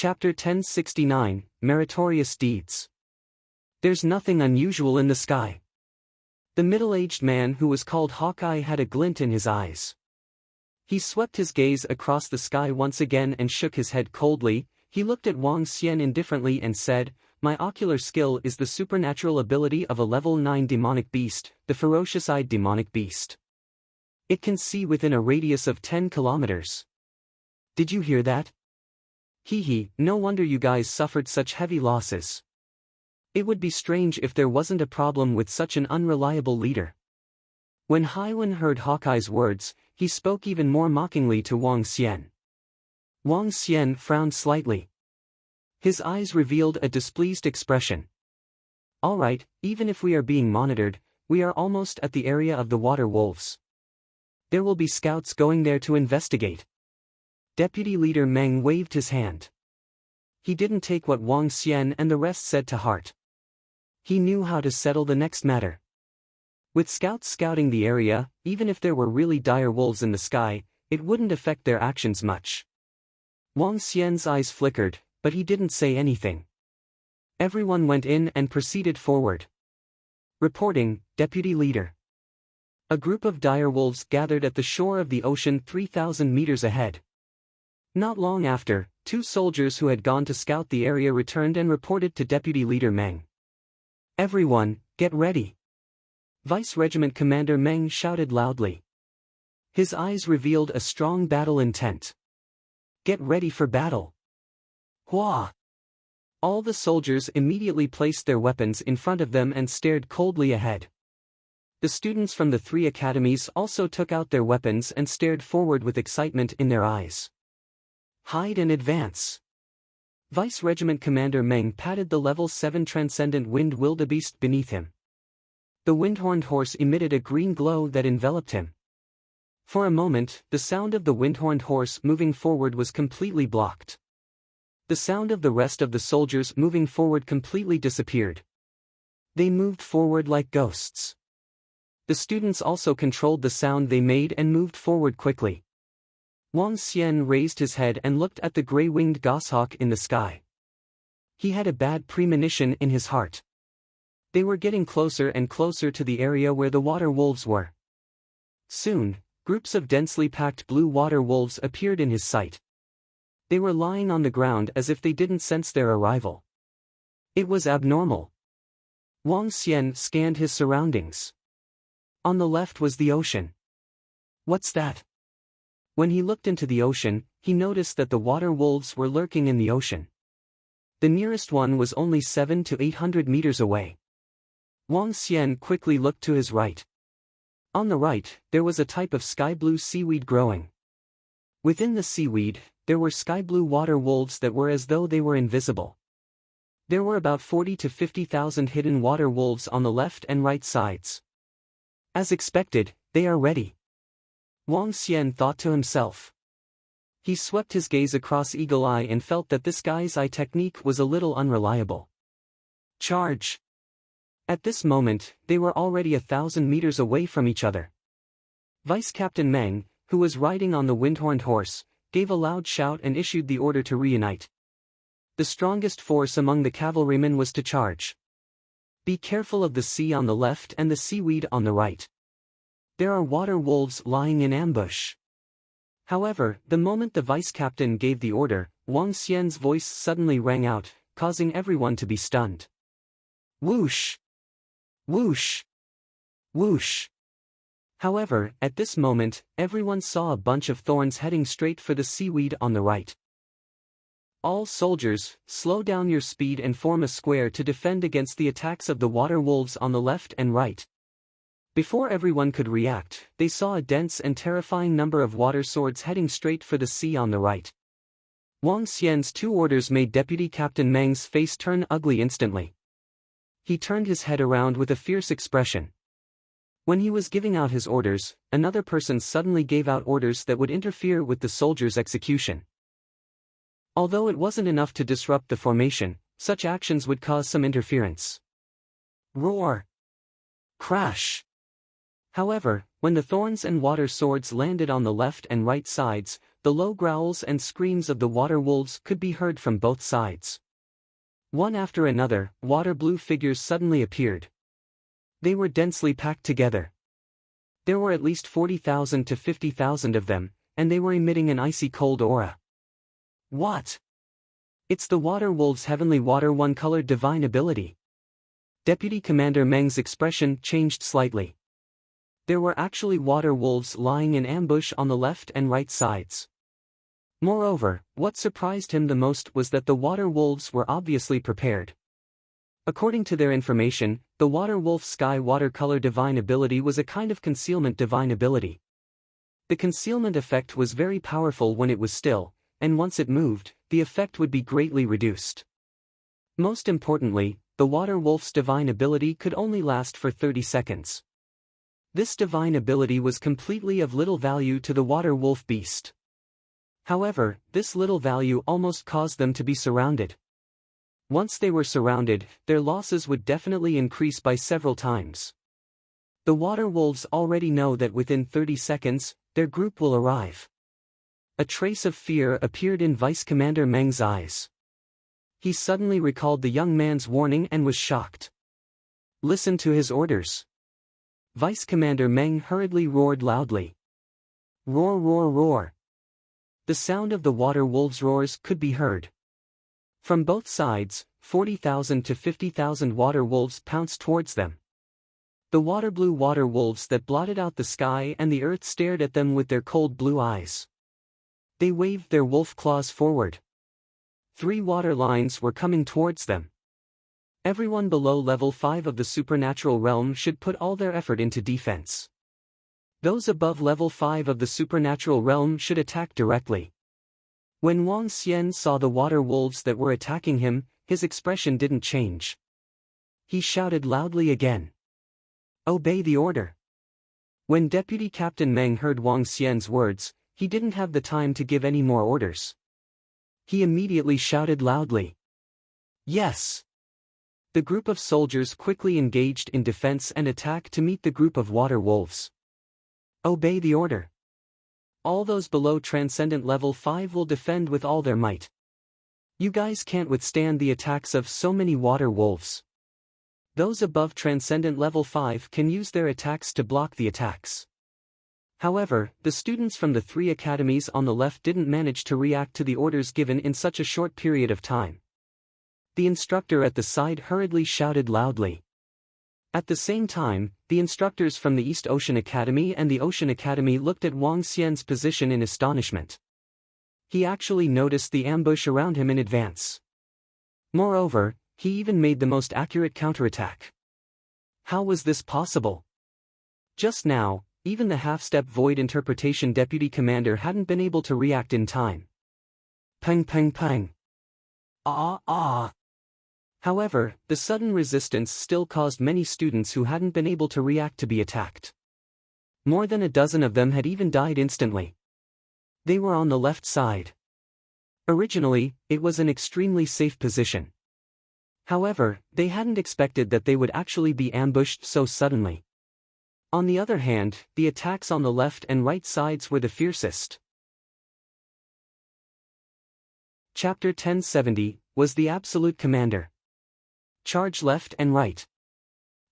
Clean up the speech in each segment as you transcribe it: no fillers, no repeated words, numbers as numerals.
Chapter 1069, Meritorious Deeds. There's nothing unusual in the sky. The middle-aged man who was called Hawkeye had a glint in his eyes. He swept his gaze across the sky once again and shook his head coldly. He looked at Wang Xian indifferently and said, "My ocular skill is the supernatural ability of a level 9 demonic beast, the ferocious-eyed demonic beast. It can see within a radius of 10 kilometers. Did you hear that? Hee, no wonder you guys suffered such heavy losses. It would be strange if there wasn't a problem with such an unreliable leader." When Haiwen heard Hawkeye's words, he spoke even more mockingly to Wang Xian. Wang Xian frowned slightly. His eyes revealed a displeased expression. "All right, even if we are being monitored, we are almost at the area of the water wolves. There will be scouts going there to investigate." Deputy Leader Meng waved his hand. He didn't take what Wang Xian and the rest said to heart. He knew how to settle the next matter. With scouts scouting the area, even if there were really dire wolves in the sky, it wouldn't affect their actions much. Wang Xian's eyes flickered, but he didn't say anything. Everyone went in and proceeded forward. Reporting, Deputy Leader. A group of dire wolves gathered at the shore of the ocean 3,000 meters ahead. Not long after, 2 soldiers who had gone to scout the area returned and reported to Deputy Leader Meng. "Everyone, get ready!" Vice Regiment Commander Meng shouted loudly. His eyes revealed a strong battle intent. "Get ready for battle!" Hua! All the soldiers immediately placed their weapons in front of them and stared coldly ahead. The students from the 3 academies also took out their weapons and stared forward with excitement in their eyes. "Hide and advance!" Vice Regiment Commander Meng patted the level 7 transcendent wind wildebeest beneath him. The windhorned horse emitted a green glow that enveloped him. For a moment, the sound of the windhorned horse moving forward was completely blocked. The sound of the rest of the soldiers moving forward completely disappeared. They moved forward like ghosts. The students also controlled the sound they made and moved forward quickly. Wang Xian raised his head and looked at the gray-winged goshawk in the sky. He had a bad premonition in his heart. They were getting closer and closer to the area where the water wolves were. Soon, groups of densely packed blue water wolves appeared in his sight. They were lying on the ground as if they didn't sense their arrival. It was abnormal. Wang Xian scanned his surroundings. On the left was the ocean. "What's that?" When he looked into the ocean, he noticed that the water wolves were lurking in the ocean. The nearest one was only 700 to 800 meters away. Wang Xian quickly looked to his right. On the right, there was a type of sky-blue seaweed growing. Within the seaweed, there were sky-blue water wolves that were as though they were invisible. There were about 40 to 50,000 hidden water wolves on the left and right sides. As expected, they are ready. Wang Xian thought to himself. He swept his gaze across Eagle Eye and felt that this guy's eye technique was a little unreliable. Charge! At this moment, they were already 1,000 meters away from each other. Vice Captain Meng, who was riding on the windhorned horse, gave a loud shout and issued the order to reunite. The strongest force among the cavalrymen was to charge. Be careful of the sea on the left and the seaweed on the right. There are water wolves lying in ambush. However, the moment the vice captain gave the order, Wang Xian's voice suddenly rang out, causing everyone to be stunned. Whoosh! Whoosh! Whoosh! However, at this moment, everyone saw a bunch of thorns heading straight for the seaweed on the right. All soldiers, slow down your speed and form a square to defend against the attacks of the water wolves on the left and right. Before everyone could react, they saw a dense and terrifying number of water swords heading straight for the sea on the right. Wang Xian's 2 orders made Deputy Captain Meng's face turn ugly instantly. He turned his head around with a fierce expression. When he was giving out his orders, another person suddenly gave out orders that would interfere with the soldiers' execution. Although it wasn't enough to disrupt the formation, such actions would cause some interference. Roar! Crash! However, when the thorns and water swords landed on the left and right sides, the low growls and screams of the water wolves could be heard from both sides. One after another, water blue figures suddenly appeared. They were densely packed together. There were at least 40,000 to 50,000 of them, and they were emitting an icy cold aura. What? It's the water wolves' heavenly water one-colored divine ability. Deputy Commander Meng's expression changed slightly. There were actually water wolves lying in ambush on the left and right sides. Moreover, what surprised him the most was that the water wolves were obviously prepared. According to their information, the water wolf sky watercolor divine ability was a kind of concealment divine ability. The concealment effect was very powerful when it was still, and once it moved, the effect would be greatly reduced. Most importantly, the water wolf's divine ability could only last for 30 seconds. This divine ability was completely of little value to the water wolf beast. However, this little value almost caused them to be surrounded. Once they were surrounded, their losses would definitely increase by several times. The water wolves already know that within 30 seconds, their group will arrive. A trace of fear appeared in Vice Commander Meng's eyes. He suddenly recalled the young man's warning and was shocked. Listen to his orders. Vice Commander Meng hurriedly roared loudly. Roar, roar, roar. The sound of the water wolves' roars could be heard. From both sides, 40,000 to 50,000 water wolves pounced towards them. The water blue water wolves that blotted out the sky and the earth stared at them with their cold blue eyes. They waved their wolf claws forward. 3 water lines were coming towards them. Everyone below level 5 of the supernatural realm should put all their effort into defense. Those above level 5 of the supernatural realm should attack directly. When Wang Xian saw the water wolves that were attacking him, his expression didn't change. He shouted loudly again. Obey the order. When Deputy Captain Meng heard Wang Xian's words, he didn't have the time to give any more orders. He immediately shouted loudly. Yes. The group of soldiers quickly engaged in defense and attack to meet the group of water wolves. Obey the order. All those below Transcendent Level 5 will defend with all their might. You guys can't withstand the attacks of so many water wolves. Those above Transcendent Level 5 can use their attacks to block the attacks. However, the students from the 3 academies on the left didn't manage to react to the orders given in such a short period of time. The instructor at the side hurriedly shouted loudly. At the same time, the instructors from the East Ocean Academy and the Ocean Academy looked at Wang Xian's position in astonishment. He actually noticed the ambush around him in advance. Moreover, he even made the most accurate counterattack. How was this possible? Just now, even the half-step void interpretation deputy commander hadn't been able to react in time. Pang pang pang. Ah ah. However, the sudden resistance still caused many students who hadn't been able to react to be attacked. More than a dozen of them had even died instantly. They were on the left side. Originally, it was an extremely safe position. However, they hadn't expected that they would actually be ambushed so suddenly. On the other hand, the attacks on the left and right sides were the fiercest. Chapter 1070, was the absolute commander. Charge left and right.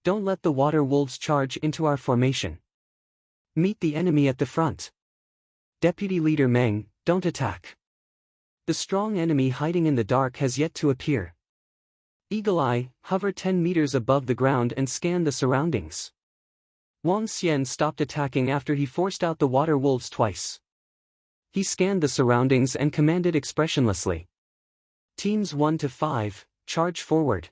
Don't let the water wolves charge into our formation. Meet the enemy at the front. Deputy Leader Meng, don't attack. The strong enemy hiding in the dark has yet to appear. Eagle Eye, hover 10 meters above the ground and scan the surroundings. Wang Xian stopped attacking after he forced out the water wolves twice. He scanned the surroundings and commanded expressionlessly. Teams 1 to 5, charge forward.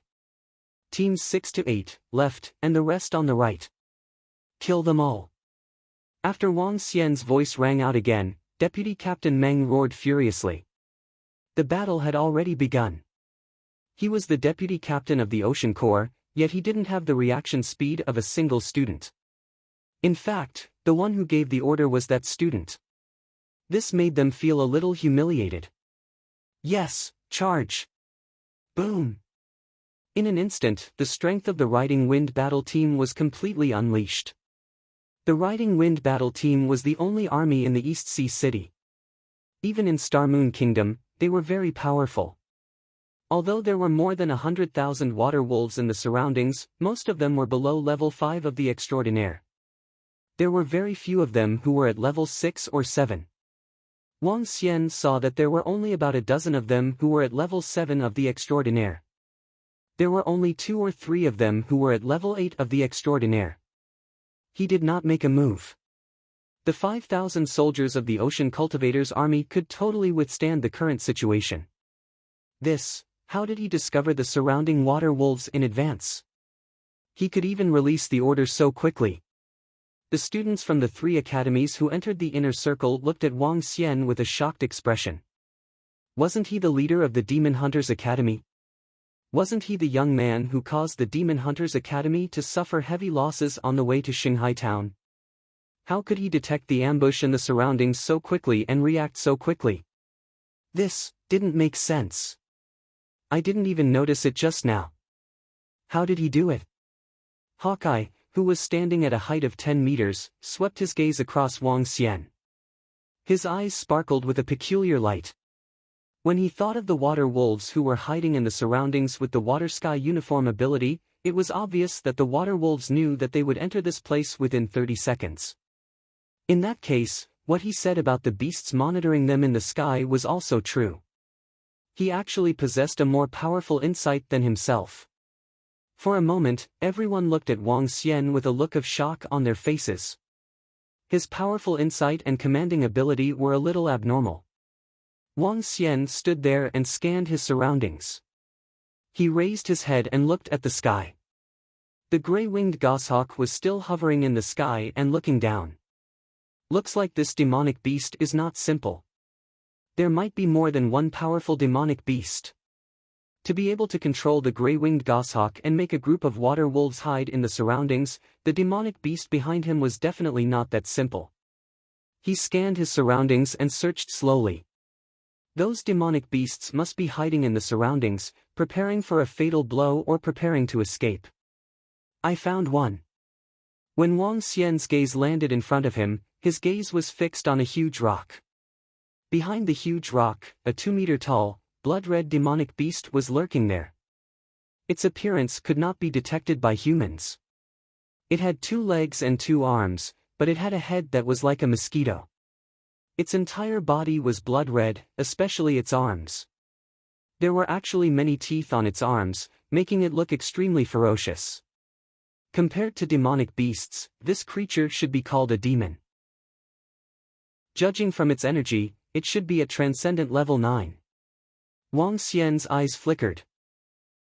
Teams 6 to 8, left, and the rest on the right. Kill them all. After Wang Xian's voice rang out again, Deputy Captain Meng roared furiously. The battle had already begun. He was the deputy captain of the Ocean Corps, yet he didn't have the reaction speed of a single student. In fact, the one who gave the order was that student. This made them feel a little humiliated. Yes, charge! Boom! In an instant, the strength of the Riding Wind battle team was completely unleashed. The Riding Wind battle team was the only army in the East Sea City. Even in Star Moon Kingdom, they were very powerful. Although there were more than 100,000 water wolves in the surroundings, most of them were below level 5 of the Extraordinaire. There were very few of them who were at level 6 or 7. Wang Xian saw that there were only about a dozen of them who were at level 7 of the Extraordinaire. There were only 2 or 3 of them who were at level 8 of the Extraordinaire. He did not make a move. The 5,000 soldiers of the Ocean Cultivators' army could totally withstand the current situation. How did he discover the surrounding water wolves in advance? He could even release the order so quickly. The students from the 3 academies who entered the inner circle looked at Wang Xian with a shocked expression. Wasn't he the leader of the Demon Hunters Academy? Wasn't he the young man who caused the Demon Hunters Academy to suffer heavy losses on the way to Shanghai town? How could he detect the ambush in the surroundings so quickly and react so quickly? This didn't make sense. I didn't even notice it just now. How did he do it? Hawkeye, who was standing at a height of 10 meters, swept his gaze across Wang Xian. His eyes sparkled with a peculiar light. When he thought of the water wolves who were hiding in the surroundings with the water sky uniform ability, it was obvious that the water wolves knew that they would enter this place within 30 seconds. In that case, what he said about the beasts monitoring them in the sky was also true. He actually possessed a more powerful insight than himself. For a moment, everyone looked at Wang Xian with a look of shock on their faces. His powerful insight and commanding ability were a little abnormal. Wang Xian stood there and scanned his surroundings. He raised his head and looked at the sky. The gray-winged goshawk was still hovering in the sky and looking down. Looks like this demonic beast is not simple. There might be more than one powerful demonic beast. To be able to control the gray-winged goshawk and make a group of water wolves hide in the surroundings, the demonic beast behind him was definitely not that simple. He scanned his surroundings and searched slowly. Those demonic beasts must be hiding in the surroundings, preparing for a fatal blow or preparing to escape. I found one. When Wang Xian's gaze landed in front of him, his gaze was fixed on a huge rock. Behind the huge rock, a 2-meter-tall, blood-red demonic beast was lurking there. Its appearance could not be detected by humans. It had 2 legs and 2 arms, but it had a head that was like a mosquito. Its entire body was blood-red, especially its arms. There were actually many teeth on its arms, making it look extremely ferocious. Compared to demonic beasts, this creature should be called a demon. Judging from its energy, it should be at Transcendent Level 9. Wang Xian's eyes flickered.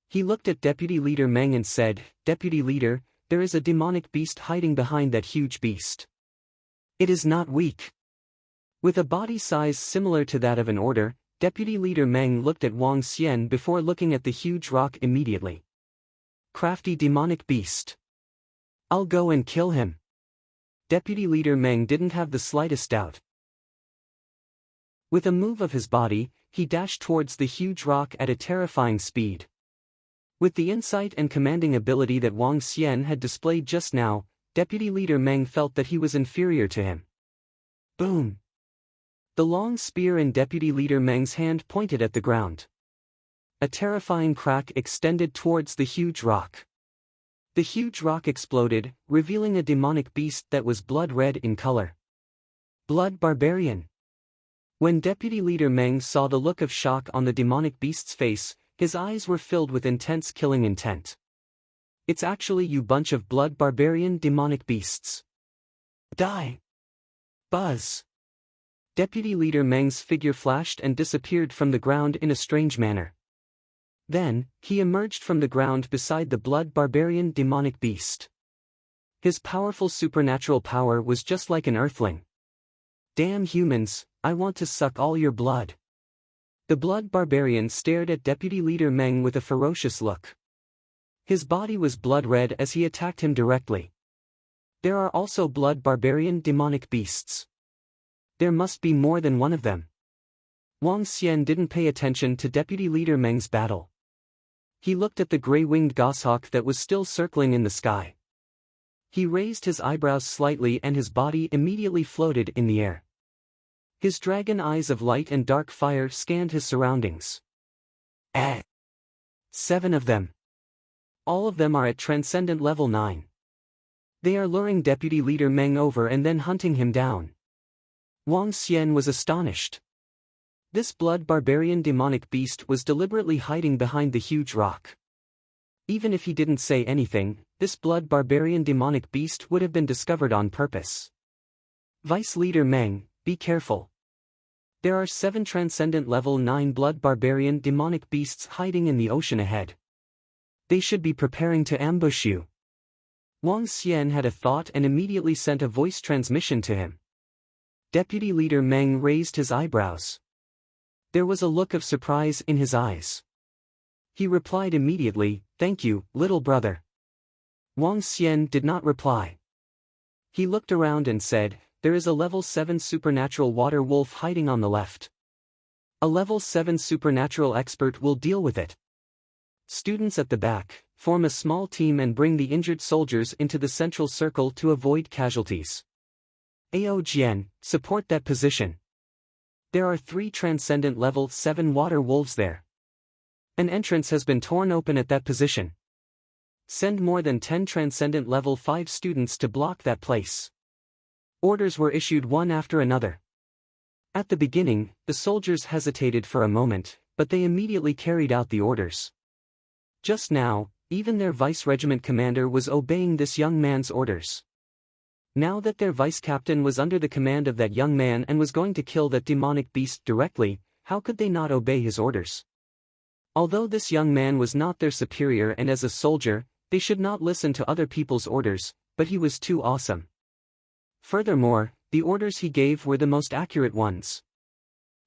He looked at Deputy Leader Meng and said, "Deputy Leader, there is a demonic beast hiding behind that huge beast. It is not weak." With a body size similar to that of an order, Deputy Leader Meng looked at Wang Xian before looking at the huge rock immediately. Crafty demonic beast. I'll go and kill him. Deputy Leader Meng didn't have the slightest doubt. With a move of his body, he dashed towards the huge rock at a terrifying speed. With the insight and commanding ability that Wang Xian had displayed just now, Deputy Leader Meng felt that he was inferior to him. Boom! The long spear in Deputy Leader Meng's hand pointed at the ground. A terrifying crack extended towards the huge rock. The huge rock exploded, revealing a demonic beast that was blood-red in color. Blood Barbarian. When Deputy Leader Meng saw the look of shock on the demonic beast's face, his eyes were filled with intense killing intent. It's actually you bunch of blood barbarian demonic beasts. Die! Buzz! Deputy Leader Meng's figure flashed and disappeared from the ground in a strange manner. Then, he emerged from the ground beside the blood barbarian demonic beast. His powerful supernatural power was just like an earthling. Damn humans, I want to suck all your blood. The blood barbarian stared at Deputy Leader Meng with a ferocious look. His body was blood-red as he attacked him directly. There are also blood barbarian demonic beasts. There must be more than one of them. Wang Xian didn't pay attention to Deputy Leader Meng's battle. He looked at the gray-winged goshawk that was still circling in the sky. He raised his eyebrows slightly and his body immediately floated in the air. His dragon eyes of light and dark fire scanned his surroundings. 7 of them. All of them are at Transcendent Level 9. They are luring Deputy Leader Meng over and then hunting him down. Wang Xian was astonished. This blood barbarian demonic beast was deliberately hiding behind the huge rock. Even if he didn't say anything, this blood barbarian demonic beast would have been discovered on purpose. Vice Leader Meng, be careful. There are 7 Transcendent Level 9 blood barbarian demonic beasts hiding in the ocean ahead. They should be preparing to ambush you. Wang Xian had a thought and immediately sent a voice transmission to him. Deputy Leader Meng raised his eyebrows. There was a look of surprise in his eyes. He replied immediately, "Thank you, little brother." Wang Xian did not reply. He looked around and said, "There is a level 7 supernatural water wolf hiding on the left. A level 7 supernatural expert will deal with it. Students at the back, form a small team and bring the injured soldiers into the central circle to avoid casualties. Ao Jian, support that position. There are 3 Transcendent Level 7 water wolves there. An entrance has been torn open at that position. Send more than 10 Transcendent Level 5 students to block that place." Orders were issued one after another. At the beginning, the soldiers hesitated for a moment, but they immediately carried out the orders. Just now, even their vice-regiment commander was obeying this young man's orders. Now that their vice-captain was under the command of that young man and was going to kill that demonic beast directly, how could they not obey his orders? Although this young man was not their superior and as a soldier, they should not listen to other people's orders, but he was too awesome. Furthermore, the orders he gave were the most accurate ones.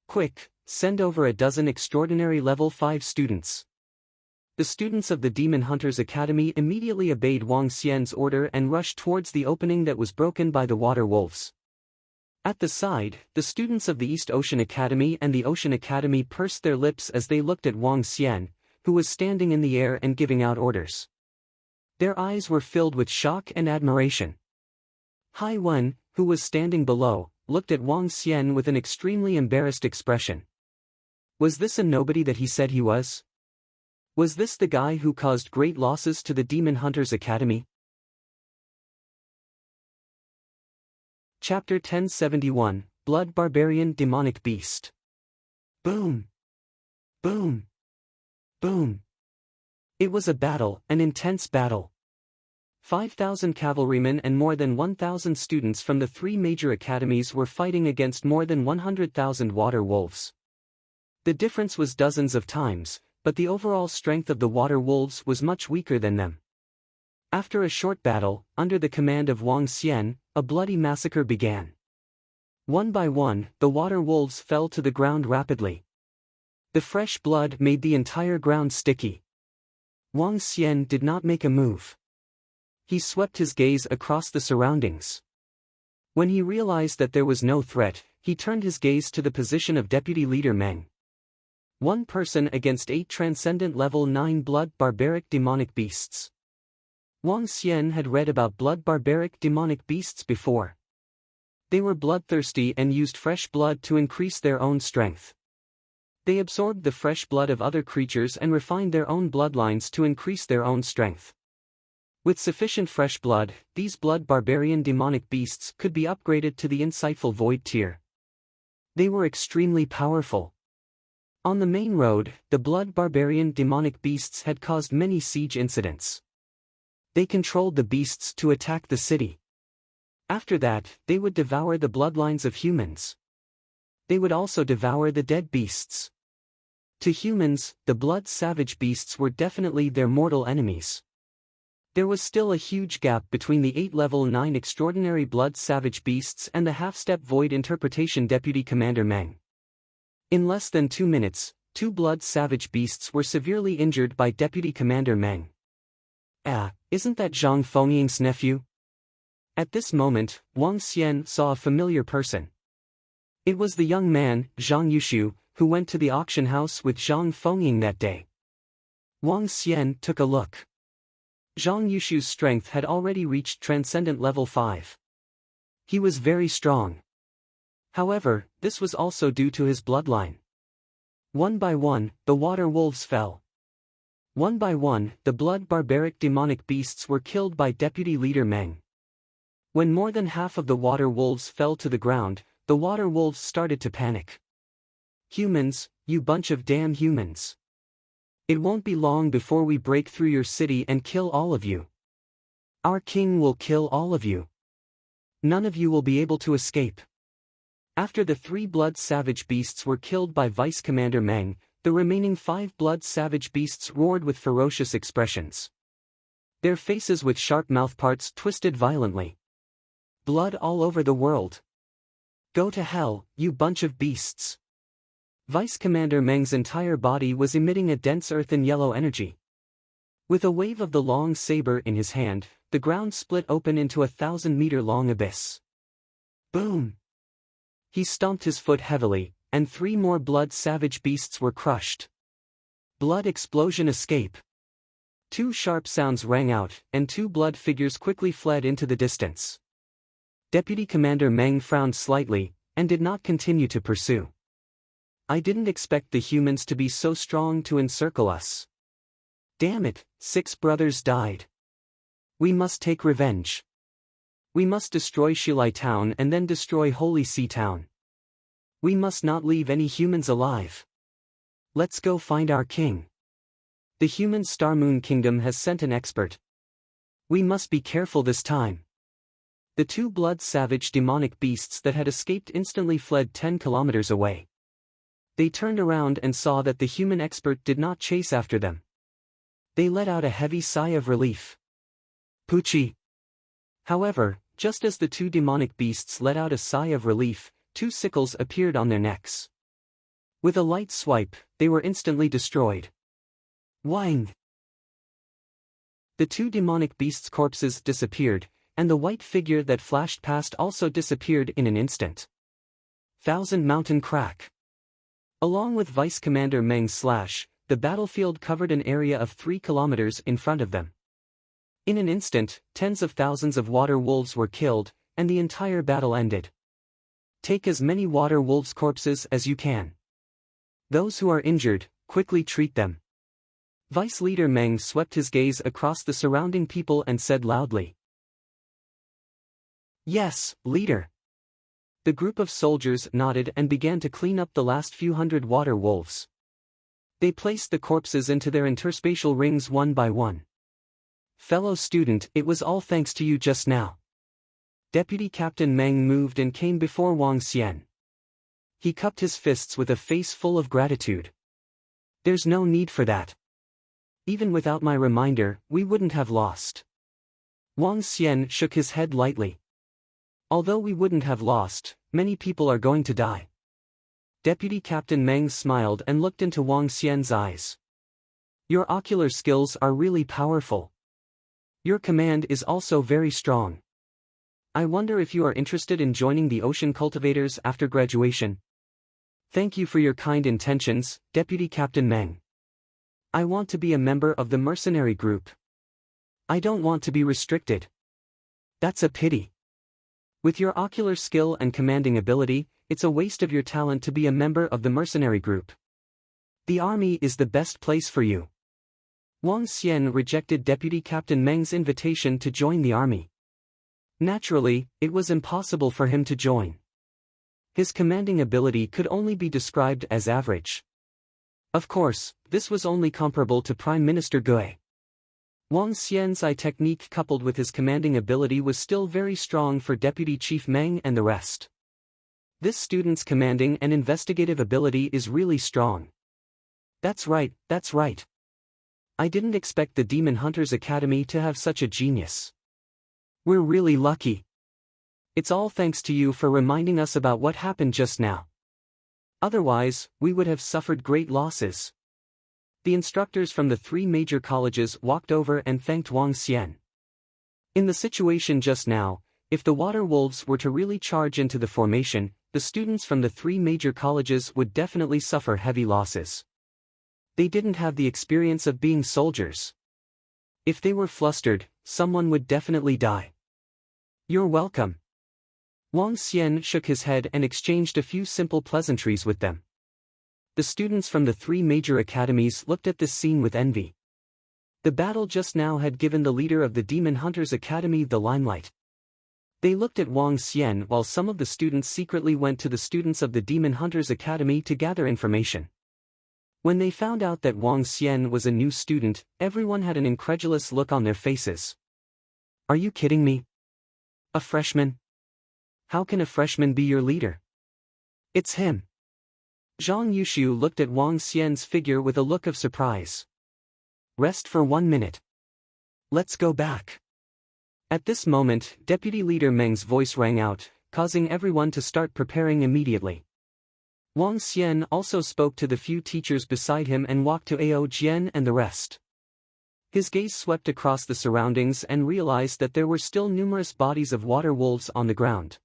"Quick, send over a dozen extraordinary level 5 students." The students of the Demon Hunters Academy immediately obeyed Wang Xian's order and rushed towards the opening that was broken by the water wolves. At the side, the students of the East Ocean Academy and the Ocean Academy pursed their lips as they looked at Wang Xian, who was standing in the air and giving out orders. Their eyes were filled with shock and admiration. Hai Wen, who was standing below, looked at Wang Xian with an extremely embarrassed expression. Was this a nobody that he said he was? Was this the guy who caused great losses to the Demon Hunters Academy? Chapter 1071, Blood Barbarian Demonic Beast. Boom! Boom! Boom! It was a battle, an intense battle. 5,000 cavalrymen and more than 1,000 students from the 3 major academies were fighting against more than 100,000 water wolves. The difference was dozens of times, but the overall strength of the water wolves was much weaker than them. After a short battle, under the command of Wang Xian, a bloody massacre began. One by one, the water wolves fell to the ground rapidly. The fresh blood made the entire ground sticky. Wang Xian did not make a move. He swept his gaze across the surroundings. When he realized that there was no threat, he turned his gaze to the position of Deputy Leader Meng. One person against 8 Transcendent Level 9 blood barbaric demonic beasts. Wang Xian had read about blood barbaric demonic beasts before. They were bloodthirsty and used fresh blood to increase their own strength. They absorbed the fresh blood of other creatures and refined their own bloodlines to increase their own strength. With sufficient fresh blood, these blood barbarian demonic beasts could be upgraded to the insightful void tier. They were extremely powerful. On the main road, the blood barbarian demonic beasts had caused many siege incidents. They controlled the beasts to attack the city. After that, they would devour the bloodlines of humans. They would also devour the dead beasts. To humans, the blood savage beasts were definitely their mortal enemies. There was still a huge gap between the 8 level 9 extraordinary blood savage beasts and the half-step void interpretation Deputy Commander Meng. In less than 2 minutes, 2 blood savage beasts were severely injured by Deputy Commander Meng. Isn't that Zhang Fengying's nephew? At this moment, Wang Xian saw a familiar person. It was the young man, Zhang Yushu, who went to the auction house with Zhang Fengying that day. Wang Xian took a look. Zhang Yushu's strength had already reached Transcendent Level 5. He was very strong. However, this was also due to his bloodline. One by one, the water wolves fell. One by one, the blood-barbaric demonic beasts were killed by Deputy Leader Meng. When more than half of the water wolves fell to the ground, the water wolves started to panic. Humans, you bunch of damn humans. It won't be long before we break through your city and kill all of you. Our king will kill all of you. None of you will be able to escape. After the 3 blood savage beasts were killed by Vice Commander Meng, the remaining 5 blood savage beasts roared with ferocious expressions. Their faces with sharp mouthparts twisted violently. Blood all over the world. Go to hell, you bunch of beasts. Vice Commander Meng's entire body was emitting a dense earthen-yellow energy. With a wave of the long saber in his hand, the ground split open into a 1,000-meter-long abyss. Boom! He stomped his foot heavily, and 3 more blood savage beasts were crushed. Blood explosion escape. 2 sharp sounds rang out, and 2 blood figures quickly fled into the distance. Deputy Commander Meng frowned slightly, and did not continue to pursue. I didn't expect the humans to be so strong to encircle us. Damn it, 6 brothers died. We must take revenge. We must destroy Shilai Town and then destroy Holy Sea Town. We must not leave any humans alive. Let's go find our king. The human Star Moon Kingdom has sent an expert. We must be careful this time. The 2 blood savage demonic beasts that had escaped instantly fled 10 kilometers away. They turned around and saw that the human expert did not chase after them. They let out a heavy sigh of relief. Poochie. However, just as the 2 demonic beasts let out a sigh of relief, 2 sickles appeared on their necks. With a light swipe, they were instantly destroyed. Wang! The 2 demonic beasts' corpses disappeared, and the white figure that flashed past also disappeared in an instant. Thousand Mountain Crack. Along with Vice Commander Meng's slash, the battlefield covered an area of 3 kilometers in front of them. In an instant, tens of thousands of water wolves were killed, and the entire battle ended. Take as many water wolves' corpses as you can. Those who are injured, quickly treat them. Vice Leader Meng swept his gaze across the surrounding people and said loudly. Yes, leader. The group of soldiers nodded and began to clean up the last few hundred water wolves. They placed the corpses into their interspatial rings one by one. Fellow student, it was all thanks to you just now. Deputy Captain Meng moved and came before Wang Xian. He cupped his fists with a face full of gratitude. There's no need for that. Even without my reminder, we wouldn't have lost. Wang Xian shook his head lightly. Although we wouldn't have lost, many people are going to die. Deputy Captain Meng smiled and looked into Wang Xian's eyes. Your ocular skills are really powerful. Your command is also very strong. I wonder if you are interested in joining the Ocean Cultivators after graduation. Thank you for your kind intentions, Deputy Captain Meng. I want to be a member of the mercenary group. I don't want to be restricted. That's a pity. With your ocular skill and commanding ability, it's a waste of your talent to be a member of the mercenary group. The army is the best place for you. Wang Xian rejected Deputy Captain Meng's invitation to join the army. Naturally, it was impossible for him to join. His commanding ability could only be described as average. Of course, this was only comparable to Prime Minister Gui. Wang Xian's eye technique coupled with his commanding ability was still very strong for Deputy Chief Meng and the rest. This student's commanding and investigative ability is really strong. That's right, that's right. I didn't expect the Demon Hunters Academy to have such a genius. We're really lucky. It's all thanks to you for reminding us about what happened just now. Otherwise, we would have suffered great losses. The instructors from the 3 major colleges walked over and thanked Wang Xian. In the situation just now, if the water wolves were to really charge into the formation, the students from the 3 major colleges would definitely suffer heavy losses. They didn't have the experience of being soldiers. If they were flustered, someone would definitely die. You're welcome. Wang Xian shook his head and exchanged a few simple pleasantries with them. The students from the three major academies looked at this scene with envy. The battle just now had given the leader of the Demon Hunters Academy the limelight. They looked at Wang Xian while some of the students secretly went to the students of the Demon Hunters Academy to gather information. When they found out that Wang Xian was a new student, everyone had an incredulous look on their faces. Are you kidding me? A freshman? How can a freshman be your leader? It's him. Zhang Yushu looked at Wang Xian's figure with a look of surprise. Rest for 1 minute. Let's go back. At this moment, Deputy Leader Meng's voice rang out, causing everyone to start preparing immediately. Wang Xian also spoke to the few teachers beside him and walked to Ao Jian and the rest. His gaze swept across the surroundings and realized that there were still numerous bodies of water wolves on the ground.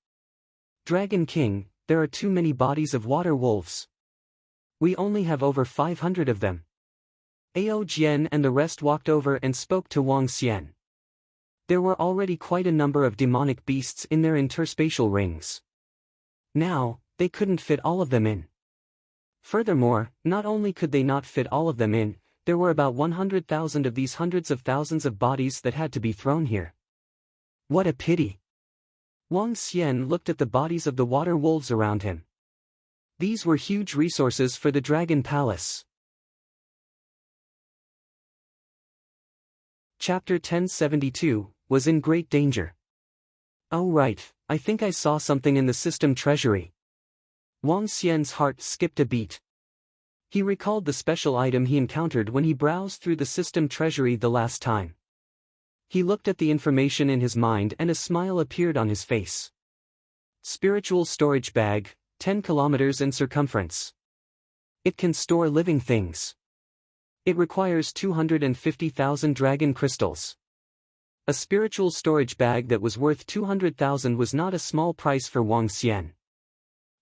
Dragon King, there are too many bodies of water wolves. We only have over 500 of them. Ao Jian and the rest walked over and spoke to Wang Xian. There were already quite a number of demonic beasts in their interspatial rings. Now, they couldn't fit all of them in. Furthermore, not only could they not fit all of them in, there were about 100,000 of these hundreds of thousands of bodies that had to be thrown here. What a pity! Wang Xian looked at the bodies of the water wolves around him. These were huge resources for the Dragon Palace. Chapter 1072, was in great danger. Oh right, I think I saw something in the system treasury. Wang Xian's heart skipped a beat. He recalled the special item he encountered when he browsed through the system treasury the last time. He looked at the information in his mind and a smile appeared on his face. Spiritual storage bag, 10 kilometers in circumference. It can store living things. It requires 250,000 dragon crystals. A spiritual storage bag that was worth 200,000 was not a small price for Wang Xian.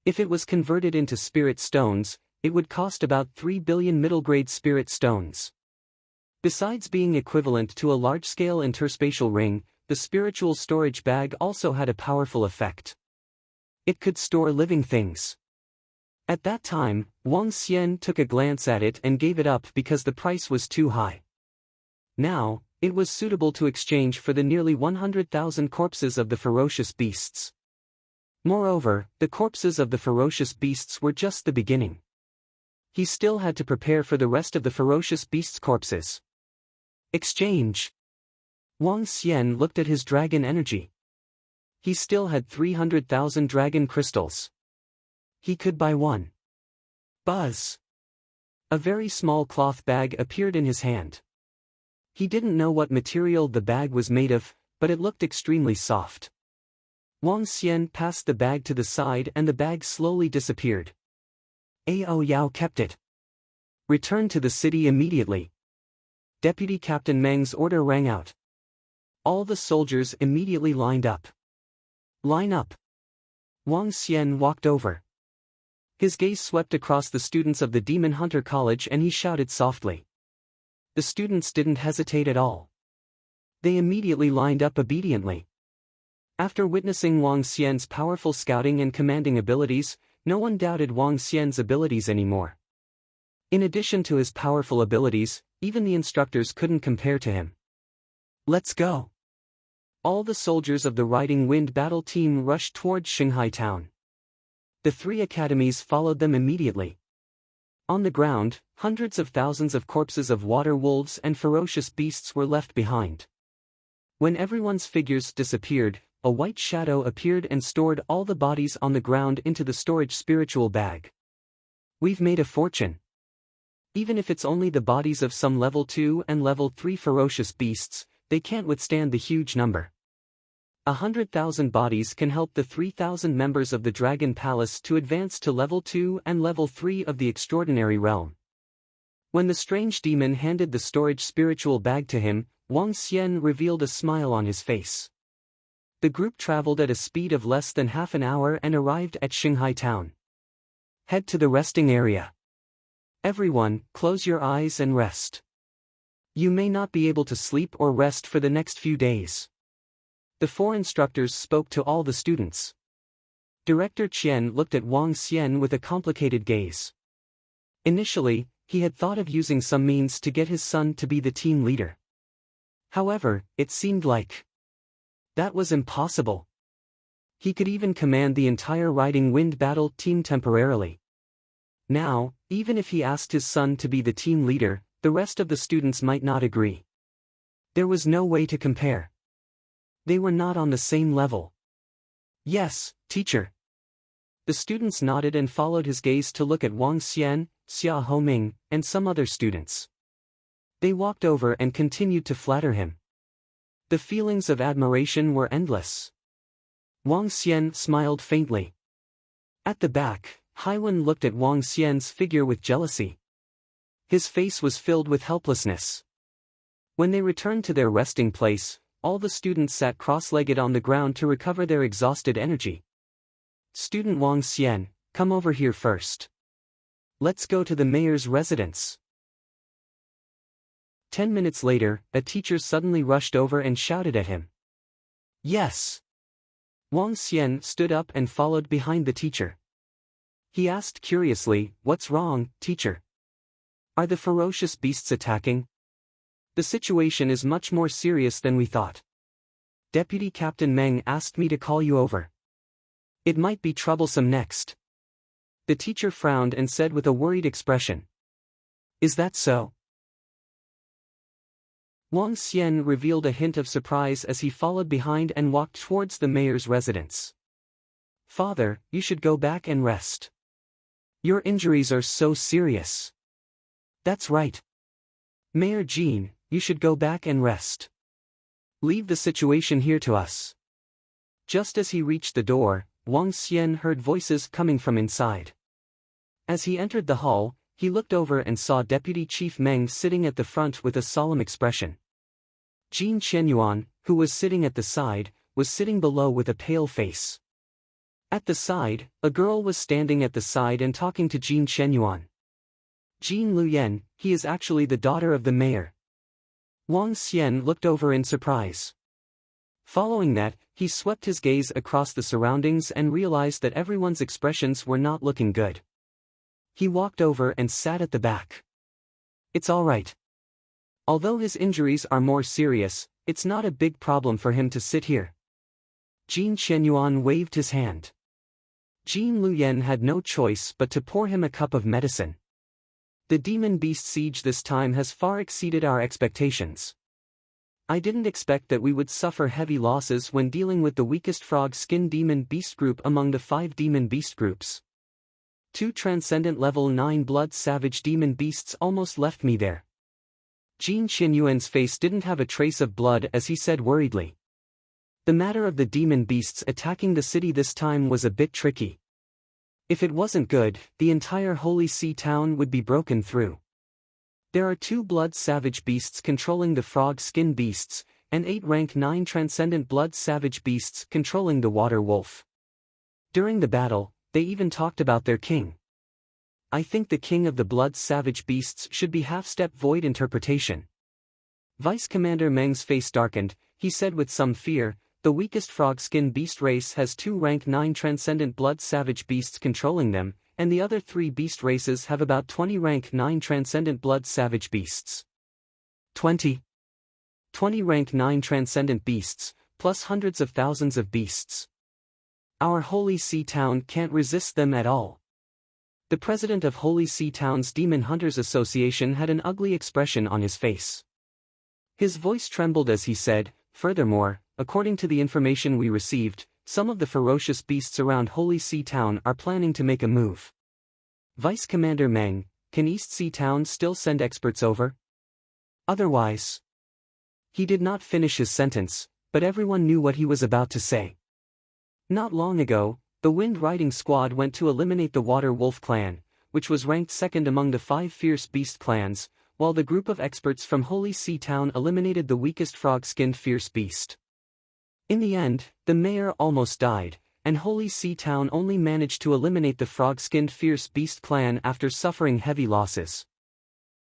If it was converted into spirit stones, it would cost about 3 billion middle-grade spirit stones. Besides being equivalent to a large-scale interspatial ring, the spiritual storage bag also had a powerful effect. It could store living things. At that time, Wang Xian took a glance at it and gave it up because the price was too high. Now, it was suitable to exchange for the nearly 100,000 corpses of the ferocious beasts. Moreover, the corpses of the ferocious beasts were just the beginning. He still had to prepare for the rest of the ferocious beasts' corpses. Exchange. Wang Xian looked at his dragon energy. He still had 300,000 dragon crystals. He could buy one. Buzz. A very small cloth bag appeared in his hand. He didn't know what material the bag was made of, but it looked extremely soft. Wang Xian passed the bag to the side and the bag slowly disappeared. Ao Yao kept it. Return to the city immediately. Deputy Captain Meng's order rang out. All the soldiers immediately lined up. Line up. Wang Xian walked over. His gaze swept across the students of the Demon Hunter College and he shouted softly. The students didn't hesitate at all. They immediately lined up obediently. After witnessing Wang Xian's powerful scouting and commanding abilities, no one doubted Wang Xian's abilities anymore. In addition to his powerful abilities, even the instructors couldn't compare to him. Let's go. All the soldiers of the Riding Wind battle team rushed towards Shanghai town. The three academies followed them immediately. On the ground, hundreds of thousands of corpses of water wolves and ferocious beasts were left behind. When everyone's figures disappeared, a white shadow appeared and stored all the bodies on the ground into the storage spiritual bag. We've made a fortune. Even if it's only the bodies of some level 2 and level 3 ferocious beasts, they can't withstand the huge number. 100,000 bodies can help the 3,000 members of the Dragon Palace to advance to level 2 and level 3 of the Extraordinary Realm. When the strange demon handed the storage spiritual bag to him, Wang Xian revealed a smile on his face. The group traveled at a speed of less than half an hour and arrived at Shanghai town. Head to the resting area. Everyone, close your eyes and rest. You may not be able to sleep or rest for the next few days. The four instructors spoke to all the students. Director Qian looked at Wang Xian with a complicated gaze. Initially, he had thought of using some means to get his son to be the team leader. However, it seemed like that was impossible. He could even command the entire Riding Wind battle team temporarily. Now, even if he asked his son to be the team leader, the rest of the students might not agree. There was no way to compare. They were not on the same level. Yes, teacher. The students nodded and followed his gaze to look at Wang Xian, Xia Homing, and some other students. They walked over and continued to flatter him. The feelings of admiration were endless. Wang Xian smiled faintly. At the back, Haiwen looked at Wang Xian's figure with jealousy. His face was filled with helplessness. When they returned to their resting place, all the students sat cross-legged on the ground to recover their exhausted energy. Student Wang Xian, come over here first. Let's go to the mayor's residence. 10 minutes later, a teacher suddenly rushed over and shouted at him. Yes. Wang Xian stood up and followed behind the teacher. He asked curiously, "What's wrong, teacher? Are the ferocious beasts attacking? The situation is much more serious than we thought. Deputy Captain Meng asked me to call you over. It might be troublesome next." The teacher frowned and said with a worried expression. Is that so? Wang Xian revealed a hint of surprise as he followed behind and walked towards the mayor's residence. Father, you should go back and rest. Your injuries are so serious. That's right. Mayor Jean, you should go back and rest. Leave the situation here to us. Just as he reached the door, Wang Xian heard voices coming from inside. As he entered the hall, he looked over and saw Deputy Chief Meng sitting at the front with a solemn expression. Jin Qianyuan, who was sitting at the side, was sitting below with a pale face. At the side, a girl was standing at the side and talking to Jin Qianyuan. Jin Luyan, he is actually the daughter of the mayor. Wang Xian looked over in surprise. Following that, he swept his gaze across the surroundings and realized that everyone's expressions were not looking good. He walked over and sat at the back. It's all right. Although his injuries are more serious, it's not a big problem for him to sit here. Jin Qianyuan waved his hand. Jin Luyan had no choice but to pour him a cup of medicine. The demon beast siege this time has far exceeded our expectations. I didn't expect that we would suffer heavy losses when dealing with the weakest frog skin demon beast group among the 5 demon beast groups. 2 transcendent level 9 blood savage demon beasts almost left me there. Jin Qianyuan's face didn't have a trace of blood as he said worriedly. The matter of the demon beasts attacking the city this time was a bit tricky. If it wasn't good, the entire Holy Sea town would be broken through. There are 2 blood savage beasts controlling the frog skin beasts, and 8 rank 9 transcendent blood savage beasts controlling the water wolf. During the battle, they even talked about their king. I think the king of the blood savage beasts should be half-step void interpretation. Vice Commander Meng's face darkened. He said with some fear, the weakest frog skin beast race has 2 rank 9 transcendent blood savage beasts controlling them, and the other 3 beast races have about 20 rank 9 transcendent blood savage beasts. 20 rank 9 transcendent beasts, plus hundreds of thousands of beasts. Our Holy Sea Town can't resist them at all. The president of Holy Sea Town's Demon Hunters Association had an ugly expression on his face. His voice trembled as he said, furthermore, according to the information we received, some of the ferocious beasts around Holy Sea Town are planning to make a move. Vice Commander Meng, can East Sea Town still send experts over? Otherwise. He did not finish his sentence, but everyone knew what he was about to say. Not long ago, the Wind Riding Squad went to eliminate the Water Wolf clan, which was ranked second among the 5 fierce beast clans, while the group of experts from Holy Sea Town eliminated the weakest frog-skinned fierce beast. In the end, the mayor almost died, and Holy Sea Town only managed to eliminate the frog-skinned fierce beast clan after suffering heavy losses.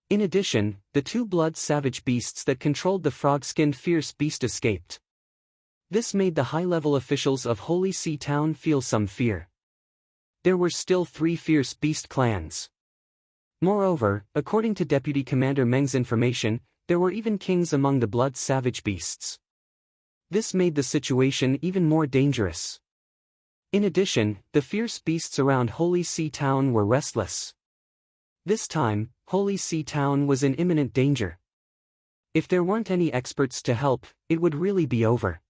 In addition, the 2 blood savage beasts that controlled the frog-skinned fierce beast escaped. This made the high-level officials of Holy Sea Town feel some fear. There were still 3 fierce beast clans. Moreover, according to Deputy Commander Meng's information, there were even kings among the blood-savage beasts. This made the situation even more dangerous. In addition, the fierce beasts around Holy Sea Town were restless. This time, Holy Sea Town was in imminent danger. If there weren't any experts to help, it would really be over.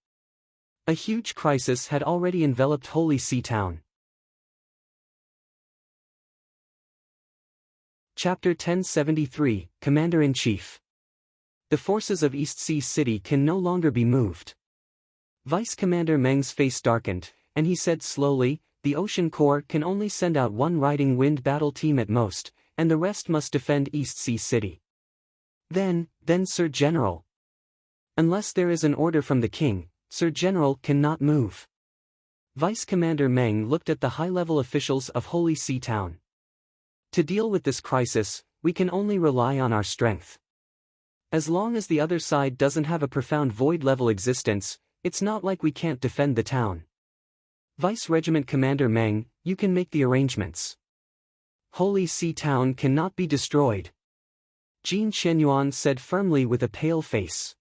A huge crisis had already enveloped Holy Sea Town. Chapter 1073, Commander-in-Chief. The forces of East Sea City can no longer be moved. Vice Commander Meng's face darkened, and he said slowly, the Ocean Corps can only send out 1 riding wind battle team at most, and the rest must defend East Sea City. Then, Sir General. Unless there is an order from the king, Sir General cannot move. Vice Commander Meng looked at the high-level officials of Holy Sea Town. To deal with this crisis, we can only rely on our strength. As long as the other side doesn't have a profound void-level existence, it's not like we can't defend the town. Vice Regiment Commander Meng, you can make the arrangements. Holy Sea Town cannot be destroyed. Jin Shenyuan said firmly with a pale face.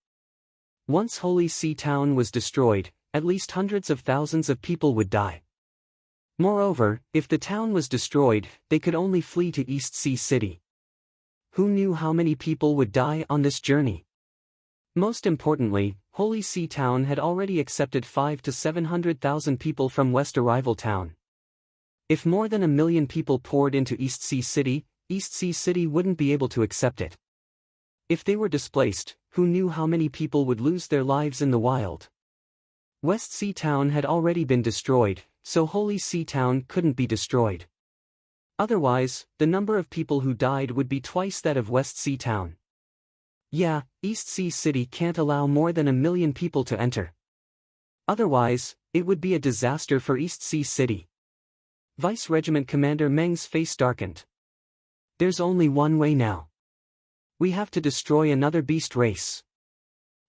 Once Holy Sea Town was destroyed, at least hundreds of thousands of people would die. Moreover, if the town was destroyed, they could only flee to East Sea City. Who knew how many people would die on this journey? Most importantly, Holy Sea Town had already accepted 500,000 to 700,000 people from West Arrival Town. If more than 1 million people poured into East Sea City wouldn't be able to accept it. If they were displaced, who knew how many people would lose their lives in the wild? West Sea Town had already been destroyed, so Holy Sea Town couldn't be destroyed. Otherwise, the number of people who died would be twice that of West Sea Town. Yeah, East Sea City can't allow more than 1 million people to enter. Otherwise, it would be a disaster for East Sea City. Vice Regiment Commander Meng's face darkened. There's only one way now. We have to destroy another beast race.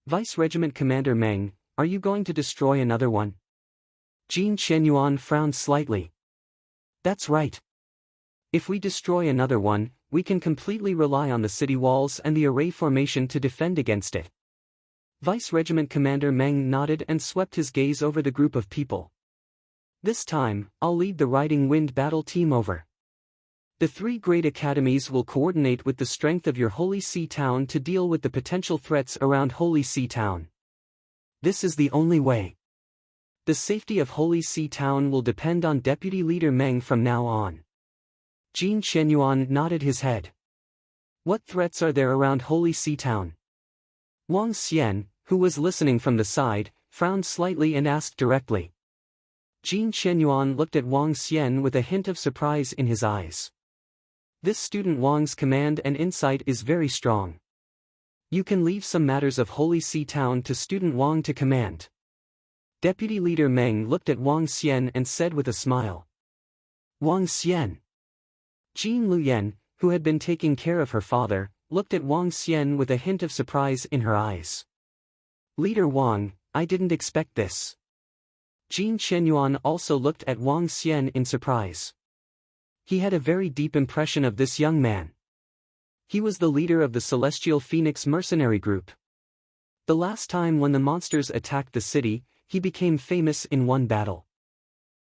Vice Regiment Commander Meng, are you going to destroy another one? Jin Shenyuan frowned slightly. That's right. If we destroy another one, we can completely rely on the city walls and the array formation to defend against it. Vice Regiment Commander Meng nodded and swept his gaze over the group of people. This time, I'll lead the Riding Wind battle team over. The 3 great academies will coordinate with the strength of your Holy Sea Town to deal with the potential threats around Holy Sea Town. This is the only way. The safety of Holy Sea Town will depend on Deputy Leader Meng from now on. Jin Shenyuan nodded his head. What threats are there around Holy Sea Town? Wang Xian, who was listening from the side, frowned slightly and asked directly. Jin Shenyuan looked at Wang Xian with a hint of surprise in his eyes. This student Wang's command and insight is very strong. You can leave some matters of Holy Sea Town to student Wang to command. Deputy Leader Meng looked at Wang Xian and said with a smile. Wang Xian. Jin Luyan, who had been taking care of her father, looked at Wang Xian with a hint of surprise in her eyes. Leader Wang, I didn't expect this. Jin Shenyuan also looked at Wang Xian in surprise. He had a very deep impression of this young man. He was the leader of the Celestial Phoenix mercenary group. The last time when the monsters attacked the city, he became famous in one battle.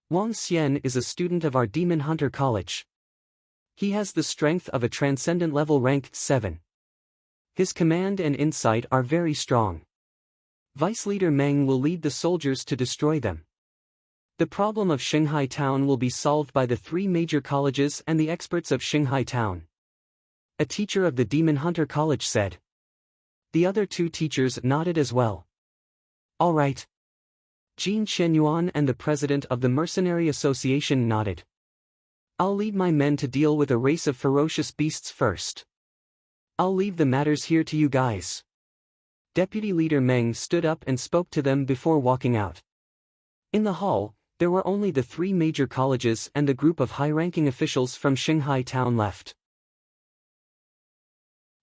Wang Xian is a student of our Demon Hunter College. He has the strength of a transcendent level ranked 7. His command and insight are very strong. Vice Leader Meng will lead the soldiers to destroy them. The problem of Shanghai Town will be solved by the 3 major colleges and the experts of Shanghai Town. A teacher of the Demon Hunter College said. The other 2 teachers nodded as well. All right. Jin Shenyuan and the president of the Mercenary Association nodded. I'll lead my men to deal with a race of ferocious beasts first. I'll leave the matters here to you guys. Deputy Leader Meng stood up and spoke to them before walking out. In the hall, there were only the 3 major colleges and the group of high-ranking officials from Shanghai Town left.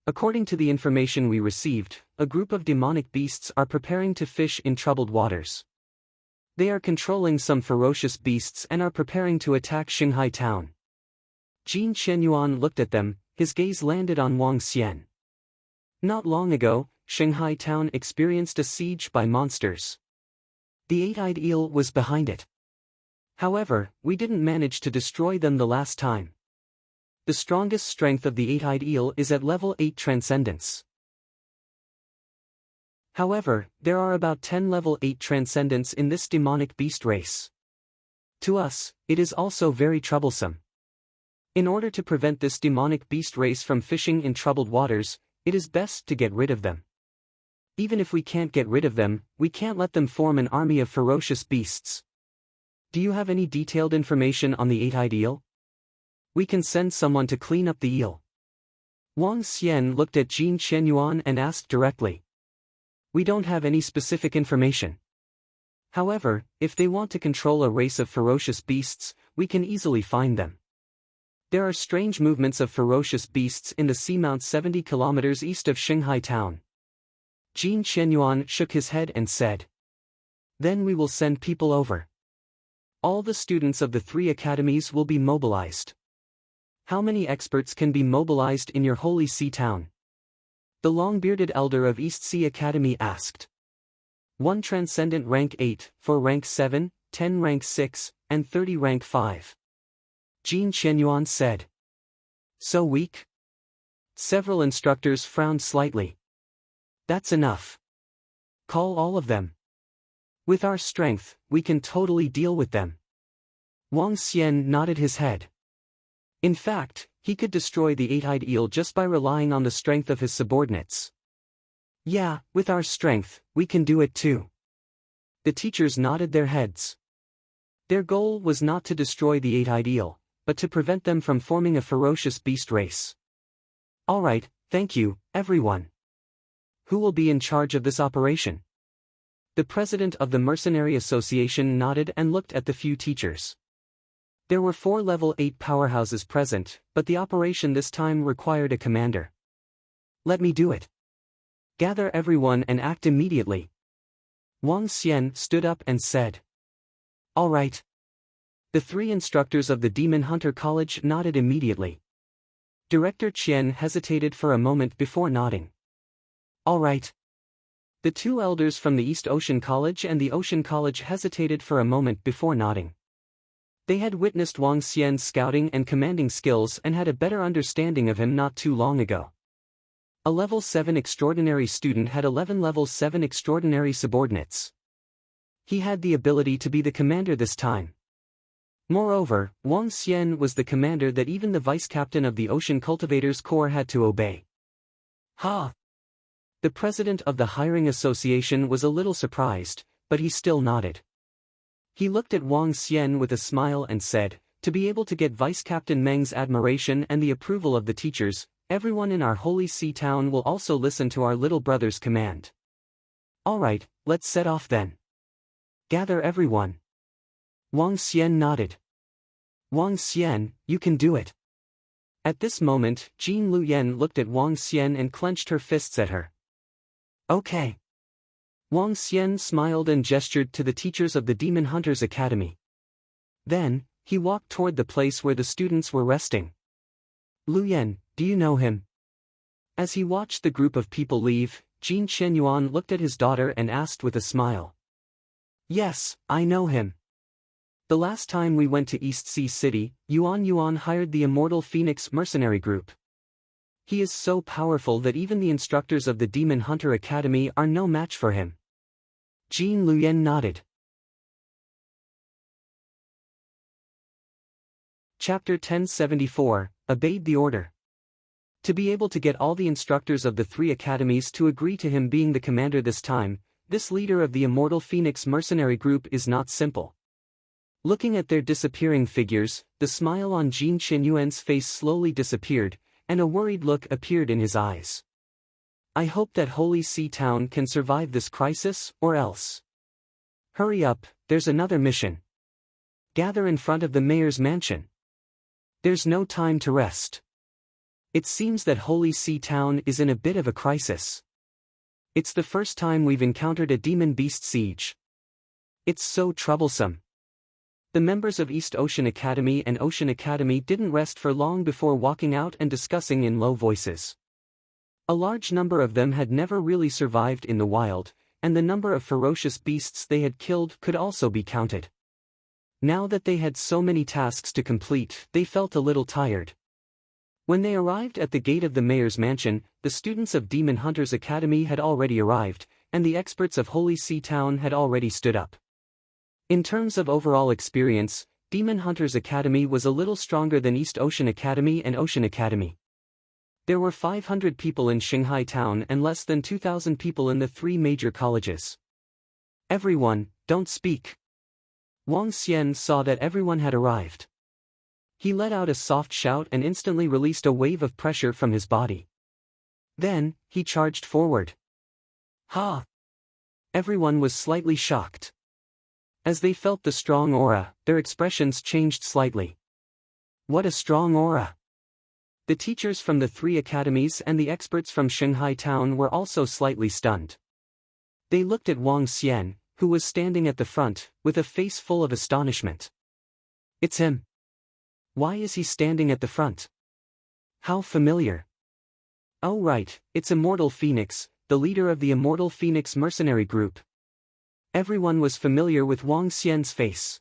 According to the information we received, a group of demonic beasts are preparing to fish in troubled waters. They are controlling some ferocious beasts and are preparing to attack Shanghai town. Jin Qianyuan looked at them, his gaze landed on Wang Xian. Not long ago, Shanghai town experienced a siege by monsters. The eight-eyed eel was behind it. However, we didn't manage to destroy them the last time. The strongest strength of the eight-eyed eel is at level 8 Transcendence. However, there are about 10 level 8 Transcendents in this demonic beast race. To us, it is also very troublesome. In order to prevent this demonic beast race from fishing in troubled waters, it is best to get rid of them. Even if we can't get rid of them, we can't let them form an army of ferocious beasts. Do you have any detailed information on the eight-eyed eel? We can send someone to clean up the eel. Wang Xian looked at Jin Qianyuan and asked directly. We don't have any specific information. However, if they want to control a race of ferocious beasts, we can easily find them. There are strange movements of ferocious beasts in the seamount 70 kilometers east of Shanghai town. Jin Qianyuan shook his head and said. Then we will send people over. All the students of the 3 academies will be mobilized. How many experts can be mobilized in your Holy See town? The long-bearded elder of East Sea Academy asked. 1 transcendent rank 8, 4 rank 7, 10 rank 6, and 30 rank 5. Jin Qianyuan said. So weak? Several instructors frowned slightly. That's enough. Call all of them. With our strength, we can totally deal with them. Wang Xian nodded his head. In fact, he could destroy the eight-eyed eel just by relying on the strength of his subordinates. Yeah, with our strength, we can do it too. The teachers nodded their heads. Their goal was not to destroy the eight-eyed eel, but to prevent them from forming a ferocious beast race. Alright, thank you, everyone. Who will be in charge of this operation? The president of the Mercenary Association nodded and looked at the few teachers. There were 4 level 8 powerhouses present, but the operation this time required a commander. Let me do it. Gather everyone and act immediately. Wang Xian stood up and said. All right. The 3 instructors of the Demon Hunter College nodded immediately. Director Qian hesitated for a moment before nodding. All right. The 2 elders from the East Ocean College and the Ocean College hesitated for a moment before nodding. They had witnessed Wang Xian's scouting and commanding skills and had a better understanding of him not too long ago. A level 7 extraordinary student had 11 level 7 extraordinary subordinates. He had the ability to be the commander this time. Moreover, Wang Xian was the commander that even the vice-captain of the Ocean Cultivators Corps had to obey. Ha! The president of the hiring association was a little surprised, but he still nodded. He looked at Wang Xian with a smile and said, to be able to get Vice-Captain Meng's admiration and the approval of the teachers, everyone in our Holy See town will also listen to our little brother's command. Alright, let's set off then. Gather everyone. Wang Xian nodded. Wang Xian, you can do it. At this moment, Jin Luyan looked at Wang Xian and clenched her fists at her. Okay. Wang Xian smiled and gestured to the teachers of the Demon Hunters Academy. Then, he walked toward the place where the students were resting. Luyan, do you know him? As he watched the group of people leave, Jin Qianyuan looked at his daughter and asked with a smile. Yes, I know him. The last time we went to East Sea City, Yuan hired the Immortal Phoenix mercenary group. He is so powerful that even the instructors of the Demon Hunter Academy are no match for him. Jin Luyan nodded. Chapter 1074, Obeyed the Order. To be able to get all the instructors of the 3 academies to agree to him being the commander this time, this leader of the Immortal Phoenix mercenary group is not simple. Looking at their disappearing figures, the smile on Jin Qianyuan's face slowly disappeared, and a worried look appeared in his eyes. I hope that Holy See Town can survive this crisis, or else. Hurry up, there's another mission. Gather in front of the mayor's mansion. There's no time to rest. It seems that Holy See Town is in a bit of a crisis. It's the first time we've encountered a demon beast siege. It's so troublesome. The members of East Ocean Academy and Ocean Academy didn't rest for long before walking out and discussing in low voices. A large number of them had never really survived in the wild, and the number of ferocious beasts they had killed could also be counted. Now that they had so many tasks to complete, they felt a little tired. When they arrived at the gate of the mayor's mansion, the students of Demon Hunters Academy had already arrived, and the experts of Holy Sea Town had already stood up. In terms of overall experience, Demon Hunters Academy was a little stronger than East Ocean Academy and Ocean Academy. There were 500 people in Shanghai Town and less than 2,000 people in the 3 major colleges. Everyone, don't speak. Wang Xian saw that everyone had arrived. He let out a soft shout and instantly released a wave of pressure from his body. Then, he charged forward. Ha! Everyone was slightly shocked. As they felt the strong aura, their expressions changed slightly. What a strong aura! The teachers from the 3 academies and the experts from Shanghai Town were also slightly stunned. They looked at Wang Xian, who was standing at the front, with a face full of astonishment. It's him. Why is he standing at the front? How familiar. Oh right, it's Immortal Phoenix, the leader of the Immortal Phoenix mercenary group. Everyone was familiar with Wang Xian's face.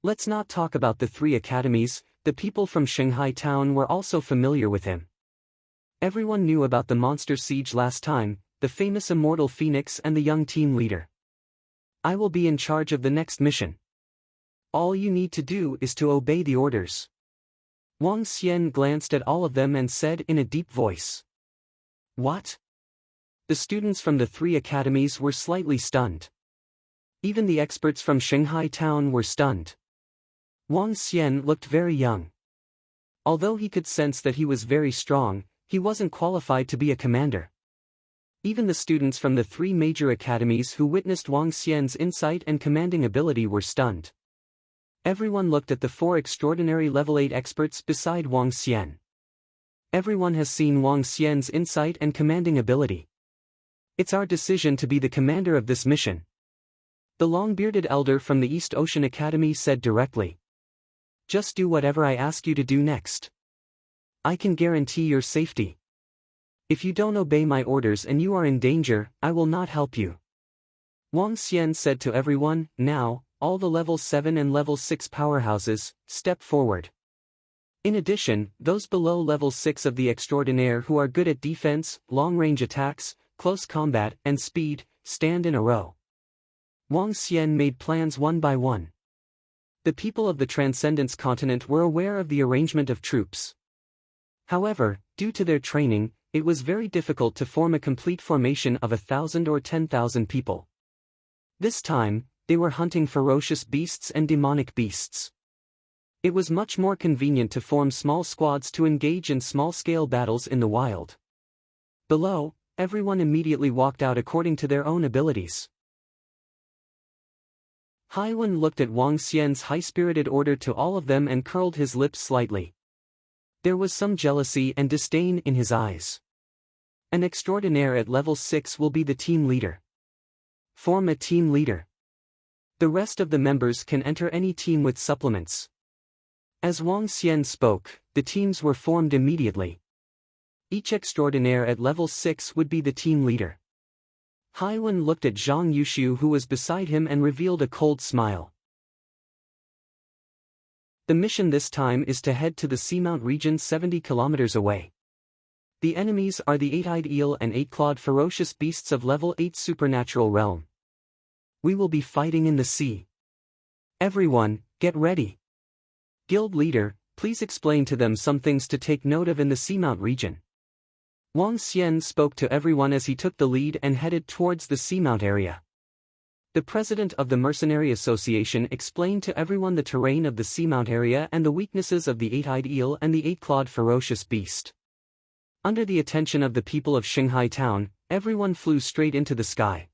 Let's not talk about the 3 academies, the people from Shanghai Town were also familiar with him. Everyone knew about the monster siege last time, the famous Immortal Phoenix and the young team leader. I will be in charge of the next mission. All you need to do is to obey the orders. Wang Xian glanced at all of them and said in a deep voice. What? The students from the 3 academies were slightly stunned. Even the experts from Shanghai Town were stunned. Wang Xian looked very young. Although he could sense that he was very strong, he wasn't qualified to be a commander. Even the students from the 3 major academies who witnessed Wang Xian's insight and commanding ability were stunned. Everyone looked at the 4 extraordinary level 8 experts beside Wang Xian. Everyone has seen Wang Xian's insight and commanding ability. It's our decision to be the commander of this mission. The long-bearded elder from the East Ocean Academy said directly. Just do whatever I ask you to do next. I can guarantee your safety. If you don't obey my orders and you are in danger, I will not help you. Wang Xian said to everyone, now, all the level 7 and level 6 powerhouses, step forward. In addition, those below level 6 of the Extraordinaire who are good at defense, long-range attacks, close combat, and speed, stand in a row. Wang Xian made plans one by one. The people of the Transcendence continent were aware of the arrangement of troops. However, due to their training, it was very difficult to form a complete formation of 1,000 or 10,000 people. This time, they were hunting ferocious beasts and demonic beasts. It was much more convenient to form small squads to engage in small-scale battles in the wild. Below, everyone immediately walked out according to their own abilities. Haiwen looked at Wang Xian's high-spirited order to all of them and curled his lips slightly. There was some jealousy and disdain in his eyes. An extraordinaire at level 6 will be the team leader. Form a team leader. The rest of the members can enter any team with supplements. As Wang Xian spoke, the teams were formed immediately. Each extraordinaire at level 6 would be the team leader. Haiwen looked at Zhang Yushu who was beside him and revealed a cold smile. The mission this time is to head to the Seamount region 70 kilometers away. The enemies are the 8-eyed eel and 8-clawed ferocious beasts of level 8 supernatural realm. We will be fighting in the sea. Everyone, get ready. Guild leader, please explain to them some things to take note of in the Seamount region. Wang Xian spoke to everyone as he took the lead and headed towards the Seamount area. The president of the Mercenary Association explained to everyone the terrain of the Seamount area and the weaknesses of the 8-eyed eel and the 8-clawed ferocious beast. Under the attention of the people of Shanghai Town, everyone flew straight into the sky.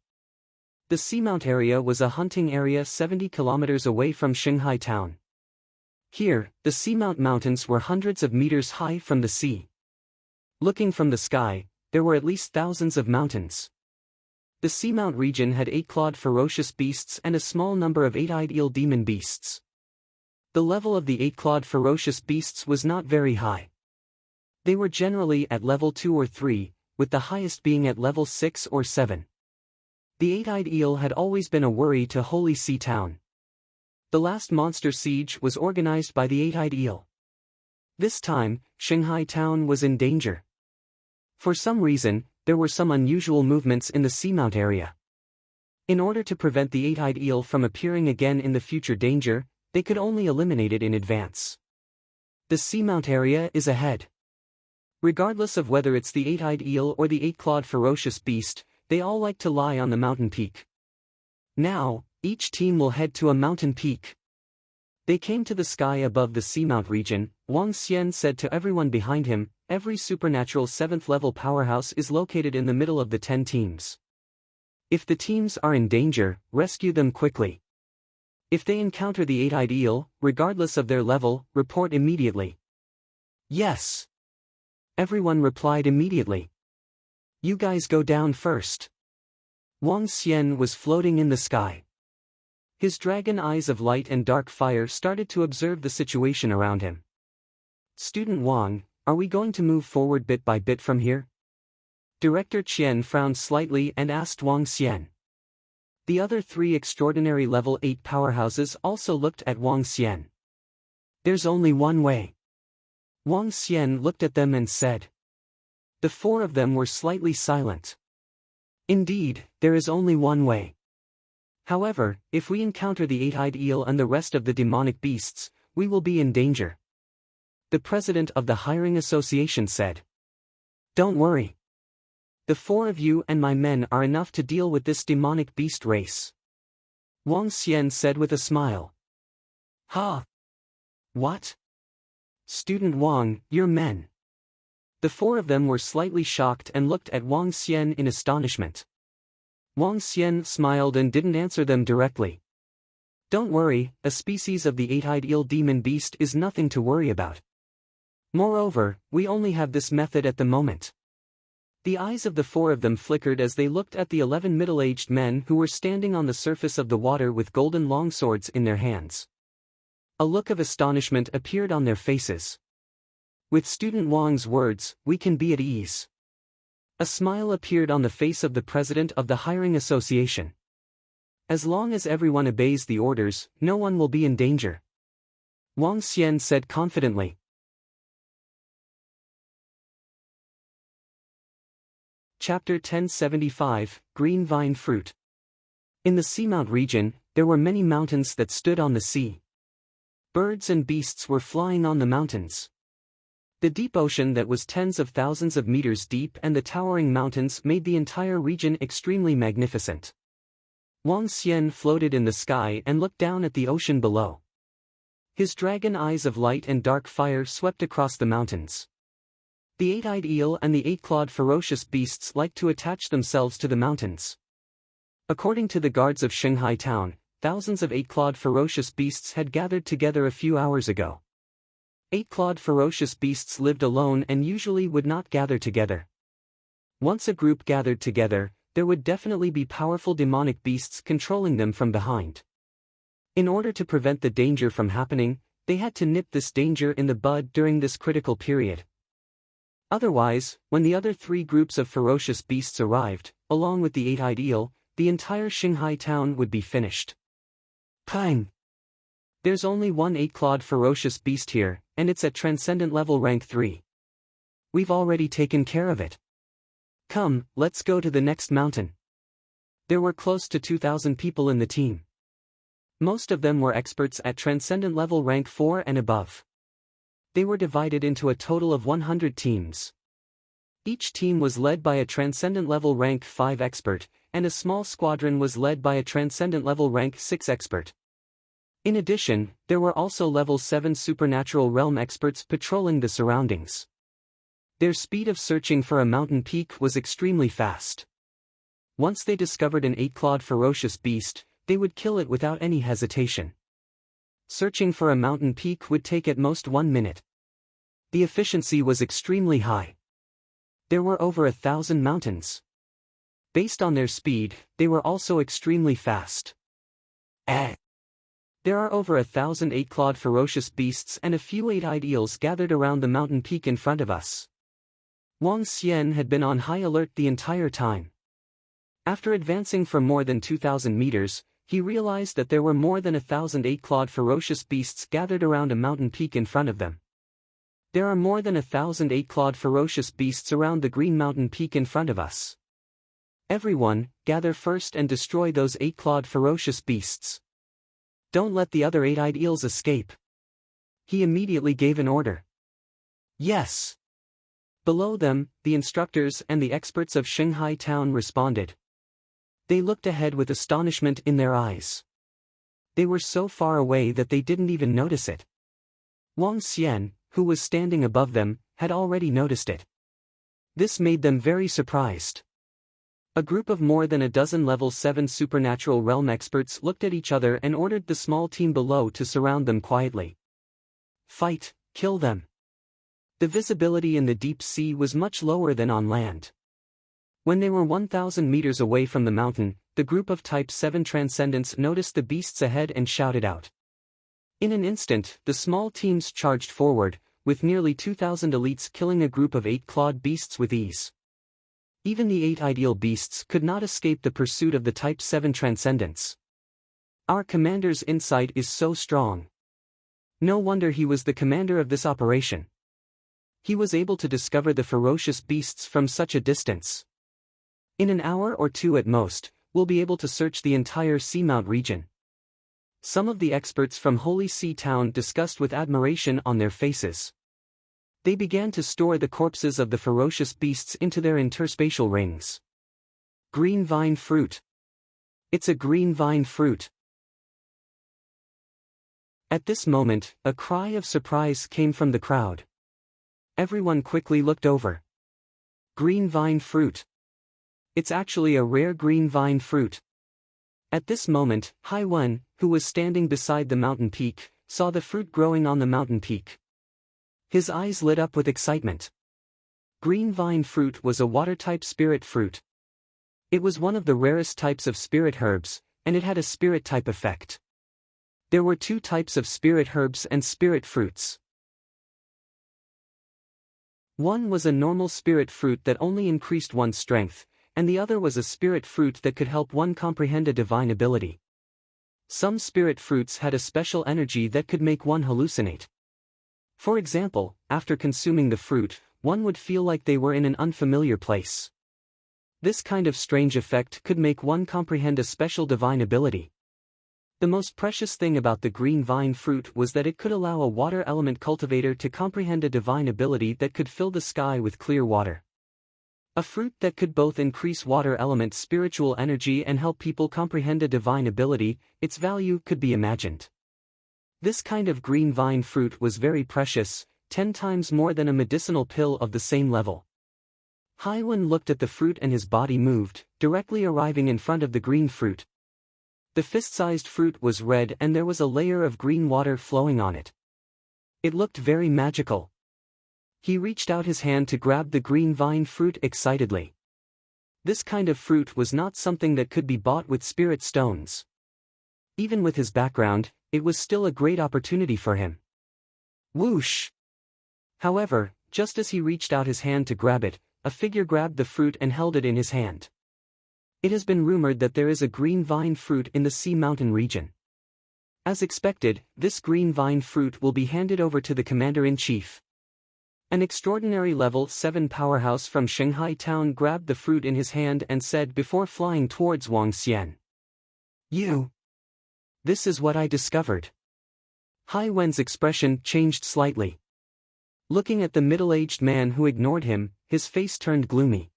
The Seamount area was a hunting area 70 kilometers away from Shanghai Town. Here, the Seamount Mountains were hundreds of meters high from the sea. Looking from the sky, there were at least thousands of mountains. The The seamount region had 8-clawed ferocious beasts and a small number of 8-eyed eel demon beasts. The level of the 8-clawed ferocious beasts was not very high. They were generally at level 2 or 3, with the highest being at level 6 or 7. The 8-eyed eel had always been a worry to Holy Sea Town. The last monster siege was organized by the 8-eyed eel. This time, Shanghai Town was in danger. For some reason, there were some unusual movements in the seamount area. In order to prevent the 8-eyed eel from appearing again in the future danger, they could only eliminate it in advance. The seamount area is ahead. Regardless of whether it's the 8-eyed eel or the 8-clawed ferocious beast, they all like to lie on the mountain peak. Now, each team will head to a mountain peak. They came to the sky above the seamount region. Wang Xian said to everyone behind him, "Every supernatural 7th-level powerhouse is located in the middle of the 10 teams. If the teams are in danger, rescue them quickly. If they encounter the 8-eyed eel, regardless of their level, report immediately." "Yes." Everyone replied immediately. "You guys go down first." Wang Xian was floating in the sky. His dragon eyes of light and dark fire started to observe the situation around him. "Student Wang, are we going to move forward bit by bit from here?" Director Qian frowned slightly and asked Wang Xian. The other 3 extraordinary level 8 powerhouses also looked at Wang Xian. "There's only one way." Wang Xian looked at them and said. The 4 of them were slightly silent. "Indeed, there is only one way. However, if we encounter the 8-eyed eel and the rest of the demonic beasts, we will be in danger," the president of the hiring association said. "Don't worry. The 4 of you and my men are enough to deal with this demonic beast race," Wang Xian said with a smile. "Ha! What? Student Wang, your men?" The 4 of them were slightly shocked and looked at Wang Xian in astonishment. Wang Xian smiled and didn't answer them directly. "Don't worry, a species of the 8-eyed eel demon beast is nothing to worry about. Moreover, we only have this method at the moment." The eyes of the 4 of them flickered as they looked at the 11 middle-aged men who were standing on the surface of the water with golden longswords in their hands. A look of astonishment appeared on their faces. With Student Wang's words, "We can be at ease." A smile appeared on the face of the president of the hiring association. "As long as everyone obeys the orders, no one will be in danger," Wang Xian said confidently. Chapter 1075, Green Vine Fruit. In the seamount region, there were many mountains that stood on the sea. Birds and beasts were flying on the mountains. The deep ocean that was tens of thousands of meters deep and the towering mountains made the entire region extremely magnificent. Wang Xian floated in the sky and looked down at the ocean below. His dragon eyes of light and dark fire swept across the mountains. The 8-eyed eel and the 8-clawed ferocious beasts liked to attach themselves to the mountains. According to the guards of Shanghai Town, thousands of 8-clawed ferocious beasts had gathered together a few hours ago. 8-clawed ferocious beasts lived alone and usually would not gather together. Once a group gathered together, there would definitely be powerful demonic beasts controlling them from behind. In order to prevent the danger from happening, they had to nip this danger in the bud during this critical period. Otherwise, when the other 3 groups of ferocious beasts arrived, along with the 8-eyed eel, the entire Shanghai Town would be finished. Pang! There's only one 8-clawed ferocious beast here, and it's at Transcendent level rank 3. We've already taken care of it. Come, let's go to the next mountain. There were close to 2,000 people in the team. Most of them were experts at Transcendent level rank 4 and above. They were divided into a total of 100 teams. Each team was led by a Transcendent level rank 5 expert, and a small squadron was led by a Transcendent level rank 6 expert. In addition, there were also level 7 supernatural realm experts patrolling the surroundings. Their speed of searching for a mountain peak was extremely fast. Once they discovered an 8-clawed ferocious beast, they would kill it without any hesitation. Searching for a mountain peak would take at most 1 minute. The efficiency was extremely high. There were over 1,000 mountains. Based on their speed, they were also extremely fast. There are over 1,000 eight-clawed ferocious beasts and a few eight-eyed eels gathered around the mountain peak in front of us. Wang Xian had been on high alert the entire time. After advancing for more than 2,000 meters, he realized that there were more than 1,000 eight-clawed ferocious beasts gathered around a mountain peak in front of them. There are more than 1,000 eight-clawed ferocious beasts around the Green Mountain Peak in front of us. Everyone, gather first and destroy those eight-clawed ferocious beasts. Don't let the other eight-eyed eels escape. He immediately gave an order. Yes. Below them, the instructors and the experts of Shanghai town responded. They looked ahead with astonishment in their eyes. They were so far away that they didn't even notice it. Wang Xian, who was standing above them, had already noticed it. This made them very surprised. A group of more than a dozen level 7 supernatural realm experts looked at each other and ordered the small team below to surround them quietly. Fight, kill them. The visibility in the deep sea was much lower than on land. When they were 1,000 meters away from the mountain, the group of Type 7 Transcendents noticed the beasts ahead and shouted out. In an instant, the small teams charged forward, with nearly 2,000 elites killing a group of 8-clawed beasts with ease. Even the 8 ideal beasts could not escape the pursuit of the Type 7 Transcendents. Our commander's insight is so strong. No wonder he was the commander of this operation. He was able to discover the ferocious beasts from such a distance. In an hour or two at most, we'll be able to search the entire Seamount region. Some of the experts from Holy Sea Town discussed with admiration on their faces. They began to store the corpses of the ferocious beasts into their interspatial rings. Green vine fruit. It's a green vine fruit. At this moment, a cry of surprise came from the crowd. Everyone quickly looked over. Green vine fruit. It's actually a rare green vine fruit. At this moment, Hai Wen, who was standing beside the mountain peak, saw the fruit growing on the mountain peak. His eyes lit up with excitement. Green vine fruit was a water-type spirit fruit. It was one of the rarest types of spirit herbs, and it had a spirit-type effect. There were 2 types of spirit herbs and spirit fruits. One was a normal spirit fruit that only increased one's strength, and the other was a spirit fruit that could help one comprehend a divine ability. Some spirit fruits had a special energy that could make one hallucinate. For example, after consuming the fruit, one would feel like they were in an unfamiliar place. This kind of strange effect could make one comprehend a special divine ability. The most precious thing about the green vine fruit was that it could allow a water element cultivator to comprehend a divine ability that could fill the sky with clear water. A fruit that could both increase water element spiritual energy and help people comprehend a divine ability, its value could be imagined. This kind of green vine fruit was very precious, 10 times more than a medicinal pill of the same level. Hai Wen looked at the fruit and his body moved, directly arriving in front of the green fruit. The fist-sized fruit was red and there was a layer of green water flowing on it. It looked very magical. He reached out his hand to grab the green vine fruit excitedly. This kind of fruit was not something that could be bought with spirit stones. Even with his background, it was still a great opportunity for him. Whoosh! However, just as he reached out his hand to grab it, a figure grabbed the fruit and held it in his hand. It has been rumored that there is a green vine fruit in the Sea Mountain region. As expected, this green vine fruit will be handed over to the Commander-in-Chief. An extraordinary level 7 powerhouse from Shanghai town grabbed the fruit in his hand and said before flying towards Wang Xian. You! This is what I discovered. Hai Wen's expression changed slightly. Looking at the middle-aged man who ignored him, his face turned gloomy.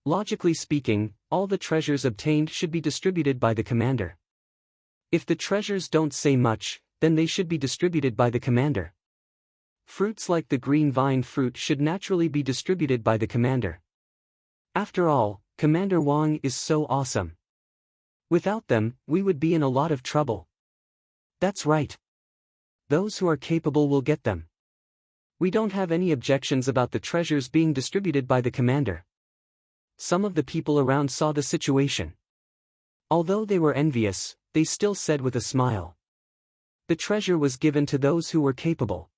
Logically speaking, all the treasures obtained should be distributed by the commander. If the treasures don't say much, then they should be distributed by the commander. Fruits like the green vine fruit should naturally be distributed by the commander. After all, Commander Wang is so awesome. Without them, we would be in a lot of trouble. That's right. Those who are capable will get them. We don't have any objections about the treasures being distributed by the commander. some of the people around saw the situation. Although they were envious, they still said with a smile. The treasure was given to those who were capable.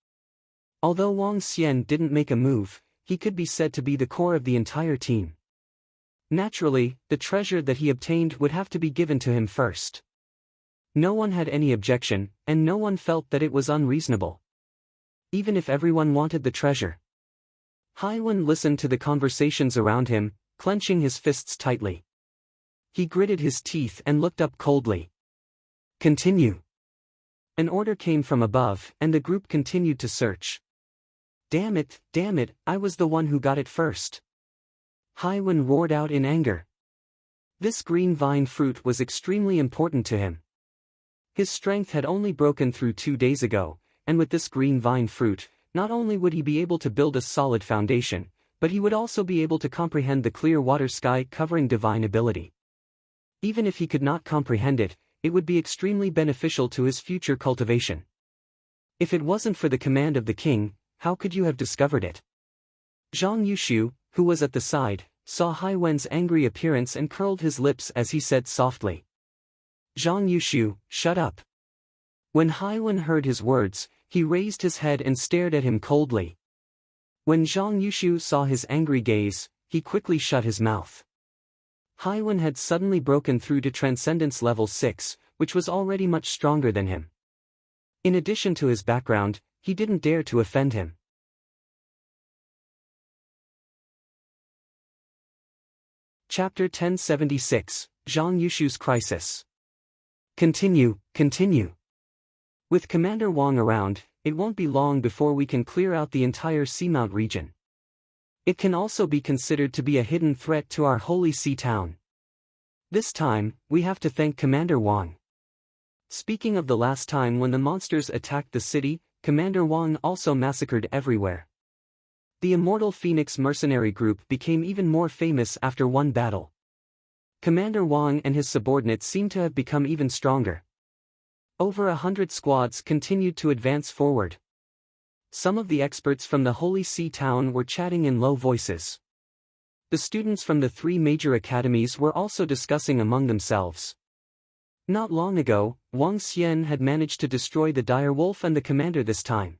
Although Wang Xian didn't make a move, he could be said to be the core of the entire team. Naturally, the treasure that he obtained would have to be given to him first. No one had any objection, and no one felt that it was unreasonable. Even if everyone wanted the treasure. Haiwen listened to the conversations around him, clenching his fists tightly. He gritted his teeth and looked up coldly. Continue. An order came from above, and the group continued to search. Damn it, I was the one who got it first. Haiwen roared out in anger. This green vine fruit was extremely important to him. His strength had only broken through 2 days ago, and with this green vine fruit, not only would he be able to build a solid foundation, but he would also be able to comprehend the clear water sky covering divine ability. Even if he could not comprehend it, it would be extremely beneficial to his future cultivation. If it wasn't for the command of the king, how could you have discovered it? Zhang Yushu, who was at the side, saw Haiwen's angry appearance and curled his lips as he said softly. Zhang Yushu, shut up. When Haiwen heard his words, he raised his head and stared at him coldly. When Zhang Yushu saw his angry gaze, he quickly shut his mouth. Haiwen had suddenly broken through to Transcendence Level 6, which was already much stronger than him. In addition to his background, he didn't dare to offend him. Chapter 1076, Zhang Yushu's Crisis. Continue. With Commander Wang around, it won't be long before we can clear out the entire Seamount region. It can also be considered to be a hidden threat to our Holy See town. This time, we have to thank Commander Wang. Speaking of the last time when the monsters attacked the city, Commander Wang also massacred everywhere. The Immortal Phoenix mercenary group became even more famous after one battle. Commander Wang and his subordinates seem to have become even stronger. Over 100 squads continued to advance forward. Some of the experts from the Holy See town were chatting in low voices. The students from the 3 major academies were also discussing among themselves. Not long ago, Wang Xian had managed to destroy the dire wolf and the commander this time.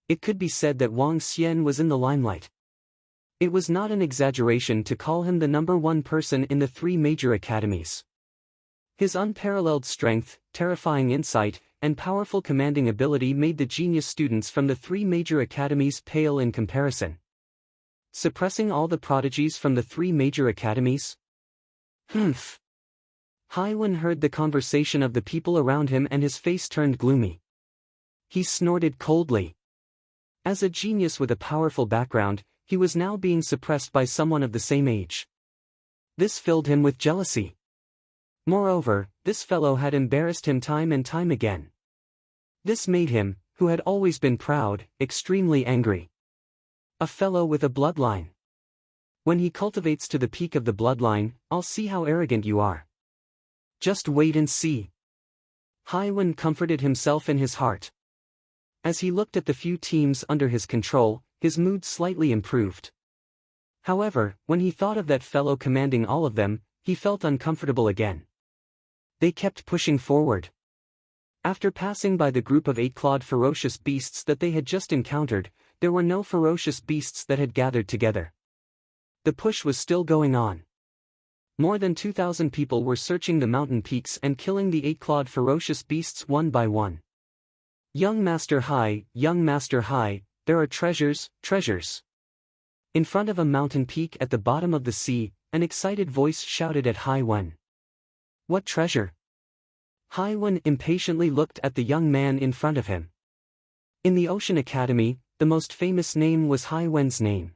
It could be said that Wang Xian was in the limelight. It was not an exaggeration to call him the #1 person in the 3 major academies. His unparalleled strength, terrifying insight, and powerful commanding ability made the genius students from the 3 major academies pale in comparison. Suppressing all the prodigies from the 3 major academies? Humph. Haiwen heard the conversation of the people around him and his face turned gloomy. He snorted coldly. As a genius with a powerful background, he was now being suppressed by someone of the same age. This filled him with jealousy. Moreover, this fellow had embarrassed him time and time again. This made him, who had always been proud, extremely angry. A fellow with a bloodline. When he cultivates to the peak of the bloodline, I'll see how arrogant you are. Just wait and see. Haiwen comforted himself in his heart. As he looked at the few teams under his control, his mood slightly improved. However, when he thought of that fellow commanding all of them, he felt uncomfortable again. They kept pushing forward. After passing by the group of 8-clawed ferocious beasts that they had just encountered, there were no ferocious beasts that had gathered together. The push was still going on. More than 2,000 people were searching the mountain peaks and killing the 8-clawed ferocious beasts one by one. Young Master Hai, there are treasures. In front of a mountain peak at the bottom of the sea, an excited voice shouted at Haiwen. What treasure? Haiwen impatiently looked at the young man in front of him. In the Ocean Academy, the most famous name was Haiwen's name.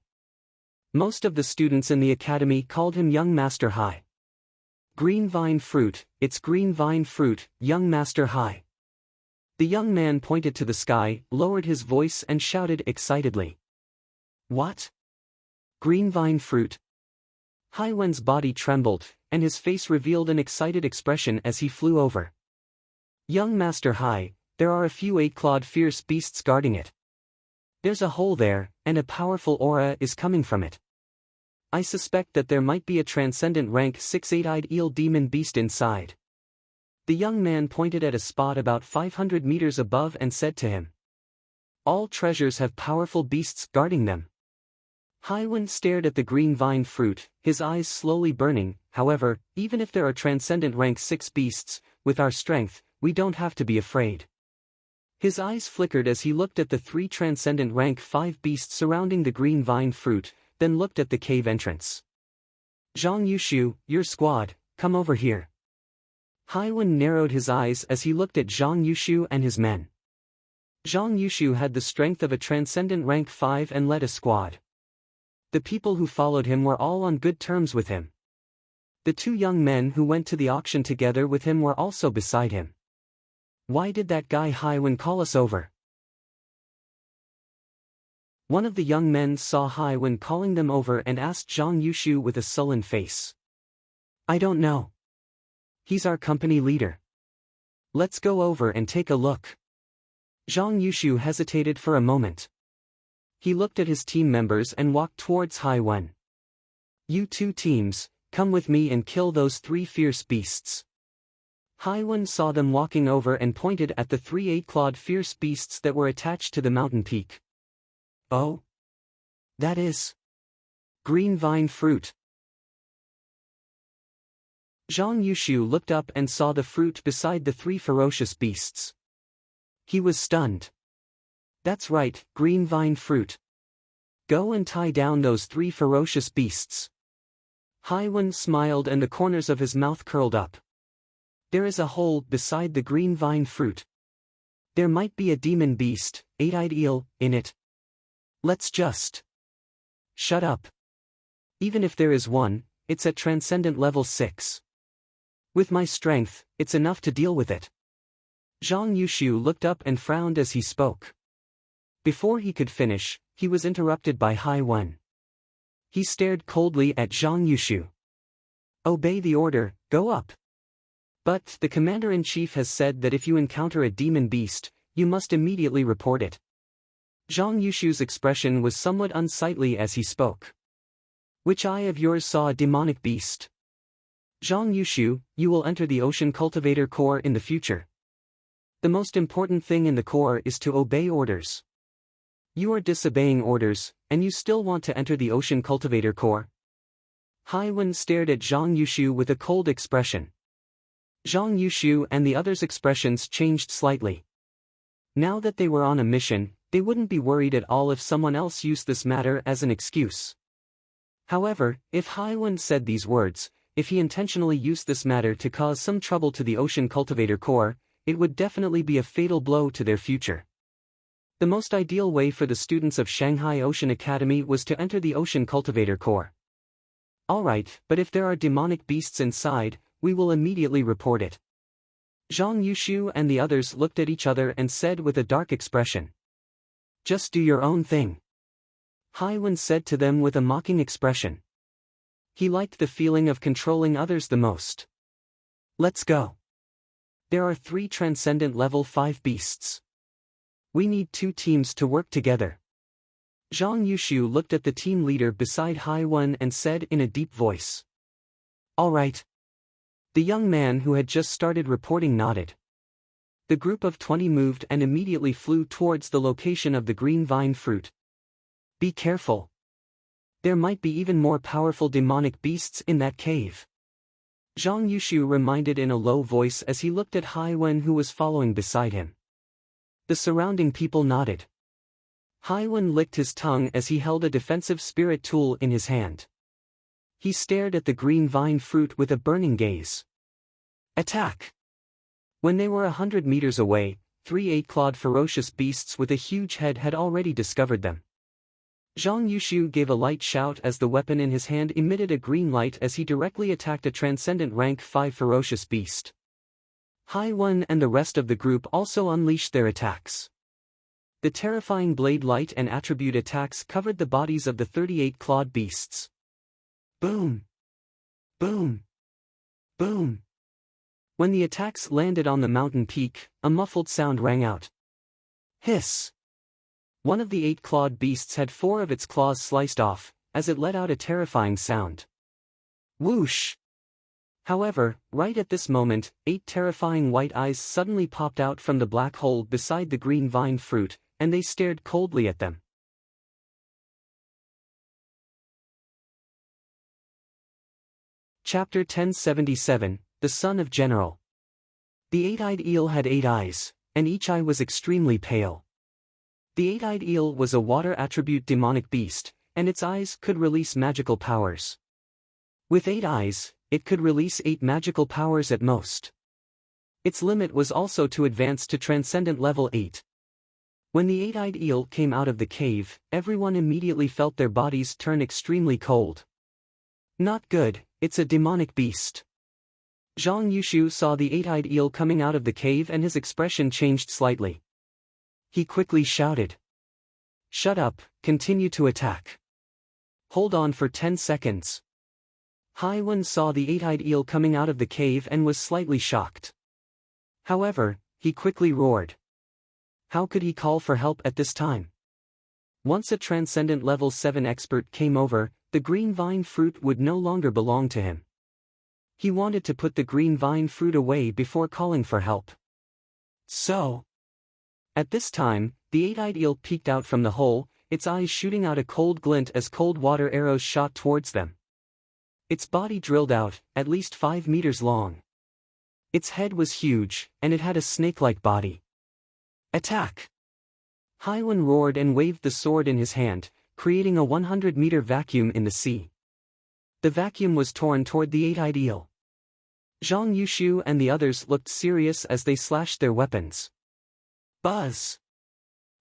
Most of the students in the academy called him Young Master Hai. Green vine fruit, it's green vine fruit, Young Master Hai. The young man pointed to the sky, lowered his voice and shouted excitedly. What? Green vine fruit? Haiwen's body trembled, and his face revealed an excited expression as he flew over. Young Master Hai, there are a few 8-clawed fierce beasts guarding it. There's a hole there, and a powerful aura is coming from it. I suspect that there might be a transcendent rank 6 eight-eyed eel demon beast inside. The young man pointed at a spot about 500 meters above and said to him. All treasures have powerful beasts guarding them. Haiwan stared at the green vine fruit, his eyes slowly burning. However, even if there are transcendent rank 6 beasts, with our strength, we don't have to be afraid. His eyes flickered as he looked at the 3 transcendent rank 5 beasts surrounding the green vine fruit, then looked at the cave entrance. Zhang Yushu, your squad, come over here. Haiwan narrowed his eyes as he looked at Zhang Yushu and his men. Zhang Yushu had the strength of a transcendent rank 5 and led a squad. The people who followed him were all on good terms with him. The 2 young men who went to the auction together with him were also beside him. Why did that guy Haiwan call us over? One of the young men saw Haiwan calling them over and asked Zhang Yushu with a sullen face. I don't know. He's our company leader. Let's go over and take a look. Zhang Yushu hesitated for a moment. He looked at his team members and walked towards Haiwan. You 2 teams, come with me and kill those 3 fierce beasts. Haiwan saw them walking over and pointed at the 3 8-clawed fierce beasts that were attached to the mountain peak. Oh? That is green vine fruit. Zhang Yushu looked up and saw the fruit beside the 3 ferocious beasts. He was stunned. That's right, green vine fruit. Go and tie down those 3 ferocious beasts. Haiwan smiled and the corners of his mouth curled up. There is a hole beside the green vine fruit. There might be a demon beast, 8-eyed eel, in it. Let's just shut up. Even if there is one, it's at transcendent level 6. With my strength, it's enough to deal with it. Zhang Yushu looked up and frowned as he spoke. Before he could finish, he was interrupted by Haiwan. He stared coldly at Zhang Yushu. Obey the order, go up. But the commander-in-chief has said that if you encounter a demon beast, you must immediately report it. Zhang Yushu's expression was somewhat unsightly as he spoke. Which eye of yours saw a demonic beast? Zhang Yushu, you will enter the Ocean Cultivator Corps in the future. The most important thing in the Corps is to obey orders. You are disobeying orders, and you still want to enter the Ocean Cultivator Corps? Haiwan stared at Zhang Yushu with a cold expression. Zhang Yushu and the others' expressions changed slightly. Now that they were on a mission, they wouldn't be worried at all if someone else used this matter as an excuse. However, if Haiwan said these words, if he intentionally used this matter to cause some trouble to the Ocean Cultivator Corps, it would definitely be a fatal blow to their future. The most ideal way for the students of Shanghai Ocean Academy was to enter the Ocean Cultivator Corps. Alright, but if there are demonic beasts inside, we will immediately report it. Zhang Yushu and the others looked at each other and said with a dark expression. Just do your own thing. Haiwan said to them with a mocking expression. He liked the feeling of controlling others the most. Let's go. There are 3 transcendent level 5 beasts. We need 2 teams to work together. Zhang Yushu looked at the team leader beside Haiwan and said in a deep voice. All right. The young man who had just started reporting nodded. The group of 20 moved and immediately flew towards the location of the green vine fruit. Be careful. There might be even more powerful demonic beasts in that cave. Zhang Yushu reminded in a low voice as he looked at Haiwan who was following beside him. The surrounding people nodded. Haiwan licked his tongue as he held a defensive spirit tool in his hand. He stared at the green vine fruit with a burning gaze. Attack! When they were 100 meters away, 3 8-clawed ferocious beasts with a huge head had already discovered them. Zhang Yushu gave a light shout as the weapon in his hand emitted a green light as he directly attacked a transcendent rank 5 ferocious beast. Haiwan and the rest of the group also unleashed their attacks. The terrifying blade light and attribute attacks covered the bodies of the 38-clawed beasts. Boom! Boom! Boom! When the attacks landed on the mountain peak, a muffled sound rang out. Hiss! One of the 8-clawed beasts had 4 of its claws sliced off, as it let out a terrifying sound. Whoosh! However, right at this moment, 8 terrifying white eyes suddenly popped out from the black hole beside the green vine fruit, and they stared coldly at them. Chapter 1077, The Son of General. The 8-eyed eel had 8 eyes, and each eye was extremely pale. The 8-eyed eel was a water attribute demonic beast, and its eyes could release magical powers. With 8 eyes, it could release 8 magical powers at most. Its limit was also to advance to Transcendent Level 8. When the 8-eyed eel came out of the cave, everyone immediately felt their bodies turn extremely cold. Not good, it's a demonic beast. Zhang Yushu saw the 8-eyed eel coming out of the cave and his expression changed slightly. He quickly shouted. Shut up, continue to attack. Hold on for 10 seconds. Haiwan saw the 8-eyed eel coming out of the cave and was slightly shocked. However, he quickly roared. How could he call for help at this time? Once a Transcendent Level 7 expert came over, the green vine fruit would no longer belong to him. He wanted to put the green vine fruit away before calling for help. So, at this time, the 8-eyed eel peeked out from the hole, its eyes shooting out a cold glint as cold water arrows shot towards them. Its body drilled out, at least 5 meters long. Its head was huge, and it had a snake-like body. Attack! Haiwan roared and waved the sword in his hand, creating a 100-meter vacuum in the sea. The vacuum was torn toward the 8-eyed eel. Zhang Yushu and the others looked serious as they slashed their weapons. Buzz!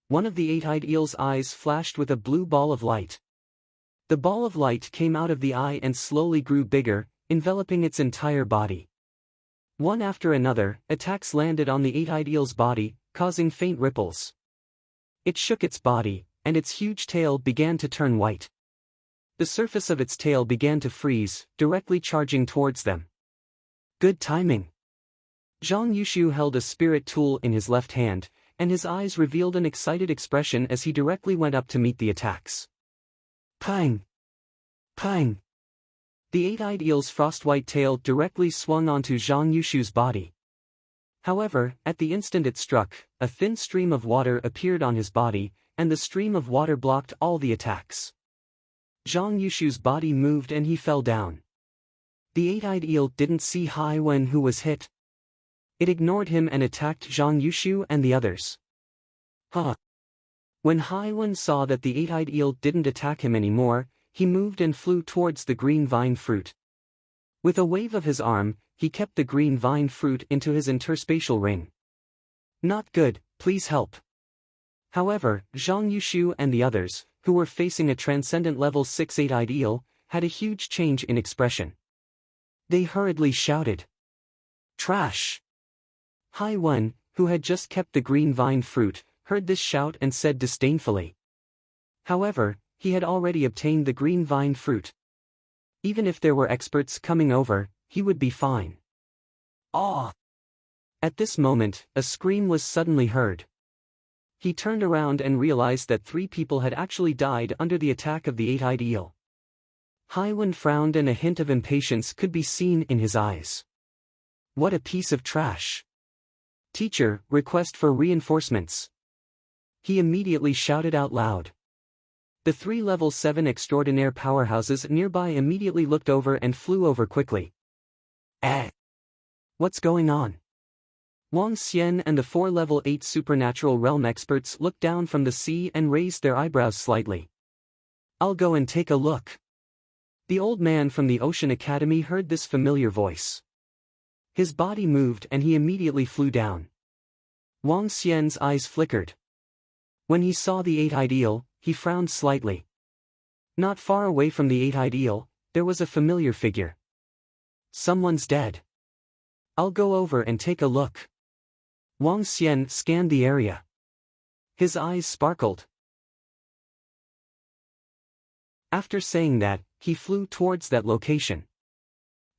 One of the 8-eyed eel's eyes flashed with a blue ball of light. The ball of light came out of the eye and slowly grew bigger, enveloping its entire body. One after another, attacks landed on the 8-eyed eel's body, causing faint ripples. It shook its body, and its huge tail began to turn white. The surface of its tail began to freeze, directly charging towards them. Good timing. Zhang Yushu held a spirit tool in his left hand, and his eyes revealed an excited expression as he directly went up to meet the attacks. Pang! Pang! The 8-eyed eel's frost-white tail directly swung onto Zhang Yushu's body. However, at the instant it struck, a thin stream of water appeared on his body, and the stream of water blocked all the attacks. Zhang Yushu's body moved and he fell down. The 8-eyed eel didn't see Haiwan who was hit. It ignored him and attacked Zhang Yushu and the others. Huh! When Haiwan saw that the 8-eyed eel didn't attack him anymore, he moved and flew towards the green vine fruit. With a wave of his arm, he kept the green vine fruit into his interspatial ring. Not good, please help. However, Zhang Yushu and the others, who were facing a Transcendent Level 6 8-eyed eel, had a huge change in expression. They hurriedly shouted. Trash! Haiwan, who had just kept the green vine fruit, heard this shout and said disdainfully. However, he had already obtained the green vine fruit. Even if there were experts coming over, he would be fine. Aw! At this moment, a scream was suddenly heard. He turned around and realized that 3 people had actually died under the attack of the 8-eyed eel. Haiwan frowned and a hint of impatience could be seen in his eyes. What a piece of trash! Teacher, request for reinforcements. He immediately shouted out loud. The 3 Level 7 extraordinaire powerhouses nearby immediately looked over and flew over quickly. What's going on? Wang Xian and the 4 Level 8 supernatural realm experts looked down from the sea and raised their eyebrows slightly. I'll go and take a look. The old man from the Ocean Academy heard this familiar voice. His body moved and he immediately flew down. Wang Xian's eyes flickered. When he saw the 8-eyed eel, he frowned slightly. Not far away from the 8-eyed eel, there was a familiar figure. Someone's dead. I'll go over and take a look. Wang Xian scanned the area. His eyes sparkled. After saying that, he flew towards that location.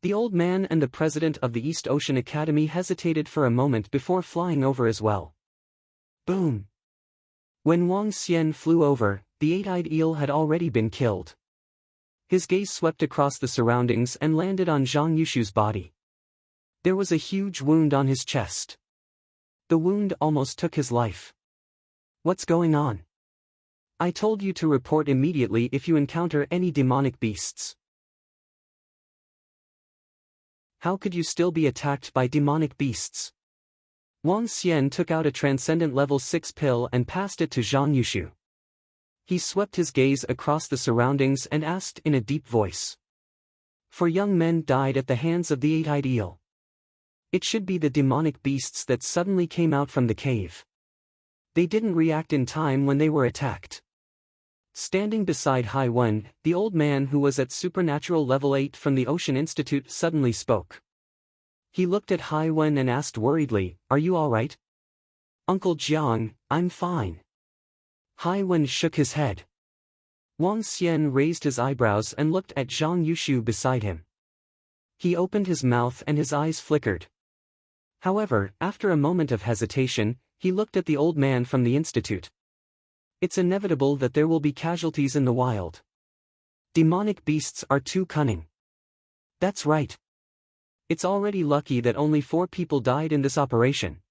The old man and the president of the East Ocean Academy hesitated for a moment before flying over as well. Boom! When Wang Xian flew over, the 8-eyed eel had already been killed. His gaze swept across the surroundings and landed on Zhang Yushu's body. There was a huge wound on his chest. The wound almost took his life. What's going on? I told you to report immediately if you encounter any demonic beasts. How could you still be attacked by demonic beasts? Wang Xian took out a transcendent level 6 pill and passed it to Zhang Yushu. He swept his gaze across the surroundings and asked in a deep voice. 4 young men died at the hands of the eight-eyed eel. It should be the demonic beasts that suddenly came out from the cave. They didn't react in time when they were attacked. Standing beside Hai Wen, the old man who was at supernatural level 8 from the Ocean Institute suddenly spoke. He looked at Hai Wen and asked worriedly, "Are you alright?" "Uncle Jiang, I'm fine." Hai Wen shook his head. Wang Xian raised his eyebrows and looked at Zhang Yushu beside him. He opened his mouth and his eyes flickered. However, after a moment of hesitation, he looked at the old man from the institute. It's inevitable that there will be casualties in the wild. Demonic beasts are too cunning. That's right. It's already lucky that only 4 people died in this operation.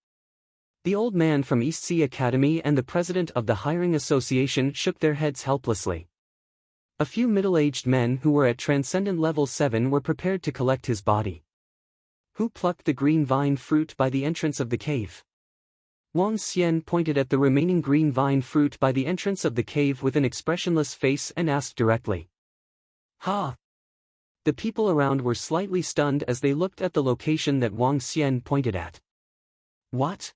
The old man from East Sea Academy and the president of the hiring association shook their heads helplessly. A few middle-aged men who were at Transcendent Level 7 were prepared to collect his body. Who plucked the green vine fruit by the entrance of the cave? Wang Xian pointed at the remaining green vine fruit by the entrance of the cave with an expressionless face and asked directly. Ha! The people around were slightly stunned as they looked at the location that Wang Xian pointed at. What?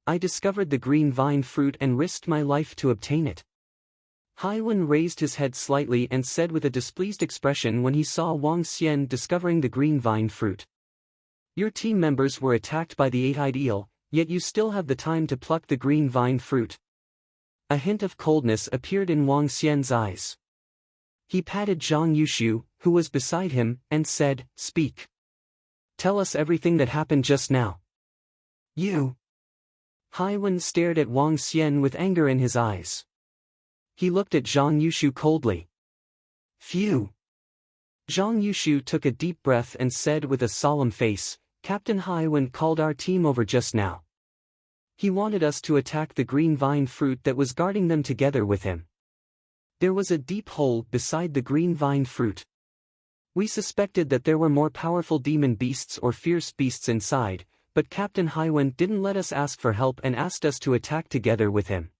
I discovered the green vine fruit and risked my life to obtain it. Hai Wen raised his head slightly and said with a displeased expression when he saw Wang Xian discovering the green vine fruit. Your team members were attacked by the eight-eyed eel, yet you still have the time to pluck the green vine fruit. A hint of coldness appeared in Wang Xian's eyes. He patted Zhang Yushu, who was beside him, and said, "Speak. Tell us everything that happened just now." You. Hai Wen stared at Wang Xian with anger in his eyes. He looked at Zhang Yushu coldly. Phew. Zhang Yushu took a deep breath and said with a solemn face, "Captain Hai Wen called our team over just now. He wanted us to attack the green vine fruit that was guarding them together with him. There was a deep hole beside the green vine fruit. We suspected that there were more powerful demon beasts or fierce beasts inside, but Captain Hai Wen didn't let us ask for help and asked us to attack together with him.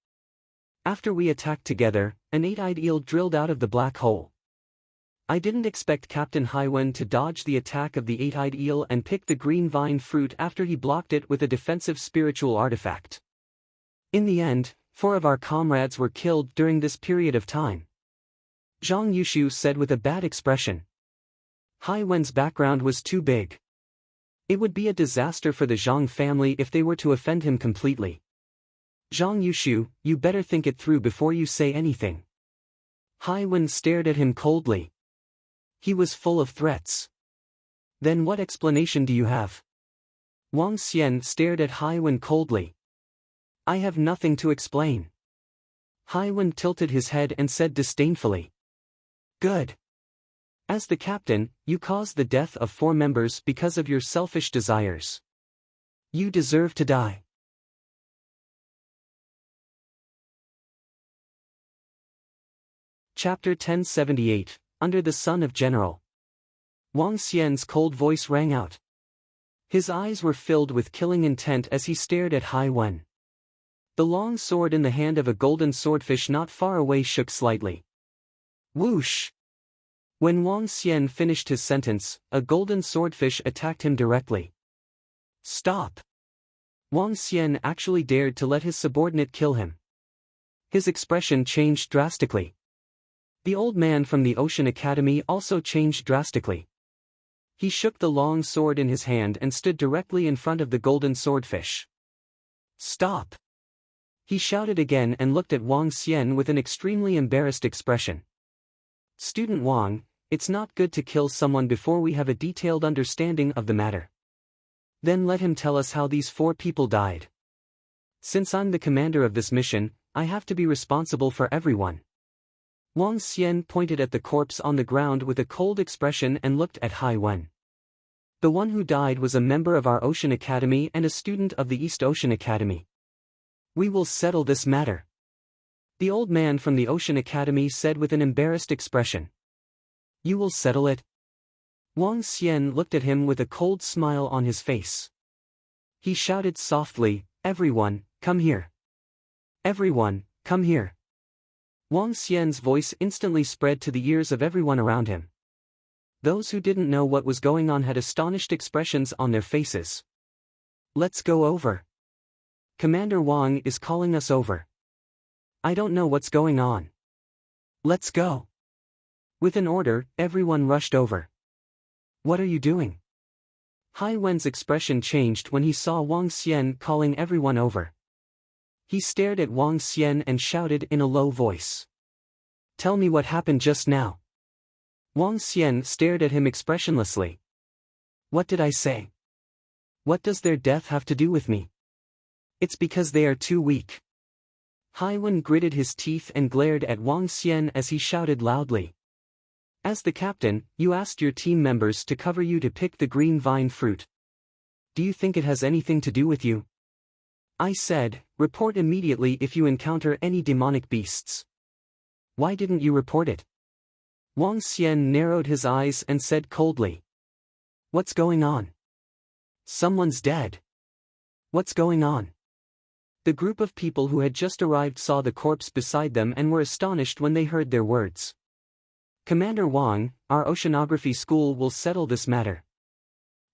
After we attacked together, an eight-eyed eel drilled out of the black hole. I didn't expect Captain Hai Wen to dodge the attack of the eight-eyed eel and pick the green vine fruit after he blocked it with a defensive spiritual artifact. In the end, 4 of our comrades were killed during this period of time." Zhang Yushu said with a bad expression. Hai Wen's background was too big. It would be a disaster for the Zhang family if they were to offend him completely. Zhang Yushu, you better think it through before you say anything. Hai Wen stared at him coldly. He was full of threats. Then what explanation do you have? Wang Xian stared at Hai Wen coldly. I have nothing to explain. Hai Wen tilted his head and said disdainfully. Good. As the captain, you caused the death of 4 members because of your selfish desires. You deserve to die. Chapter 1078, Under the Sun of General. Wang Xian's cold voice rang out. His eyes were filled with killing intent as he stared at Hai Wen. The long sword in the hand of a golden swordfish not far away shook slightly. Whoosh! When Wang Xian finished his sentence, a golden swordfish attacked him directly. Stop! Wang Xian actually dared to let his subordinate kill him. His expression changed drastically. The old man from the Ocean Academy also changed drastically. He shook the long sword in his hand and stood directly in front of the golden swordfish. Stop! He shouted again and looked at Wang Xian with an extremely embarrassed expression. Student Wang, it's not good to kill someone before we have a detailed understanding of the matter. Then let him tell us how these 4 people died. Since I'm the commander of this mission, I have to be responsible for everyone. Wang Xian pointed at the corpse on the ground with a cold expression and looked at Hai Wen. The one who died was a member of our Ocean Academy and a student of the East Ocean Academy. We will settle this matter. The old man from the Ocean Academy said with an embarrassed expression. You will settle it? Wang Xian looked at him with a cold smile on his face. He shouted softly, Everyone, come here. Everyone, come here. Wang Xian's voice instantly spread to the ears of everyone around him. Those who didn't know what was going on had astonished expressions on their faces. Let's go over. Commander Wang is calling us over. I don't know what's going on. Let's go. With an order, everyone rushed over. What are you doing? Hai Wen's expression changed when he saw Wang Xian calling everyone over. He stared at Wang Xian and shouted in a low voice. Tell me what happened just now. Wang Xian stared at him expressionlessly. What did I say? What does their death have to do with me? It's because they are too weak. Hai Wen gritted his teeth and glared at Wang Xian as he shouted loudly. As the captain, you asked your team members to cover you to pick the green vine fruit. Do you think it has anything to do with you? I said, report immediately if you encounter any demonic beasts. Why didn't you report it? Wang Xian narrowed his eyes and said coldly. What's going on? Someone's dead. What's going on? The group of people who had just arrived saw the corpse beside them and were astonished when they heard their words. Commander Wang, our oceanography school will settle this matter.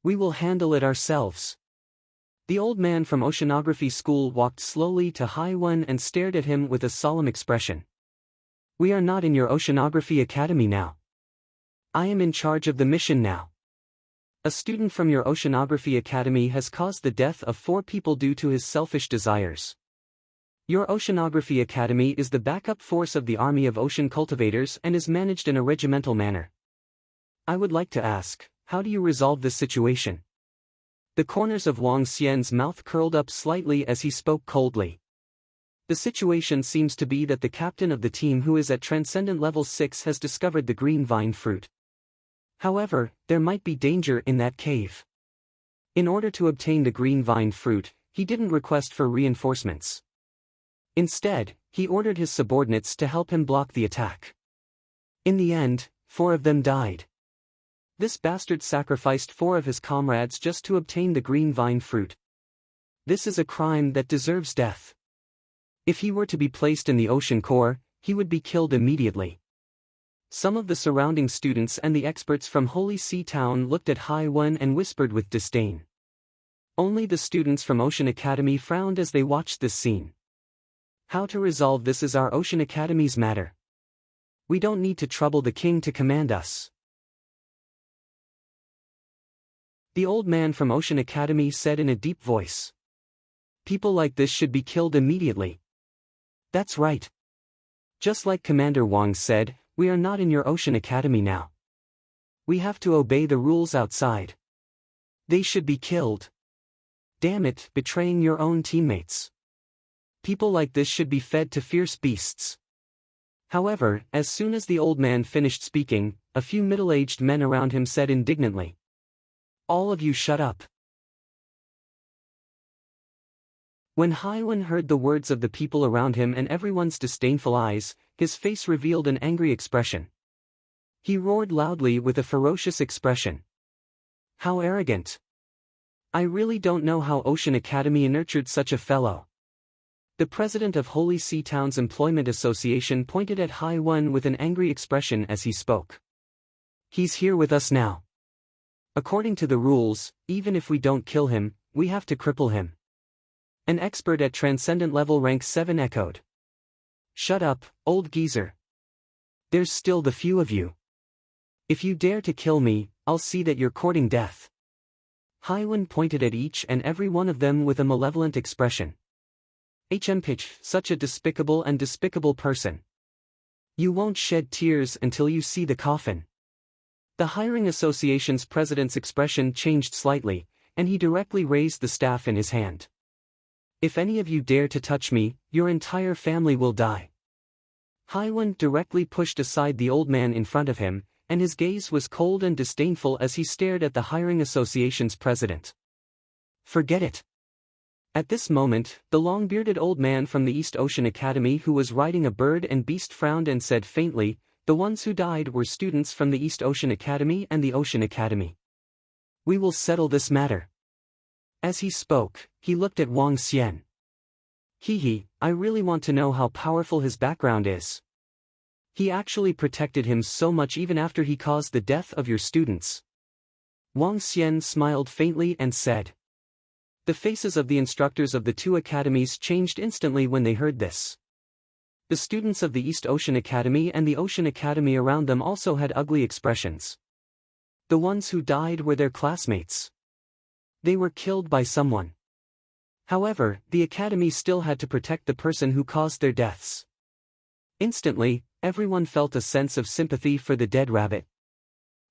We will handle it ourselves. The old man from oceanography school walked slowly to Hai Wen and stared at him with a solemn expression. We are not in your oceanography academy now. I am in charge of the mission now. A student from your oceanography academy has caused the death of 4 people due to his selfish desires. Your Oceanography Academy is the backup force of the Army of Ocean Cultivators and is managed in a regimental manner. I would like to ask, how do you resolve this situation? The corners of Wang Xian's mouth curled up slightly as he spoke coldly. The situation seems to be that the captain of the team who is at Transcendent Level 6 has discovered the green vine fruit. However, there might be danger in that cave. In order to obtain the green vine fruit, he didn't request for reinforcements. Instead, he ordered his subordinates to help him block the attack. In the end, 4 of them died. This bastard sacrificed 4 of his comrades just to obtain the green vine fruit. This is a crime that deserves death. If he were to be placed in the ocean core, he would be killed immediately. Some of the surrounding students and the experts from Holy Sea Town looked at Hai Wen and whispered with disdain. Only the students from Ocean Academy frowned as they watched this scene. How to resolve this is our Ocean Academy's matter. We don't need to trouble the king to command us. The old man from Ocean Academy said in a deep voice. People like this should be killed immediately. That's right. Just like Commander Wang said, we are not in your Ocean Academy now. We have to obey the rules outside. They should be killed. Damn it, betraying your own teammates. People like this should be fed to fierce beasts. However, as soon as the old man finished speaking, a few middle-aged men around him said indignantly. All of you shut up. When Hai Wen heard the words of the people around him and everyone's disdainful eyes, his face revealed an angry expression. He roared loudly with a ferocious expression. How arrogant! I really don't know how Ocean Academy nurtured such a fellow. The president of Holy Sea Town's Employment Association pointed at Hai Wen with an angry expression as he spoke. He's here with us now. According to the rules, even if we don't kill him, we have to cripple him. An expert at Transcendent Level Rank 7 echoed. Shut up, old geezer. There's still the few of you. If you dare to kill me, I'll see that you're courting death. Hai Wen pointed at each and every one of them with a malevolent expression. Pitch, such a despicable person. You won't shed tears until you see the coffin. The Hiring Association's president's expression changed slightly, and he directly raised the staff in his hand. If any of you dare to touch me, your entire family will die. Haiwen directly pushed aside the old man in front of him, and his gaze was cold and disdainful as he stared at the Hiring Association's president. Forget it. At this moment, the long-bearded old man from the East Ocean Academy who was riding a bird and beast frowned and said faintly, "The ones who died were students from the East Ocean Academy and the Ocean Academy. We will settle this matter." As he spoke, he looked at Wang Xian. I really want to know how powerful his background is. He actually protected him so much even after he caused the death of your students. Wang Xian smiled faintly and said. The faces of the instructors of the two academies changed instantly when they heard this. The students of the East Ocean Academy and the Ocean Academy around them also had ugly expressions. The ones who died were their classmates. They were killed by someone. However, the academy still had to protect the person who caused their deaths. Instantly, everyone felt a sense of sympathy for the dead rabbit.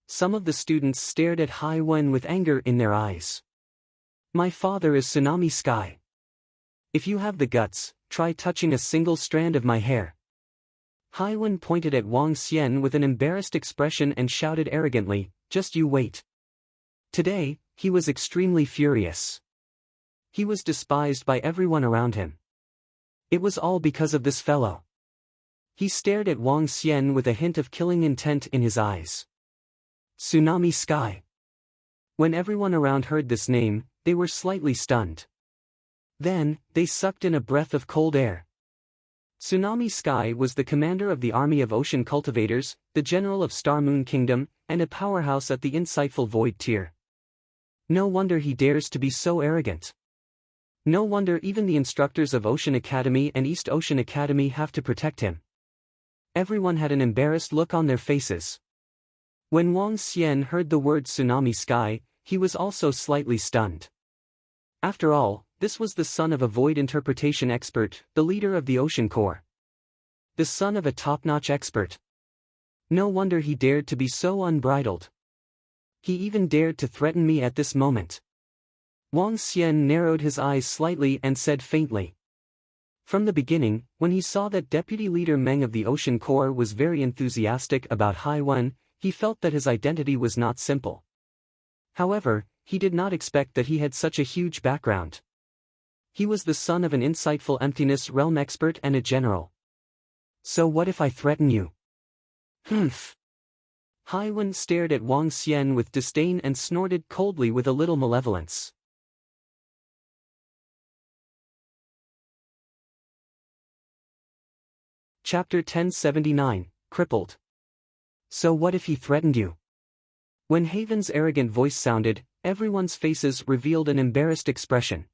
Some of the students stared at Haiwen with anger in their eyes. My father is Tsunami Sky. If you have the guts, try touching a single strand of my hair. Haiwen pointed at Wang Xian with an embarrassed expression and shouted arrogantly, just you wait. Today, he was extremely furious. He was despised by everyone around him. It was all because of this fellow. He stared at Wang Xian with a hint of killing intent in his eyes. Tsunami Sky. When everyone around heard this name, they were slightly stunned. Then, they sucked in a breath of cold air. Tsunami Sky was the commander of the army of ocean cultivators, the general of Star Moon Kingdom, and a powerhouse at the insightful Void tier. No wonder he dares to be so arrogant. No wonder even the instructors of Ocean Academy and East Ocean Academy have to protect him. Everyone had an embarrassed look on their faces. When Wang Xian heard the word Tsunami Sky, he was also slightly stunned. After all, this was the son of a void interpretation expert, the leader of the Ocean Corps. The son of a top-notch expert. No wonder he dared to be so unbridled. He even dared to threaten me at this moment. Wang Xian narrowed his eyes slightly and said faintly. From the beginning, when he saw that Deputy Leader Meng of the Ocean Corps was very enthusiastic about Haiwen, he felt that his identity was not simple. However, he did not expect that he had such a huge background. He was the son of an insightful emptiness realm expert and a general. So what if I threaten you? Humph. Haiwen stared at Wang Xian with disdain and snorted coldly with a little malevolence. Chapter 1079, Crippled. So what if he threatened you? When Haven's arrogant voice sounded, everyone's faces revealed an embarrassed expression.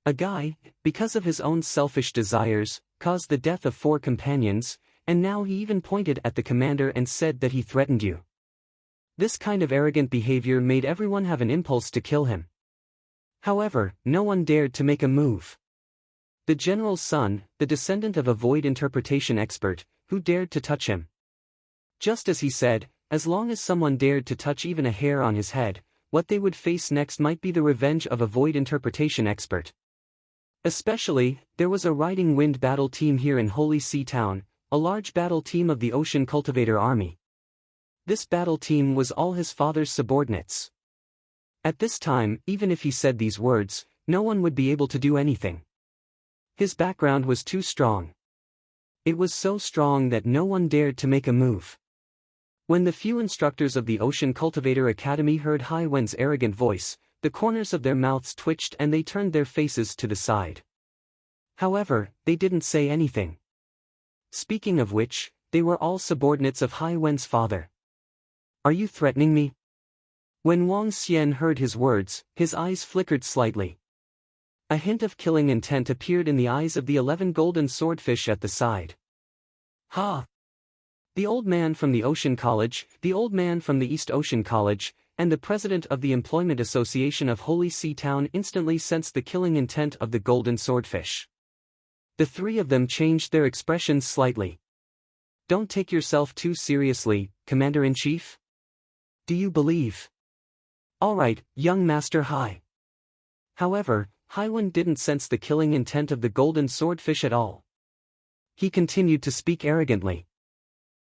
A guy, because of his own selfish desires, caused the death of 4 companions, and now he even pointed at the commander and said that he threatened you. This kind of arrogant behavior made everyone have an impulse to kill him. However, no one dared to make a move. The general's son, the descendant of a void interpretation expert, who dared to touch him? Just as he said, as long as someone dared to touch even a hair on his head, what they would face next might be the revenge of a void interpretation expert. Especially, there was a Riding Wind battle team here in Holy Sea Town, a large battle team of the Ocean Cultivator Army. This battle team was all his father's subordinates. At this time, even if he said these words, no one would be able to do anything. His background was too strong. It was so strong that no one dared to make a move. When the few instructors of the Ocean Cultivator Academy heard Haiwen's arrogant voice, the corners of their mouths twitched and they turned their faces to the side. However, they didn't say anything. Speaking of which, they were all subordinates of Haiwen's father. Are you threatening me? When Wang Xian heard his words, his eyes flickered slightly. A hint of killing intent appeared in the eyes of the 11 golden swordfish at the side. Ha! The old man from the Ocean College, the old man from the East Ocean College, and the president of the Employment Association of Holy Sea Town instantly sensed the killing intent of the golden swordfish. The 3 of them changed their expressions slightly. Don't take yourself too seriously, Commander-in-Chief. Do you believe? Alright, young Master Hai. However, Haiwen didn't sense the killing intent of the golden swordfish at all. He continued to speak arrogantly.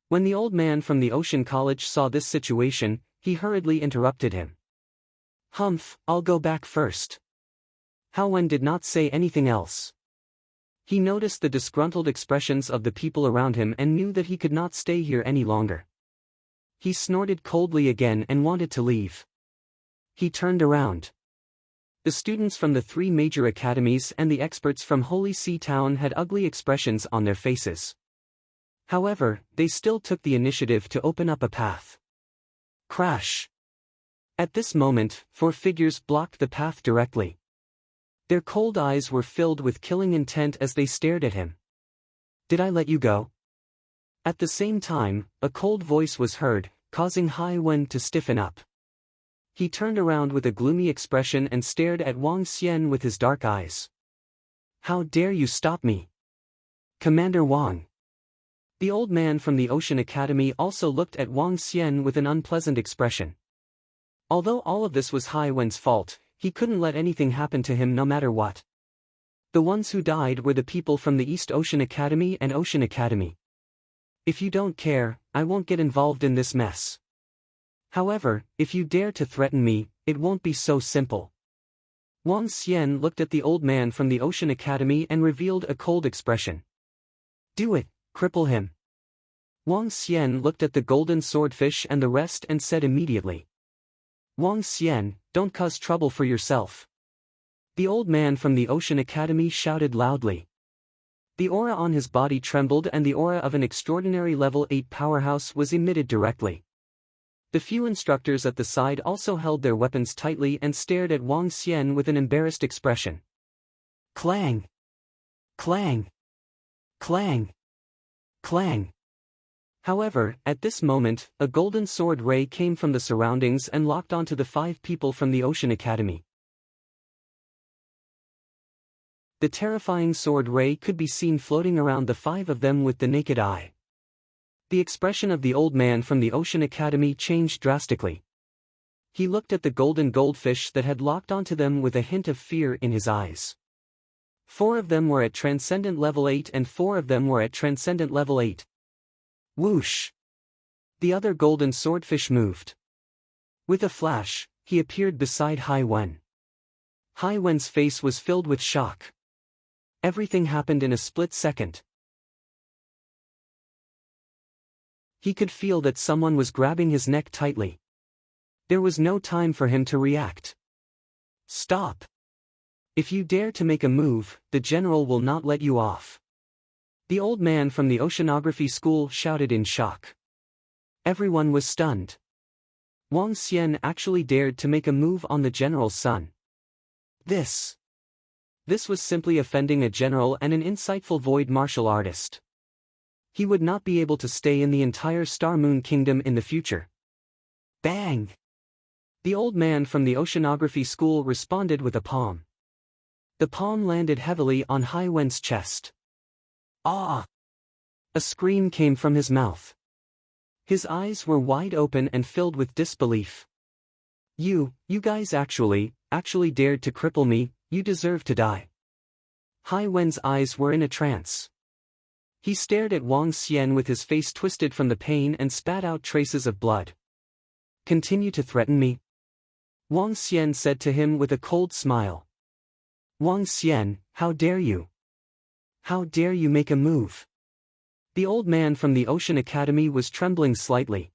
When the old man from the Ocean College saw this situation, he hurriedly interrupted him. Humph, I'll go back first. Hao Wen did not say anything else. He noticed the disgruntled expressions of the people around him and knew that he could not stay here any longer. He snorted coldly again and wanted to leave. He turned around. The students from the 3 major academies and the experts from Holy Sea Town had ugly expressions on their faces. However, they still took the initiative to open up a path. Crash! At this moment, 4 figures blocked the path directly. Their cold eyes were filled with killing intent as they stared at him. Did I let you go? At the same time, a cold voice was heard, causing Hai Wen to stiffen up. He turned around with a gloomy expression and stared at Wang Xian with his dark eyes. How dare you stop me? Commander Wang. The old man from the Ocean Academy also looked at Wang Xian with an unpleasant expression. Although all of this was Hai Wen's fault, he couldn't let anything happen to him no matter what. The ones who died were the people from the East Ocean Academy and Ocean Academy. If you don't care, I won't get involved in this mess. However, if you dare to threaten me, it won't be so simple. Wang Xian looked at the old man from the Ocean Academy and revealed a cold expression. Do it, cripple him. Wang Xian looked at the golden swordfish and the rest and said immediately. Wang Xian, don't cause trouble for yourself. The old man from the Ocean Academy shouted loudly. The aura on his body trembled and the aura of an extraordinary level 8 powerhouse was emitted directly. The few instructors at the side also held their weapons tightly and stared at Wang Xian with an embarrassed expression. Clang! Clang! Clang! Clang! However, at this moment, a golden sword ray came from the surroundings and locked onto the 5 people from the Ocean Academy. The terrifying sword ray could be seen floating around the 5 of them with the naked eye. The expression of the old man from the Ocean Academy changed drastically. He looked at the golden goldfish that had locked onto them with a hint of fear in his eyes. 4 of them were at Transcendent Level 8 and 4 of them were at Transcendent Level 8. Whoosh! The other golden swordfish moved. With a flash, he appeared beside Hai Wen. Hai Wen's face was filled with shock. Everything happened in a split second. He could feel that someone was grabbing his neck tightly. There was no time for him to react. Stop! If you dare to make a move, the general will not let you off. The old man from the oceanography school shouted in shock. Everyone was stunned. Wang Xian actually dared to make a move on the general's son. This was simply offending a general and an insightful void martial artist. He would not be able to stay in the entire Star Moon Kingdom in the future. Bang! The old man from the oceanography school responded with a palm. The palm landed heavily on Hai Wen's chest. Ah! A scream came from his mouth. His eyes were wide open and filled with disbelief. You guys actually dared to cripple me, you deserve to die. Hai Wen's eyes were in a trance. He stared at Wang Xian with his face twisted from the pain and spat out traces of blood. Continue to threaten me? Wang Xian said to him with a cold smile. Wang Xian, how dare you? How dare you make a move? The old man from the Ocean Academy was trembling slightly.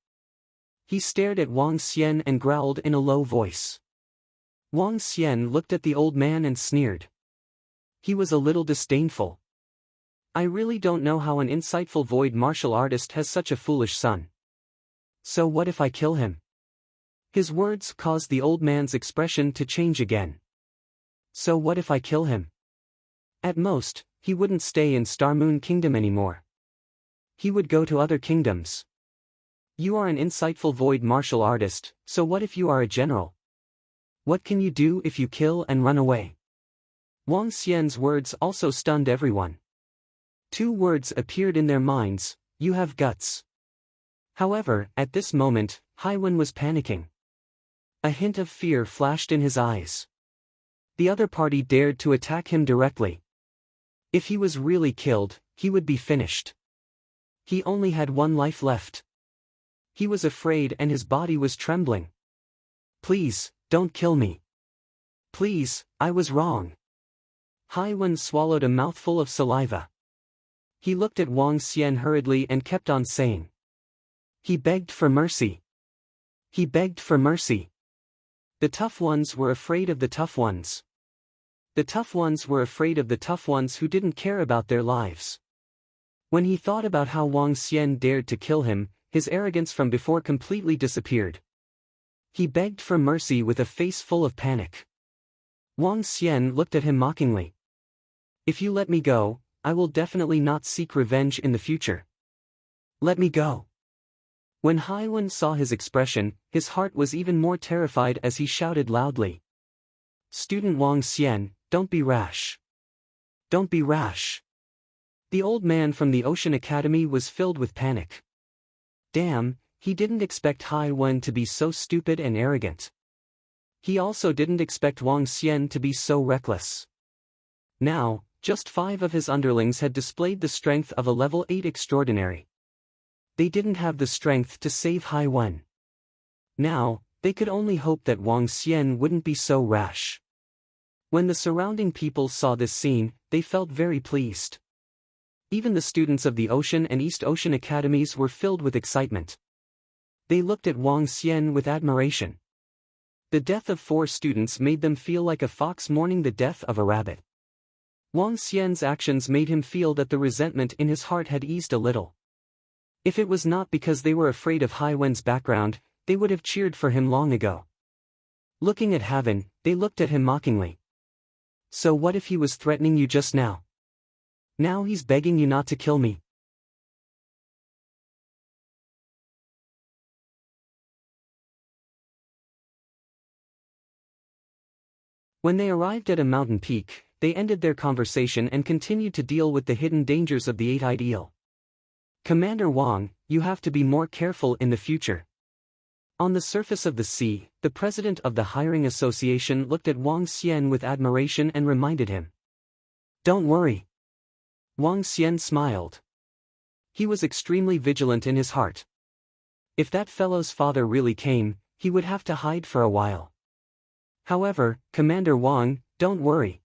He stared at Wang Xian and growled in a low voice. Wang Xian looked at the old man and sneered. He was a little disdainful. I really don't know how an insightful void martial artist has such a foolish son. So what if I kill him? His words caused the old man's expression to change again. So what if I kill him? At most, he wouldn't stay in Star Moon Kingdom anymore. He would go to other kingdoms. You are an insightful void martial artist, so what if you are a general? What can you do if you kill and run away? Wang Xian's words also stunned everyone. 2 words appeared in their minds, you have guts. However, at this moment, Hai Wen was panicking. A hint of fear flashed in his eyes. The other party dared to attack him directly. If he was really killed, He would be finished. He only had one life left. He was afraid and his body was trembling. Please, don't kill me. Please, I was wrong. Haiwen swallowed a mouthful of saliva. He looked at Wang Xian hurriedly and kept on saying. He begged for mercy. He begged for mercy. The tough ones were afraid of the tough ones. The tough ones were afraid of the tough ones who didn't care about their lives. When he thought about how Wang Xian dared to kill him, his arrogance from before completely disappeared. He begged for mercy with a face full of panic. Wang Xian looked at him mockingly. If you let me go, I will definitely not seek revenge in the future. Let me go. When Haiwen saw his expression, his heart was even more terrified as he shouted loudly. Student Wang Xian, don't be rash. Don't be rash. The old man from the Ocean Academy was filled with panic. Damn, he didn't expect Haiwen to be so stupid and arrogant. He also didn't expect Wang Xian to be so reckless. Now, just 5 of his underlings had displayed the strength of a level 8 extraordinary. They didn't have the strength to save Haiwen. Now, they could only hope that Wang Xian wouldn't be so rash. When the surrounding people saw this scene, they felt very pleased. Even the students of the Ocean and East Ocean Academies were filled with excitement. They looked at Wang Xian with admiration. The death of 4 students made them feel like a fox mourning the death of a rabbit. Wang Xian's actions made him feel that the resentment in his heart had eased a little. If it was not because they were afraid of Haiwen's background, they would have cheered for him long ago. Looking at Haven, they looked at him mockingly. So what if he was threatening you just now? Now he's begging you not to kill me. When they arrived at a mountain peak, they ended their conversation and continued to deal with the hidden dangers of the 8-eyed eel. Commander Wang, you have to be more careful in the future. On the surface of the sea, the president of the hiring association looked at Wang Xian with admiration and reminded him. Don't worry. Wang Xian smiled. He was extremely vigilant in his heart. If that fellow's father really came, he would have to hide for a while. However, Commander Wang, don't worry.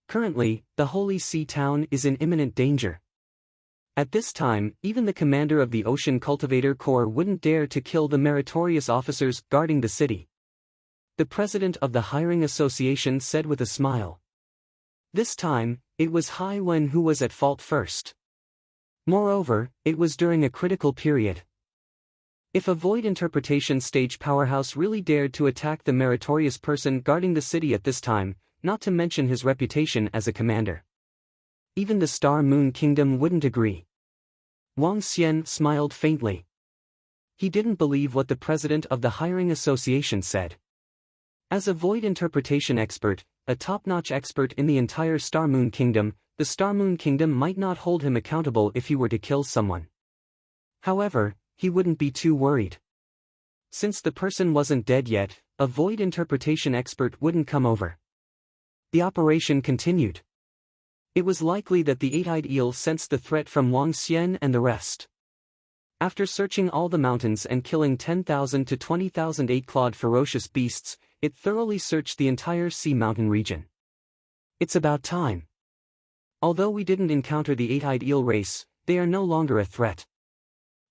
Currently, the Holy Sea town is in imminent danger. At this time, even the commander of the Ocean Cultivator Corps wouldn't dare to kill the meritorious officers guarding the city. The president of the hiring association said with a smile. This time, it was Haiwen who was at fault first. Moreover, it was during a critical period. If a void interpretation stage powerhouse really dared to attack the meritorious person guarding the city at this time, not to mention his reputation as a commander, even the Star Moon Kingdom wouldn't agree. Wang Xian smiled faintly. He didn't believe what the president of the hiring association said. As a void interpretation expert, a top-notch expert in the entire Star Moon Kingdom, the Star Moon Kingdom might not hold him accountable if he were to kill someone. However, he wouldn't be too worried. Since the person wasn't dead yet, a void interpretation expert wouldn't come over. The operation continued. It was likely that the 8-eyed eel sensed the threat from Wang Xian and the rest. After searching all the mountains and killing 10,000 to 20,000 8-clawed ferocious beasts, it thoroughly searched the entire sea mountain region. It's about time. Although we didn't encounter the 8-eyed eel race, they are no longer a threat.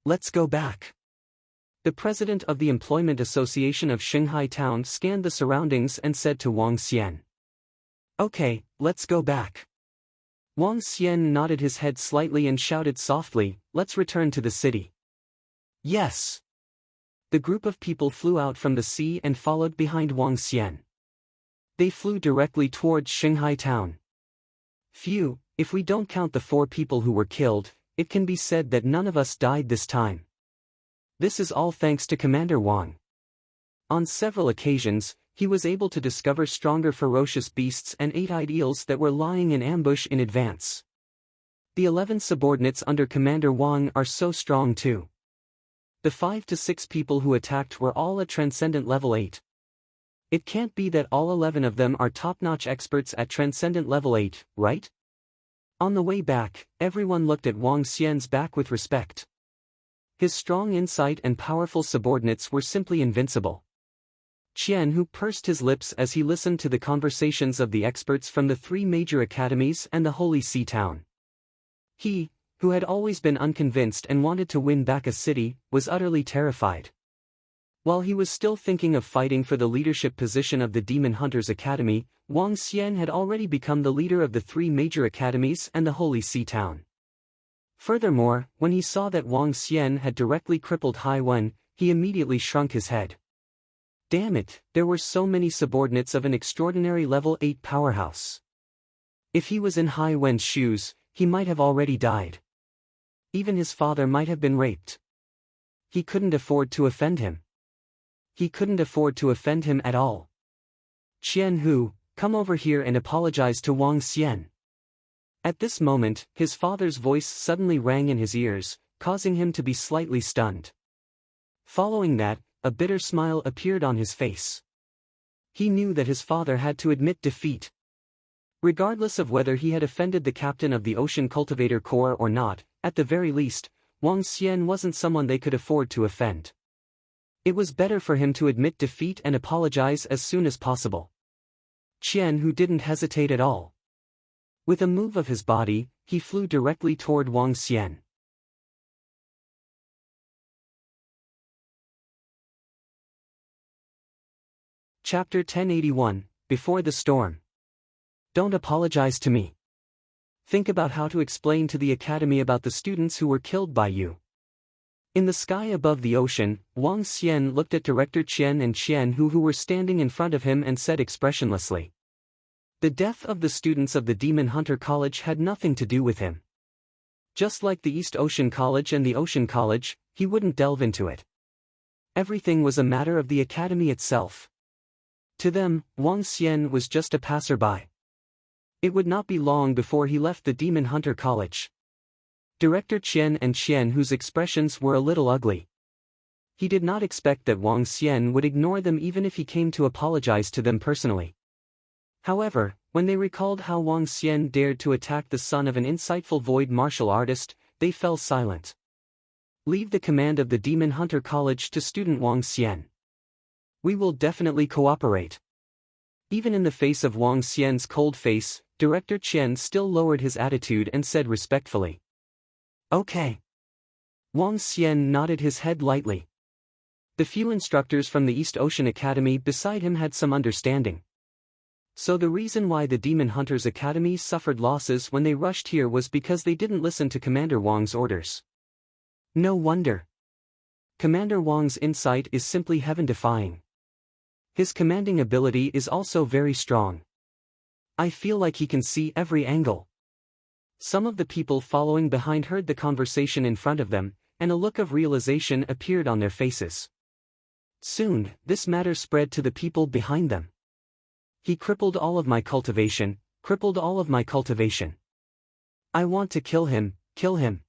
Let's go back. The president of the Employment Association of Shanghai Town scanned the surroundings and said to Wang Xian. Okay, let's go back. Wang Xian nodded his head slightly and shouted softly, let's return to the city. Yes. The group of people flew out from the sea and followed behind Wang Xian. They flew directly towards Shanghai Town. Phew, if we don't count the 4 people who were killed, it can be said that none of us died this time. This is all thanks to Commander Wang. On several occasions, he was able to discover stronger ferocious beasts and 8-eyed eels that were lying in ambush in advance. The 11 subordinates under Commander Wang are so strong too. The 5 to 6 people who attacked were all at Transcendent Level 8. It can't be that all 11 of them are top-notch experts at Transcendent Level 8, right? On the way back, everyone looked at Wang Xian's back with respect. His strong insight and powerful subordinates were simply invincible. Qian Hu pursed his lips as he listened to the conversations of the experts from the 3 major academies and the Holy See town. He, who had always been unconvinced and wanted to win back a city, was utterly terrified. While he was still thinking of fighting for the leadership position of the Demon Hunters Academy, Wang Xian had already become the leader of the 3 major academies and the Holy See town. Furthermore, when he saw that Wang Xian had directly crippled Hai Wen, he immediately shrunk his head. Damn it, there were so many subordinates of an extraordinary level 8 powerhouse. If he was in Hai Wen's shoes, he might have already died. Even his father might have been raped. He couldn't afford to offend him. He couldn't afford to offend him at all. Qian Hu, come over here and apologize to Wang Xian. At this moment, his father's voice suddenly rang in his ears, causing him to be slightly stunned. Following that, a bitter smile appeared on his face. He knew that his father had to admit defeat. Regardless of whether he had offended the captain of the Ocean Cultivator Corps or not, at the very least, Wang Xian wasn't someone they could afford to offend. It was better for him to admit defeat and apologize as soon as possible. Qian Hu didn't hesitate at all. With a move of his body, he flew directly toward Wang Xian. Chapter 1081, Before the Storm. Don't apologize to me. Think about how to explain to the academy about the students who were killed by you. In the sky above the ocean, Wang Xian looked at Director Qian and Qian Hu were standing in front of him and said expressionlessly. The death of the students of the Demon Hunter College had nothing to do with him. Just like the East Ocean College and the Ocean College, he wouldn't delve into it. Everything was a matter of the academy itself. To them, Wang Xian was just a passerby. It would not be long before he left the Demon Hunter College. Director Qian and Qian Hu's expressions were a little ugly. He did not expect that Wang Xian would ignore them even if he came to apologize to them personally. However, when they recalled how Wang Xian dared to attack the son of an insightful void martial artist, they fell silent. Leave the command of the Demon Hunter College to student Wang Xian. We will definitely cooperate. Even in the face of Wang Xian's cold face, Director Qian still lowered his attitude and said respectfully. Okay. Wang Xian nodded his head lightly. The few instructors from the East Ocean Academy beside him had some understanding. So the reason why the Demon Hunters Academy suffered losses when they rushed here was because they didn't listen to Commander Wang's orders. No wonder. Commander Wang's insight is simply heaven-defying. His commanding ability is also very strong. I feel like he can see every angle. Some of the people following behind heard the conversation in front of them, and a look of realization appeared on their faces. Soon, this matter spread to the people behind them. He crippled all of my cultivation, crippled all of my cultivation. I want to kill him, kill him.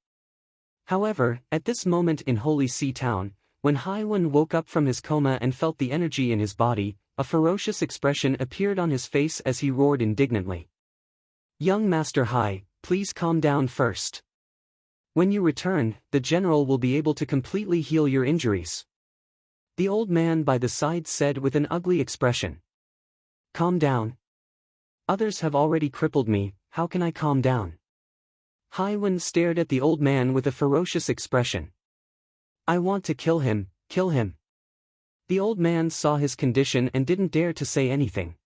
However, at this moment in Holy See Town, when Hai Wen woke up from his coma and felt the energy in his body, a ferocious expression appeared on his face as he roared indignantly. Young Master Hai, please calm down first. When you return, the general will be able to completely heal your injuries. The old man by the side said with an ugly expression. Calm down. Others have already crippled me, how can I calm down? Hai Wen stared at the old man with a ferocious expression. I want to kill him, kill him. The old man saw his condition and didn't dare to say anything.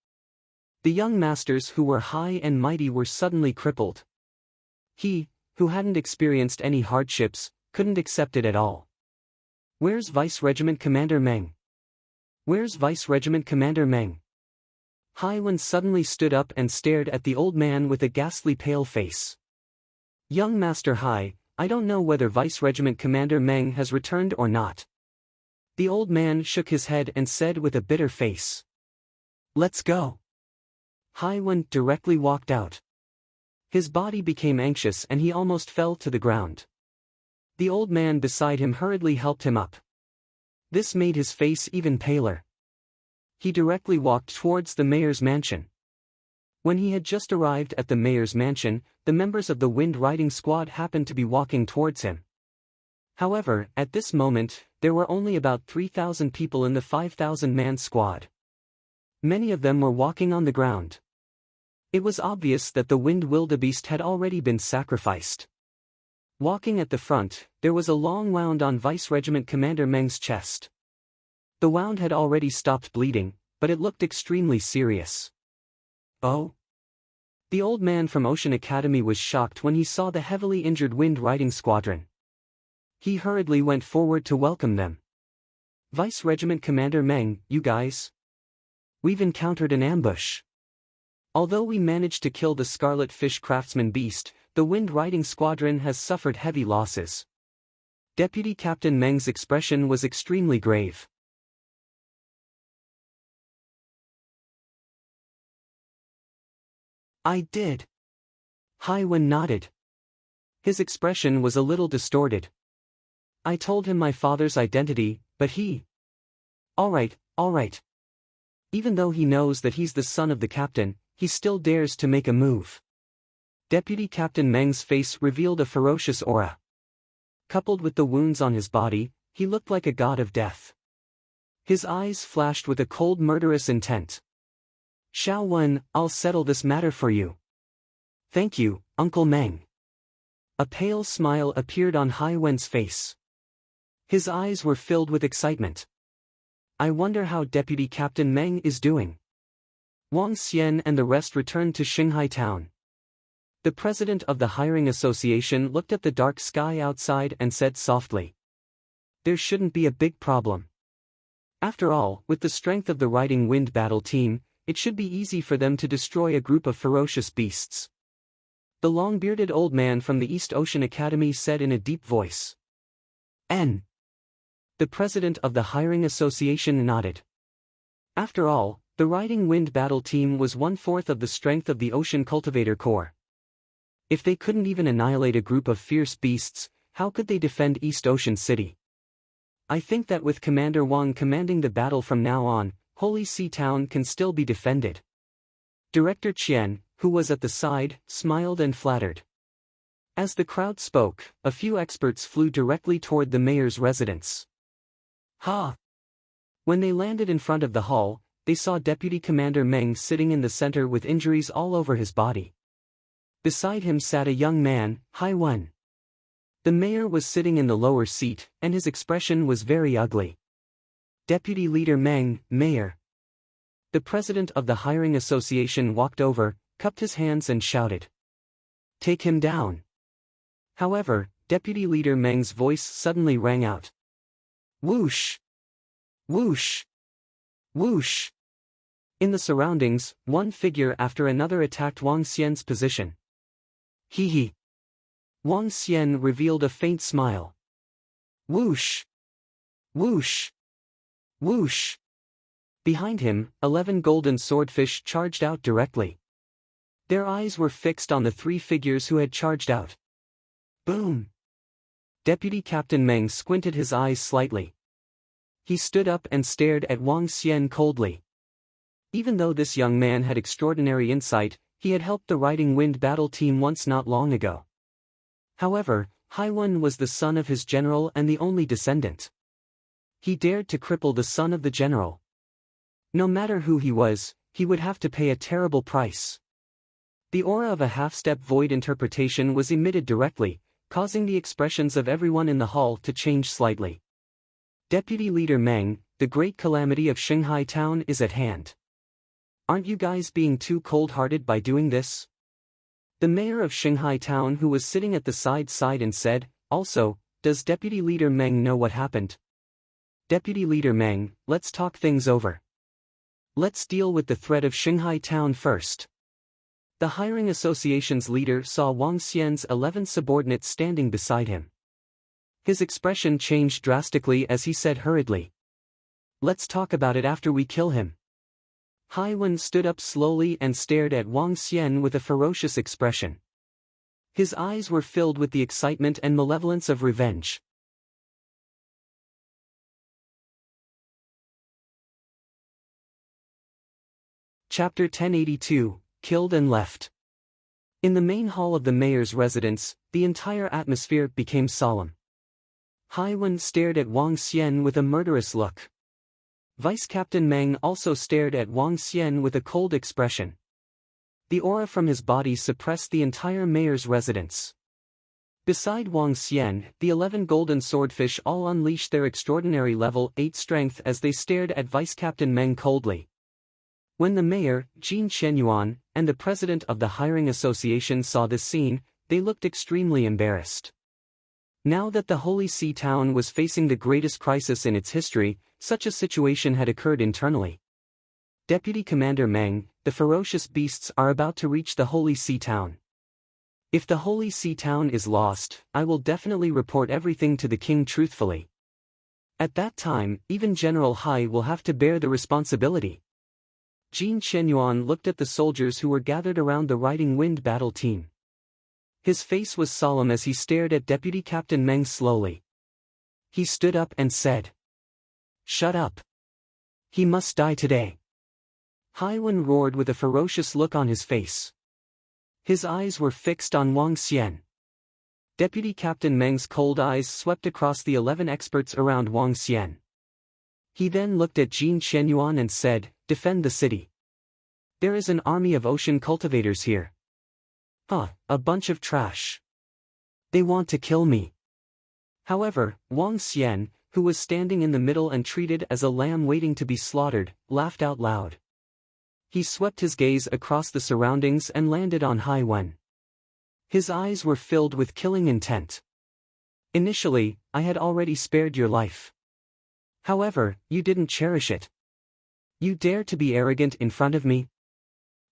The young masters who were high and mighty were suddenly crippled. He, who hadn't experienced any hardships, couldn't accept it at all. Where's Vice Regiment Commander Meng? Where's Vice Regiment Commander Meng? Hai Wen suddenly stood up and stared at the old man with a ghastly pale face. Young Master Hai, I don't know whether Vice Regiment Commander Meng has returned or not. The old man shook his head and said with a bitter face. Let's go. Hai Wen directly walked out. His body became anxious and he almost fell to the ground. The old man beside him hurriedly helped him up. This made his face even paler. He directly walked towards the mayor's mansion. When he had just arrived at the mayor's mansion, the members of the Wind Riding Squad happened to be walking towards him. However, at this moment, there were only about 3,000 people in the 5,000-man squad. Many of them were walking on the ground. It was obvious that the Wind Wildebeest had already been sacrificed. Walking at the front, there was a long wound on Vice Regiment Commander Meng's chest. The wound had already stopped bleeding, but it looked extremely serious. Oh? The old man from Ocean Academy was shocked when he saw the heavily injured Wind Riding Squadron. He hurriedly went forward to welcome them. Vice Regiment Commander Meng, you guys? We've encountered an ambush. Although we managed to kill the Scarlet Fish Craftsman beast, the Wind Riding Squadron has suffered heavy losses. Deputy Captain Meng's expression was extremely grave. I did. Haiwen nodded. His expression was a little distorted. I told him my father's identity, but he... All right. Even though he knows that he's the son of the captain, he still dares to make a move. Deputy Captain Meng's face revealed a ferocious aura. Coupled with the wounds on his body, he looked like a god of death. His eyes flashed with a cold murderous intent. Xiao Wen, I'll settle this matter for you. Thank you, Uncle Meng. A pale smile appeared on Haiwen's face. His eyes were filled with excitement. I wonder how Deputy Captain Meng is doing. Wang Xian and the rest returned to Xinghai town. The president of the hiring association looked at the dark sky outside and said softly. There shouldn't be a big problem. After all, with the strength of the Riding Wind battle team, it should be easy for them to destroy a group of ferocious beasts. The long-bearded old man from the East Ocean Academy said in a deep voice. N. The president of the hiring association nodded. After all, the Riding Wind battle team was 1/4 of the strength of the Ocean Cultivator Corps. If they couldn't even annihilate a group of fierce beasts, how could they defend East Ocean City? I think that with Commander Wang commanding the battle from now on, Holy Sea Town can still be defended. Director Qian, who was at the side, smiled and flattered. As the crowd spoke, a few experts flew directly toward the mayor's residence. Ha! When they landed in front of the hall, they saw Deputy Commander Meng sitting in the center with injuries all over his body. Beside him sat a young man, Haiwen. The mayor was sitting in the lower seat, and his expression was very ugly. Deputy Leader Meng, Mayor. The president of the hiring association walked over, cupped his hands and shouted. Take him down. However, Deputy Leader Meng's voice suddenly rang out. Whoosh! Whoosh! Whoosh! In the surroundings, one figure after another attacked Wang Xian's position. Hee hee. Wang Xian revealed a faint smile. Whoosh! Whoosh! Whoosh! Behind him, 11 golden swordfish charged out directly. Their eyes were fixed on the 3 figures who had charged out. Boom! Deputy Captain Meng squinted his eyes slightly. He stood up and stared at Wang Xian coldly. Even though this young man had extraordinary insight, he had helped the Riding Wind battle team once not long ago. However, Haiwen was the son of his general and the only descendant. He dared to cripple the son of the general. No matter who he was, he would have to pay a terrible price. The aura of a half-step void interpretation was emitted directly, causing the expressions of everyone in the hall to change slightly. Deputy Leader Meng, the great calamity of Xinghai Town is at hand. Aren't you guys being too cold-hearted by doing this? The mayor of Xinghai Town, who was sitting at the side, sighed and said, also, does Deputy Leader Meng know what happened? Deputy Leader Meng, let's talk things over. Let's deal with the threat of Xinghai Town first. The hiring association's leader saw Wang Xian's 11 subordinates standing beside him. His expression changed drastically as he said hurriedly. Let's talk about it after we kill him. Haiwen stood up slowly and stared at Wang Xian with a ferocious expression. His eyes were filled with the excitement and malevolence of revenge. Chapter 1082, Killed and Left. In the main hall of the mayor's residence, the entire atmosphere became solemn. Haiwen stared at Wang Xian with a murderous look. Vice Captain Meng also stared at Wang Xian with a cold expression. The aura from his body suppressed the entire mayor's residence. Beside Wang Xian, the 11 golden swordfish all unleashed their extraordinary level 8 strength as they stared at Vice Captain Meng coldly. When the mayor, Jin Shenyuan, and the president of the hiring association saw this scene, they looked extremely embarrassed. Now that the Holy See town was facing the greatest crisis in its history, such a situation had occurred internally. Deputy Commander Meng, the ferocious beasts are about to reach the Holy See town. If the Holy See town is lost, I will definitely report everything to the king truthfully. At that time, even General Hai will have to bear the responsibility. Jin Shenyuan looked at the soldiers who were gathered around the Riding Wind battle team. His face was solemn as he stared at Deputy Captain Meng slowly. He stood up and said, "Shut up. He must die today." Haiwen roared with a ferocious look on his face. His eyes were fixed on Wang Xian. Deputy Captain Meng's cold eyes swept across the 11 experts around Wang Xian. He then looked at Jin Shenyuan and said, "Defend the city. There is an army of ocean cultivators here." A bunch of trash. They want to kill me. However, Wang Xian, who was standing in the middle and treated as a lamb waiting to be slaughtered, laughed out loud. He swept his gaze across the surroundings and landed on Haiwen. His eyes were filled with killing intent. "Initially, I had already spared your life. However, you didn't cherish it. You dare to be arrogant in front of me?"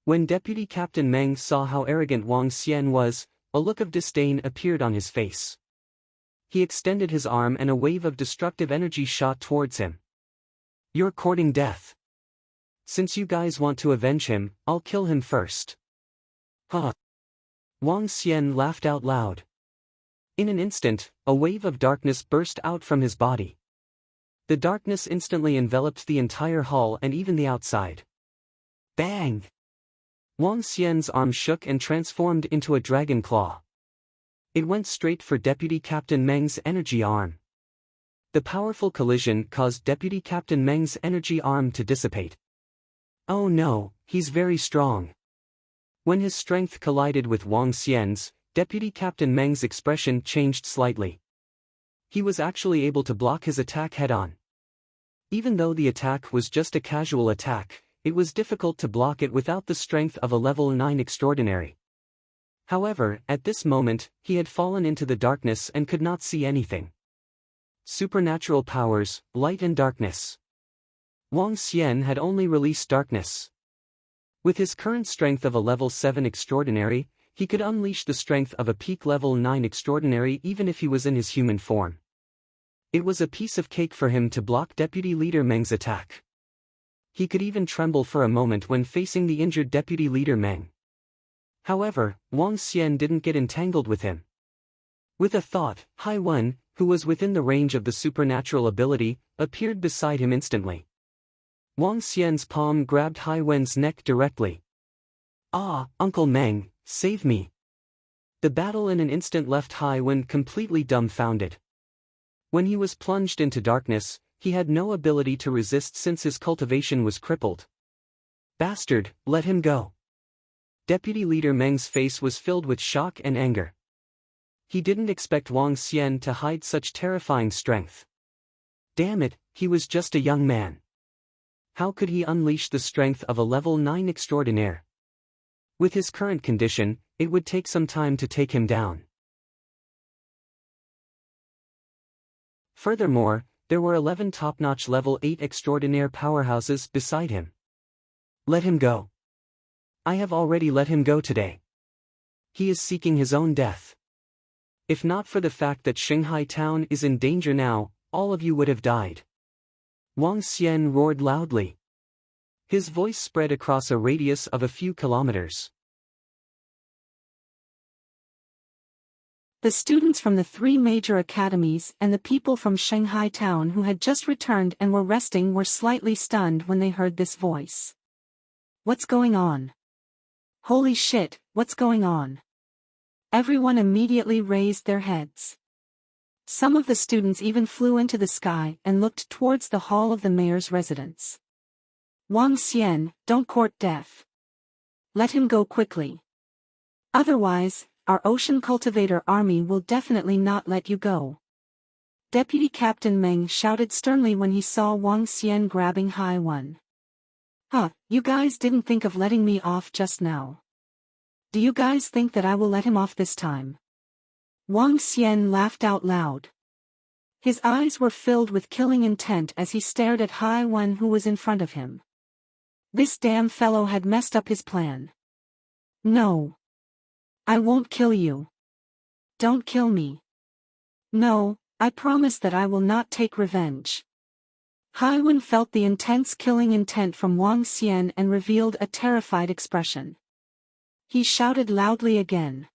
When Deputy Captain Meng saw how arrogant Wang Xian was, a look of disdain appeared on his face. He extended his arm and a wave of destructive energy shot towards him. "You're courting death. Since you guys want to avenge him, I'll kill him first." Wang Xian laughed out loud. In an instant, a wave of darkness burst out from his body. The darkness instantly enveloped the entire hall and even the outside. Bang! Wang Xian's arm shook and transformed into a dragon claw. It went straight for Deputy Captain Meng's energy arm. The powerful collision caused Deputy Captain Meng's energy arm to dissipate. "Oh no, he's very strong." When his strength collided with Wang Xian's, Deputy Captain Meng's expression changed slightly. He was actually able to block his attack head-on. Even though the attack was just a casual attack, it was difficult to block it without the strength of a level 9 extraordinary. However, at this moment, he had fallen into the darkness and could not see anything. Supernatural powers, light and darkness. Wang Xian had only released darkness. With his current strength of a level 7 extraordinary, he could unleash the strength of a peak level 9 extraordinary even if he was in his human form. It was a piece of cake for him to block Deputy Leader Meng's attack. He could even tremble for a moment when facing the injured Deputy Leader Meng. However, Wang Xian didn't get entangled with him. With a thought, Haiwen, who was within the range of the supernatural ability, appeared beside him instantly. Wang Xian's palm grabbed Haiwen's neck directly. "Ah, Uncle Meng, save me." The battle in an instant left Haiwen completely dumbfounded. When he was plunged into darkness, he had no ability to resist since his cultivation was crippled. "Bastard, let him go." Deputy Leader Meng's face was filled with shock and anger. He didn't expect Wang Xian to hide such terrifying strength. Damn it, he was just a young man. How could he unleash the strength of a level 9 extraordinaire? With his current condition, it would take some time to take him down. Furthermore, there were 11 top-notch level 8 extraordinaire powerhouses beside him. "Let him go. I have already let him go today. He is seeking his own death. If not for the fact that Shanghai town is in danger now, all of you would have died." Wang Xian roared loudly. His voice spread across a radius of a few kilometers. The students from the 3 major academies and the people from Shanghai town who had just returned and were resting were slightly stunned when they heard this voice. What's going on? Holy shit, what's going on? Everyone immediately raised their heads. Some of the students even flew into the sky and looked towards the hall of the mayor's residence. Wang Xian, don't court death. Let him go quickly. Otherwise, our ocean cultivator army will definitely not let you go. Deputy Captain Meng shouted sternly when he saw Wang Xian grabbing Hai Wen. You guys didn't think of letting me off just now. Do you guys think that I will let him off this time? Wang Xian laughed out loud. His eyes were filled with killing intent as he stared at Hai Wen who was in front of him. This damn fellow had messed up his plan. No. I won't kill you. Don't kill me. No, I promise that I will not take revenge. Hai Wen felt the intense killing intent from Wang Xian and revealed a terrified expression. He shouted loudly again.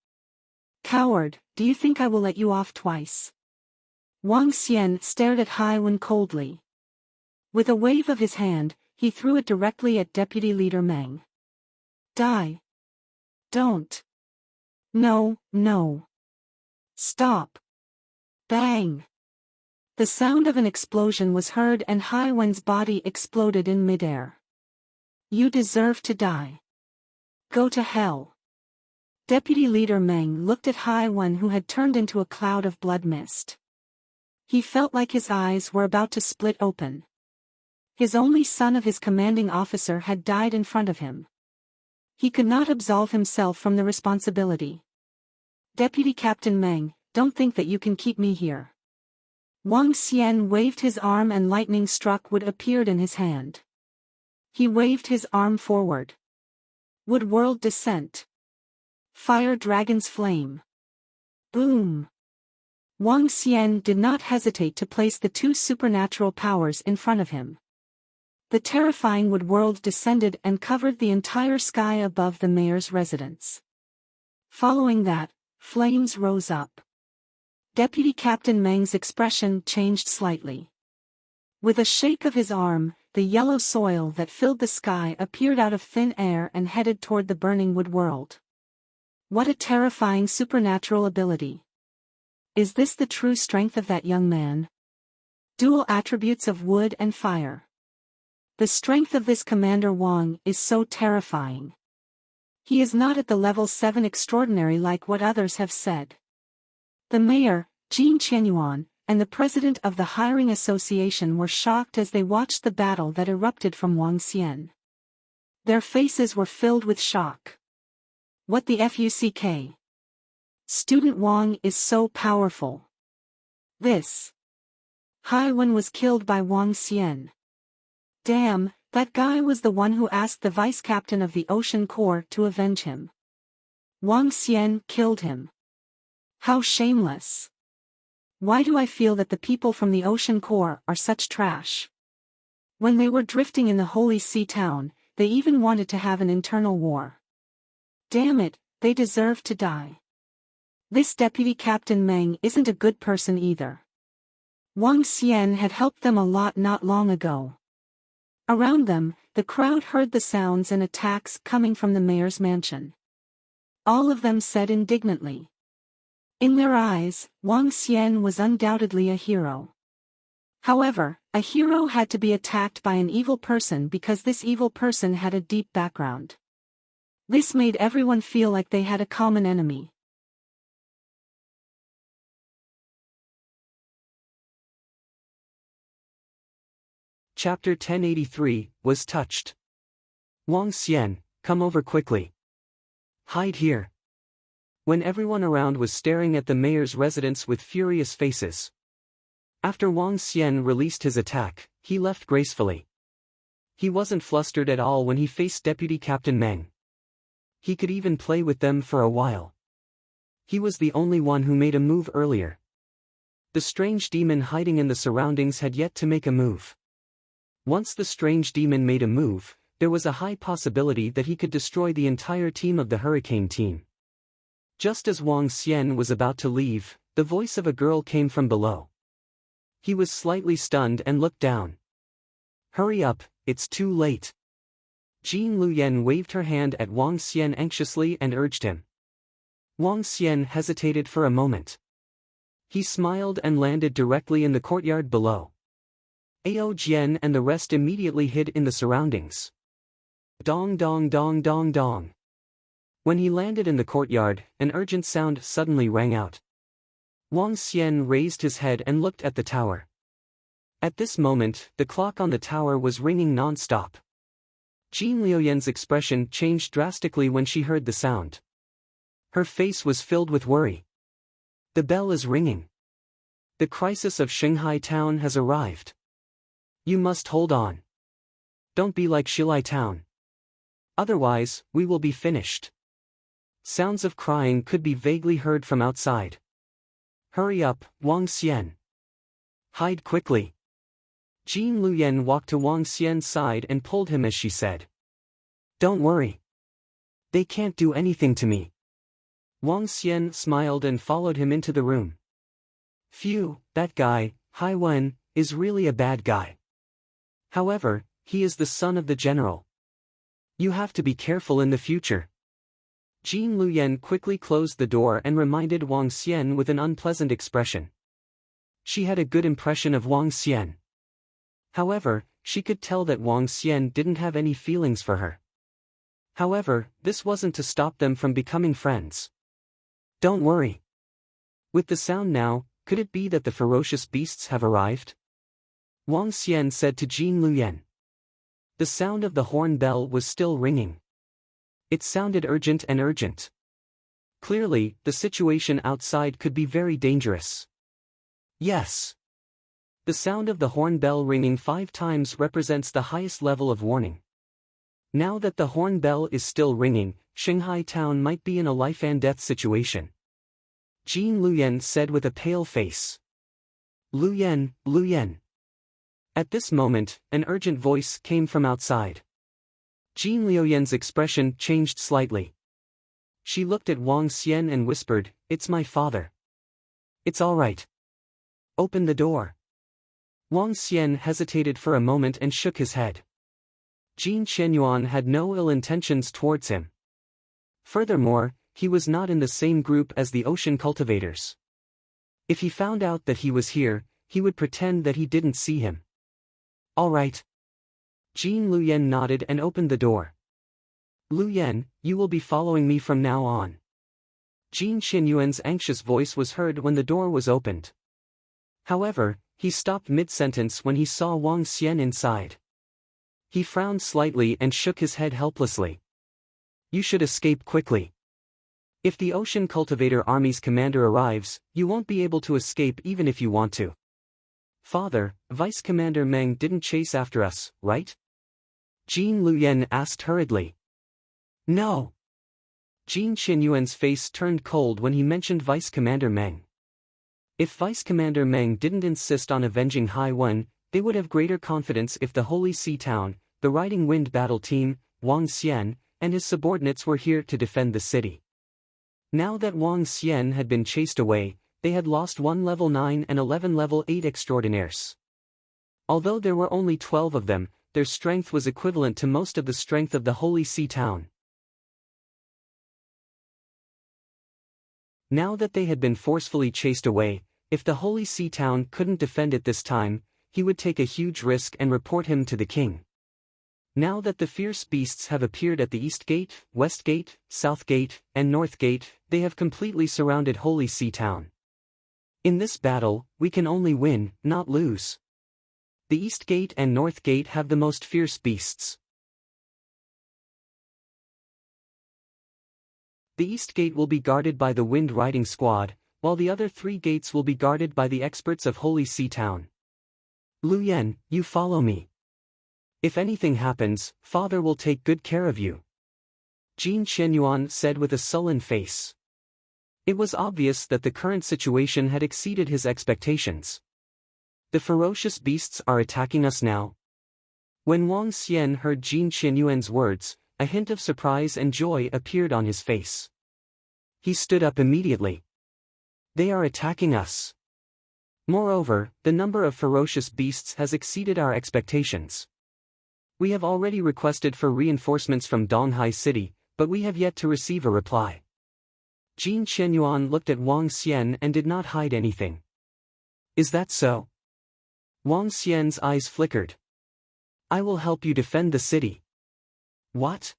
Coward, do you think I will let you off twice? Wang Xian stared at Hai Wen coldly. With a wave of his hand, he threw it directly at Deputy Leader Meng. Die. Don't. No, no. Stop. Bang. The sound of an explosion was heard and Hai Wen's body exploded in midair. You deserve to die. Go to hell. Deputy Leader Meng looked at Hai Wen who had turned into a cloud of blood mist. He felt like his eyes were about to split open. His only son of his commanding officer had died in front of him. He could not absolve himself from the responsibility. Deputy Captain Meng, don't think that you can keep me here. Wang Xian waved his arm and lightning-struck wood appeared in his hand. He waved his arm forward. Wood World Descent. Fire Dragon's Flame. Boom. Wang Xian did not hesitate to place the two supernatural powers in front of him. The terrifying Wood World descended and covered the entire sky above the mayor's residence. Following that, flames rose up. Deputy Captain Meng's expression changed slightly. With a shake of his arm, the yellow soil that filled the sky appeared out of thin air and headed toward the burning wood world. What a terrifying supernatural ability. Is this the true strength of that young man? Dual attributes of wood and fire. The strength of this Commander Wang is so terrifying. He is not at the level 7 extraordinary like what others have said. The mayor, Jin Qianyuan, and the president of the hiring association were shocked as they watched the battle that erupted from Wang Xian. Their faces were filled with shock. What the fuck? Student Wang is so powerful. This. Hai Wen was killed by Wang Xian. Damn, that guy was the one who asked the vice captain of the Ocean Corps to avenge him. Wang Xian killed him. How shameless. Why do I feel that the people from the Ocean Corps are such trash? When they were drifting in the Holy Sea town, they even wanted to have an internal war. Damn it, they deserve to die. This Deputy Captain Meng isn't a good person either. Wang Xian had helped them a lot not long ago. Around them, the crowd heard the sounds and attacks coming from the mayor's mansion. All of them said indignantly. In their eyes, Wang Xian was undoubtedly a hero. However, a hero had to be attacked by an evil person because this evil person had a deep background. This made everyone feel like they had a common enemy. Chapter 1083, was touched. Wang Xian, come over quickly. Hide here. When everyone around was staring at the mayor's residence with furious faces. After Wang Xian released his attack, he left gracefully. He wasn't flustered at all when he faced Deputy Captain Meng. He could even play with them for a while. He was the only one who made a move earlier. The strange demon hiding in the surroundings had yet to make a move. Once the strange demon made a move, there was a high possibility that he could destroy the entire team of the Hurricane team. Just as Wang Xian was about to leave, the voice of a girl came from below. He was slightly stunned and looked down. Hurry up, it's too late. Jean Luyen waved her hand at Wang Xian anxiously and urged him. Wang Xian hesitated for a moment. He smiled and landed directly in the courtyard below. Ao Jian and the rest immediately hid in the surroundings. Dong dong dong dong dong. When he landed in the courtyard, an urgent sound suddenly rang out. Wang Xian raised his head and looked at the tower. At this moment, the clock on the tower was ringing non-stop. Jean Luoyan's expression changed drastically when she heard the sound. Her face was filled with worry. The bell is ringing. The crisis of Shanghai town has arrived. You must hold on. Don't be like Shilai town. Otherwise, we will be finished. Sounds of crying could be vaguely heard from outside. Hurry up, Wang Xian. Hide quickly. Jean Luyen walked to Wang Xian's side and pulled him as she said. Don't worry. They can't do anything to me. Wang Xian smiled and followed him into the room. Phew, that guy, Hai Wen, is really a bad guy. However, he is the son of the general. You have to be careful in the future. Jean Luyen quickly closed the door and reminded Wang Xian with an unpleasant expression. She had a good impression of Wang Xian. However, she could tell that Wang Xian didn't have any feelings for her. However, this wasn't to stop them from becoming friends. Don't worry. With the sound now, could it be that the ferocious beasts have arrived? Wang Xian said to Jean Luyen. The sound of the horn bell was still ringing. It sounded urgent and urgent. Clearly, the situation outside could be very dangerous. Yes. The sound of the horn bell ringing 5 times represents the highest level of warning. Now that the horn bell is still ringing, Shanghai town might be in a life and death situation. Jean Luyen said with a pale face. Luyen, Luyen. At this moment, an urgent voice came from outside. Jean Luoyan's expression changed slightly. She looked at Wang Xian and whispered, "It's my father." "It's all right. Open the door." Wang Xian hesitated for a moment and shook his head. Jin Qianyuan had no ill intentions towards him. Furthermore, he was not in the same group as the ocean cultivators. If he found out that he was here, he would pretend that he didn't see him. All right. Jean Luyen nodded and opened the door. Luyen, you will be following me from now on. Jin Qianyuan's anxious voice was heard when the door was opened. However, he stopped mid-sentence when he saw Wang Xian inside. He frowned slightly and shook his head helplessly. You should escape quickly. If the Ocean Cultivator Army's commander arrives, you won't be able to escape even if you want to. Father, Vice Commander Meng didn't chase after us, right? Jean Luyen asked hurriedly. No. Jin Qianyuan's face turned cold when he mentioned Vice Commander Meng. If Vice Commander Meng didn't insist on avenging Hai Wen, they would have greater confidence if the Holy Sea Town, the Riding Wind battle team, Wang Xian, and his subordinates were here to defend the city. Now that Wang Xian had been chased away, they had lost 1 level 9 and 11 level 8 extraordinaires. Although there were only 12 of them, their strength was equivalent to most of the strength of the Holy Sea Town. Now that they had been forcefully chased away, if the Holy Sea Town couldn't defend it this time, he would take a huge risk and report him to the king. Now that the fierce beasts have appeared at the East Gate, West Gate, South Gate, and North Gate, they have completely surrounded Holy Sea Town. In this battle, we can only win, not lose. The East Gate and North Gate have the most fierce beasts. The East Gate will be guarded by the Wind Riding Squad, while the other 3 gates will be guarded by the experts of Holy Sea Town. Luyen, you follow me. If anything happens, Father will take good care of you. Jin Qianyuan said with a sullen face. It was obvious that the current situation had exceeded his expectations. The ferocious beasts are attacking us now. When Wang Xian heard Jin Qianyuan's words, a hint of surprise and joy appeared on his face. He stood up immediately. They are attacking us. Moreover, the number of ferocious beasts has exceeded our expectations. We have already requested for reinforcements from Donghai City, but we have yet to receive a reply. Jin Qianyuan looked at Wang Xian and did not hide anything. Is that so? Wang Xian's eyes flickered. I will help you defend the city. What?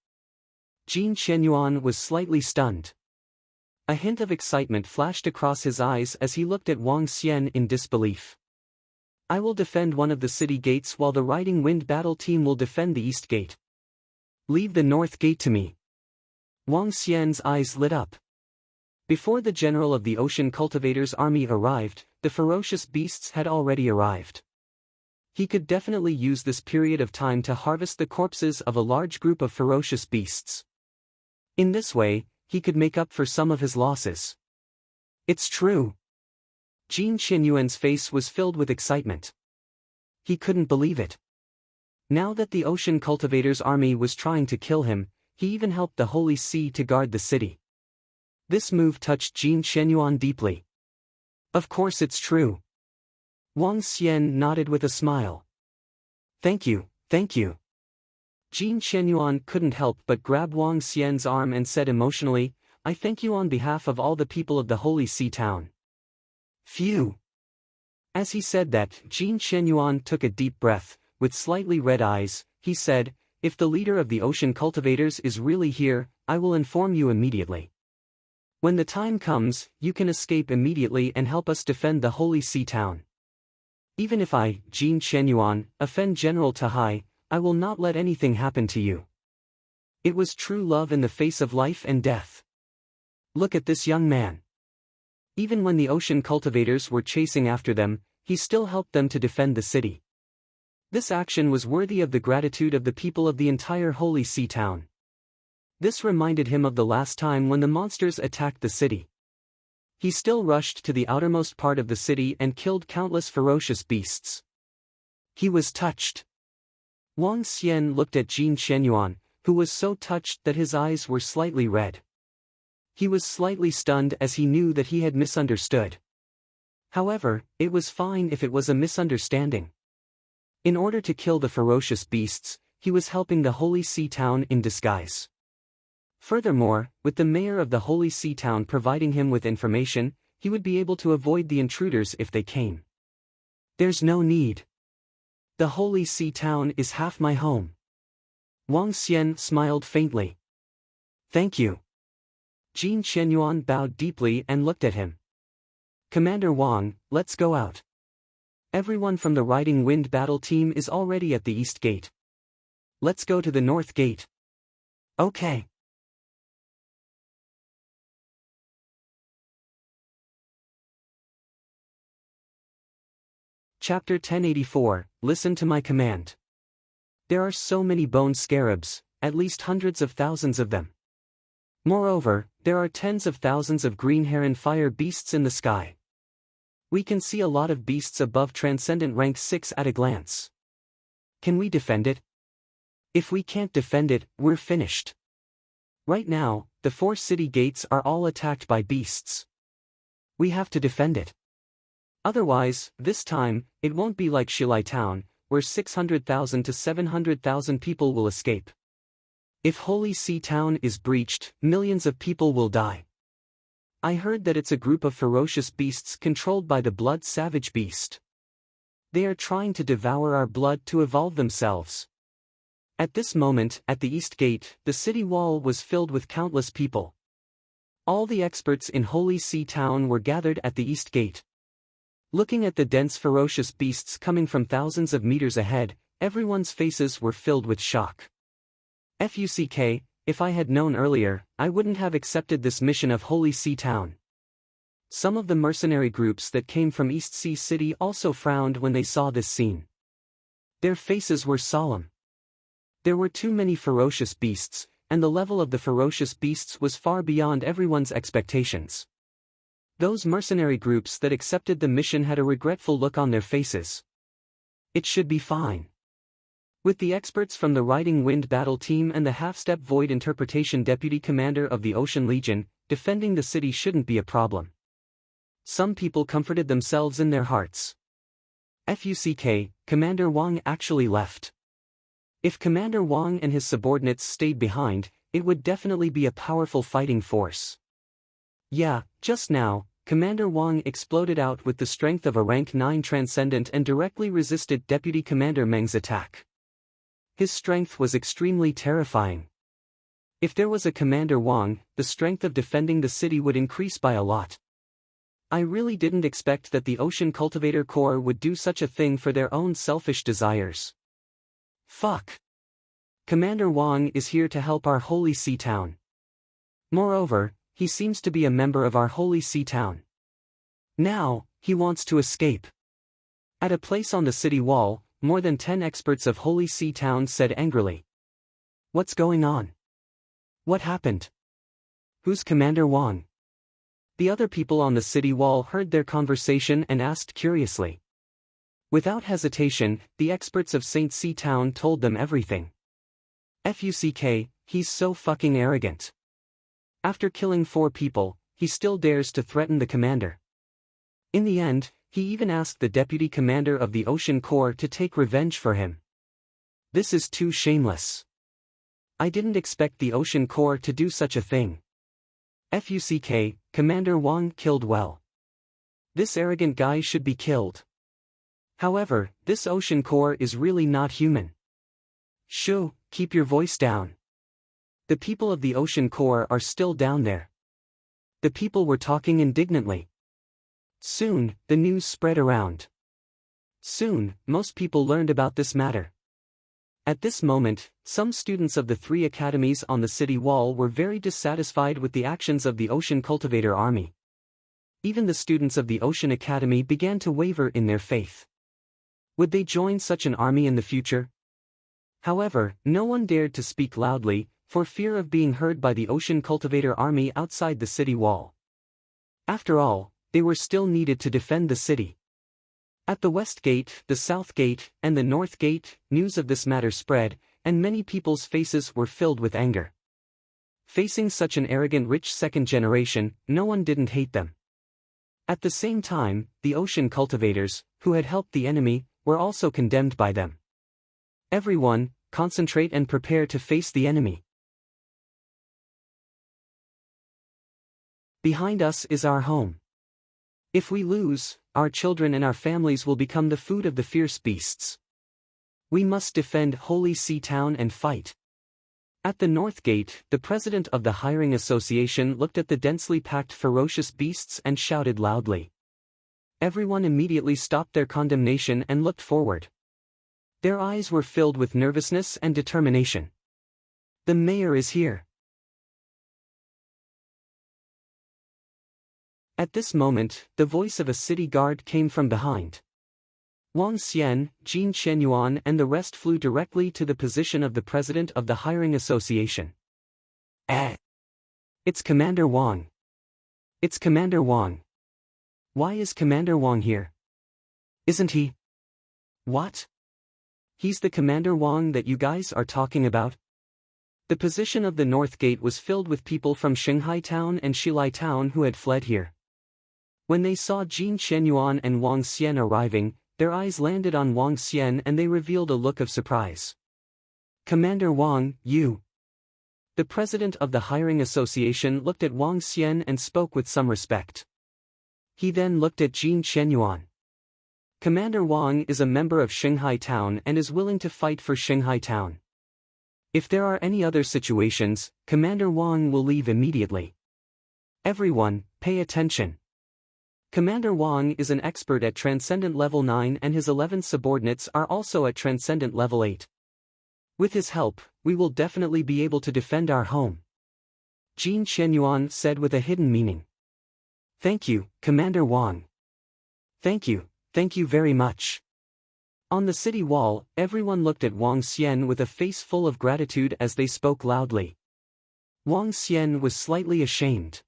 Jin Qianyuan was slightly stunned. A hint of excitement flashed across his eyes as he looked at Wang Xian in disbelief. I will defend one of the city gates while the Riding Wind battle team will defend the east gate. Leave the north gate to me. Wang Xian's eyes lit up. Before the general of the Ocean Cultivators' army arrived, the ferocious beasts had already arrived. He could definitely use this period of time to harvest the corpses of a large group of ferocious beasts. In this way, he could make up for some of his losses. It's true. Jin Qianyuan's face was filled with excitement. He couldn't believe it. Now that the Ocean Cultivators' army was trying to kill him, he even helped the Holy See to guard the city. This move touched Jin Qianyuan deeply. Of course it's true. Wang Xian nodded with a smile. Thank you, thank you. Jin Qianyuan couldn't help but grab Wang Xian's arm and said emotionally, I thank you on behalf of all the people of the Holy See town. Phew. As he said that, Jin Qianyuan took a deep breath. With slightly red eyes, he said, if the leader of the Ocean Cultivators is really here, I will inform you immediately. When the time comes, you can escape immediately and help us defend the Holy See town. Even if I, Jin Qianyuan, offend General Tahai, I will not let anything happen to you. It was true love in the face of life and death. Look at this young man. Even when the Ocean Cultivators were chasing after them, he still helped them to defend the city. This action was worthy of the gratitude of the people of the entire Holy See town. This reminded him of the last time when the monsters attacked the city. He still rushed to the outermost part of the city and killed countless ferocious beasts. He was touched. Wang Xian looked at Jin Qianyuan, who was so touched that his eyes were slightly red. He was slightly stunned as he knew that he had misunderstood. However, it was fine if it was a misunderstanding. In order to kill the ferocious beasts, he was helping the Holy See town in disguise. Furthermore, with the mayor of the Holy See town providing him with information, he would be able to avoid the intruders if they came. There's no need. The Holy See town is half my home. Wang Xian smiled faintly. Thank you. Jin Qianyuan bowed deeply and looked at him. Commander Wang, let's go out. Everyone from the Riding Wind battle team is already at the east gate. Let's go to the north gate. Okay. Chapter 1084, Listen to my command. There are so many bone scarabs, at least hundreds of thousands of them. Moreover, there are tens of thousands of green heron fire beasts in the sky. We can see a lot of beasts above Transcendent Rank 6 at a glance. Can we defend it? If we can't defend it, we're finished. Right now, the 4 city gates are all attacked by beasts. We have to defend it. Otherwise, this time, it won't be like Shilai Town, where 600,000 to 700,000 people will escape. If Holy See Town is breached, millions of people will die. I heard that it's a group of ferocious beasts controlled by the Blood Savage Beast. They are trying to devour our blood to evolve themselves. At this moment, at the East Gate, the city wall was filled with countless people. All the experts in Holy See Town were gathered at the East Gate. Looking at the dense ferocious beasts coming from thousands of meters ahead, everyone's faces were filled with shock. FUCK, if I had known earlier, I wouldn't have accepted this mission of Holy See Town. Some of the mercenary groups that came from East Sea City also frowned when they saw this scene. Their faces were solemn. There were too many ferocious beasts, and the level of the ferocious beasts was far beyond everyone's expectations. Those mercenary groups that accepted the mission had a regretful look on their faces. It should be fine. With the experts from the Riding Wind battle team and the half-step void interpretation deputy commander of the Ocean Legion, defending the city shouldn't be a problem. Some people comforted themselves in their hearts. FUCK, Commander Wang actually left. If Commander Wang and his subordinates stayed behind, it would definitely be a powerful fighting force. Yeah, just now, Commander Wang exploded out with the strength of a rank 9 Transcendent and directly resisted Deputy Commander Meng's attack. His strength was extremely terrifying. If there was a Commander Wang, the strength of defending the city would increase by a lot. I really didn't expect that the Ocean Cultivator Corps would do such a thing for their own selfish desires. Fuck. Commander Wang is here to help our Holy Sea Town. Moreover, he seems to be a member of our Holy Sea Town. Now, he wants to escape. At a place on the city wall, more than 10 experts of Holy Sea Town said angrily. What's going on? What happened? Who's Commander Wang? The other people on the city wall heard their conversation and asked curiously. Without hesitation, the experts of St. Sea Town told them everything. Fuck, he's so fucking arrogant. After killing 4 people, he still dares to threaten the commander. In the end, he even asked the deputy commander of the Ocean Corps to take revenge for him. This is too shameless. I didn't expect the Ocean Corps to do such a thing. Fuck, Commander Wang killed well. This arrogant guy should be killed. However, this Ocean Corps is really not human. Shoo, keep your voice down. The people of the Ocean Corps are still down there. The people were talking indignantly. Soon, the news spread around. Soon, most people learned about this matter. At this moment, some students of the 3 academies on the city wall were very dissatisfied with the actions of the Ocean Cultivator Army. Even the students of the Ocean Academy began to waver in their faith. Would they join such an army in the future? However, no one dared to speak loudly, for fear of being heard by the Ocean Cultivator Army outside the city wall. After all, they were still needed to defend the city. At the West Gate, the South Gate, and the North Gate, news of this matter spread, and many people's faces were filled with anger. Facing such an arrogant rich second generation, no one didn't hate them. At the same time, the Ocean Cultivators, who had helped the enemy, were also condemned by them. Everyone, concentrate and prepare to face the enemy. Behind us is our home. If we lose, our children and our families will become the food of the fierce beasts. We must defend Holy Sea Town and fight. At the North Gate, the president of the Hiring Association looked at the densely packed ferocious beasts and shouted loudly. Everyone immediately stopped their condemnation and looked forward. Their eyes were filled with nervousness and determination. The mayor is here. At this moment, the voice of a city guard came from behind. Wang Xian, Jin Shenyuan and the rest flew directly to the position of the president of the Hiring Association. It's Commander Wang. It's Commander Wang. Why is Commander Wang here? Isn't he? What? He's the Commander Wang that you guys are talking about? The position of the North Gate was filled with people from Shanghai Town and Shilai Town who had fled here. When they saw Jin Shenyuan and Wang Xian arriving, their eyes landed on Wang Xian and they revealed a look of surprise. Commander Wang, you. The president of the Hiring Association looked at Wang Xian and spoke with some respect. He then looked at Jin Shenyuan. Commander Wang is a member of Shanghai Town and is willing to fight for Shanghai Town. If there are any other situations, Commander Wang will leave immediately. Everyone, pay attention. Commander Wang is an expert at Transcendent Level 9 and his 11 subordinates are also at Transcendent Level 8. With his help, we will definitely be able to defend our home. Jin Shenyuan said with a hidden meaning. Thank you, Commander Wang. Thank you very much. On the city wall, everyone looked at Wang Xian with a face full of gratitude as they spoke loudly. Wang Xian was slightly ashamed.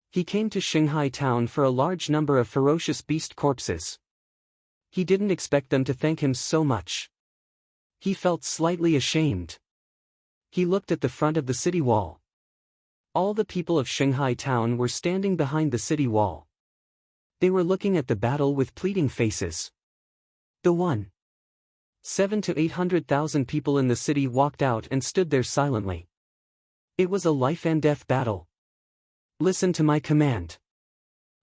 He came to Shanghai Town for a large number of ferocious beast corpses. He didn't expect them to thank him so much. He felt slightly ashamed. He looked at the front of the city wall. All the people of Shanghai Town were standing behind the city wall. They were looking at the battle with pleading faces. The one 7 to 800,000 people in the city walked out and stood there silently. It was a life-and-death battle. Listen to my command.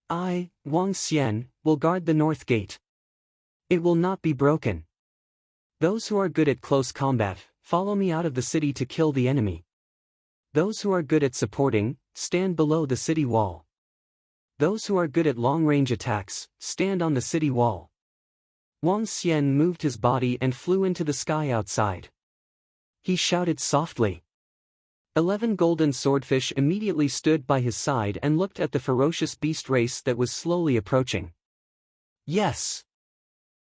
I, Wang Xian, will guard the north gate. It will not be broken. Those who are good at close combat, follow me out of the city to kill the enemy. Those who are good at supporting, stand below the city wall. Those who are good at long-range attacks, stand on the city wall. Wang Xian moved his body and flew into the sky outside. He shouted softly. 11 golden swordfish immediately stood by his side and looked at the ferocious beast race that was slowly approaching. Yes!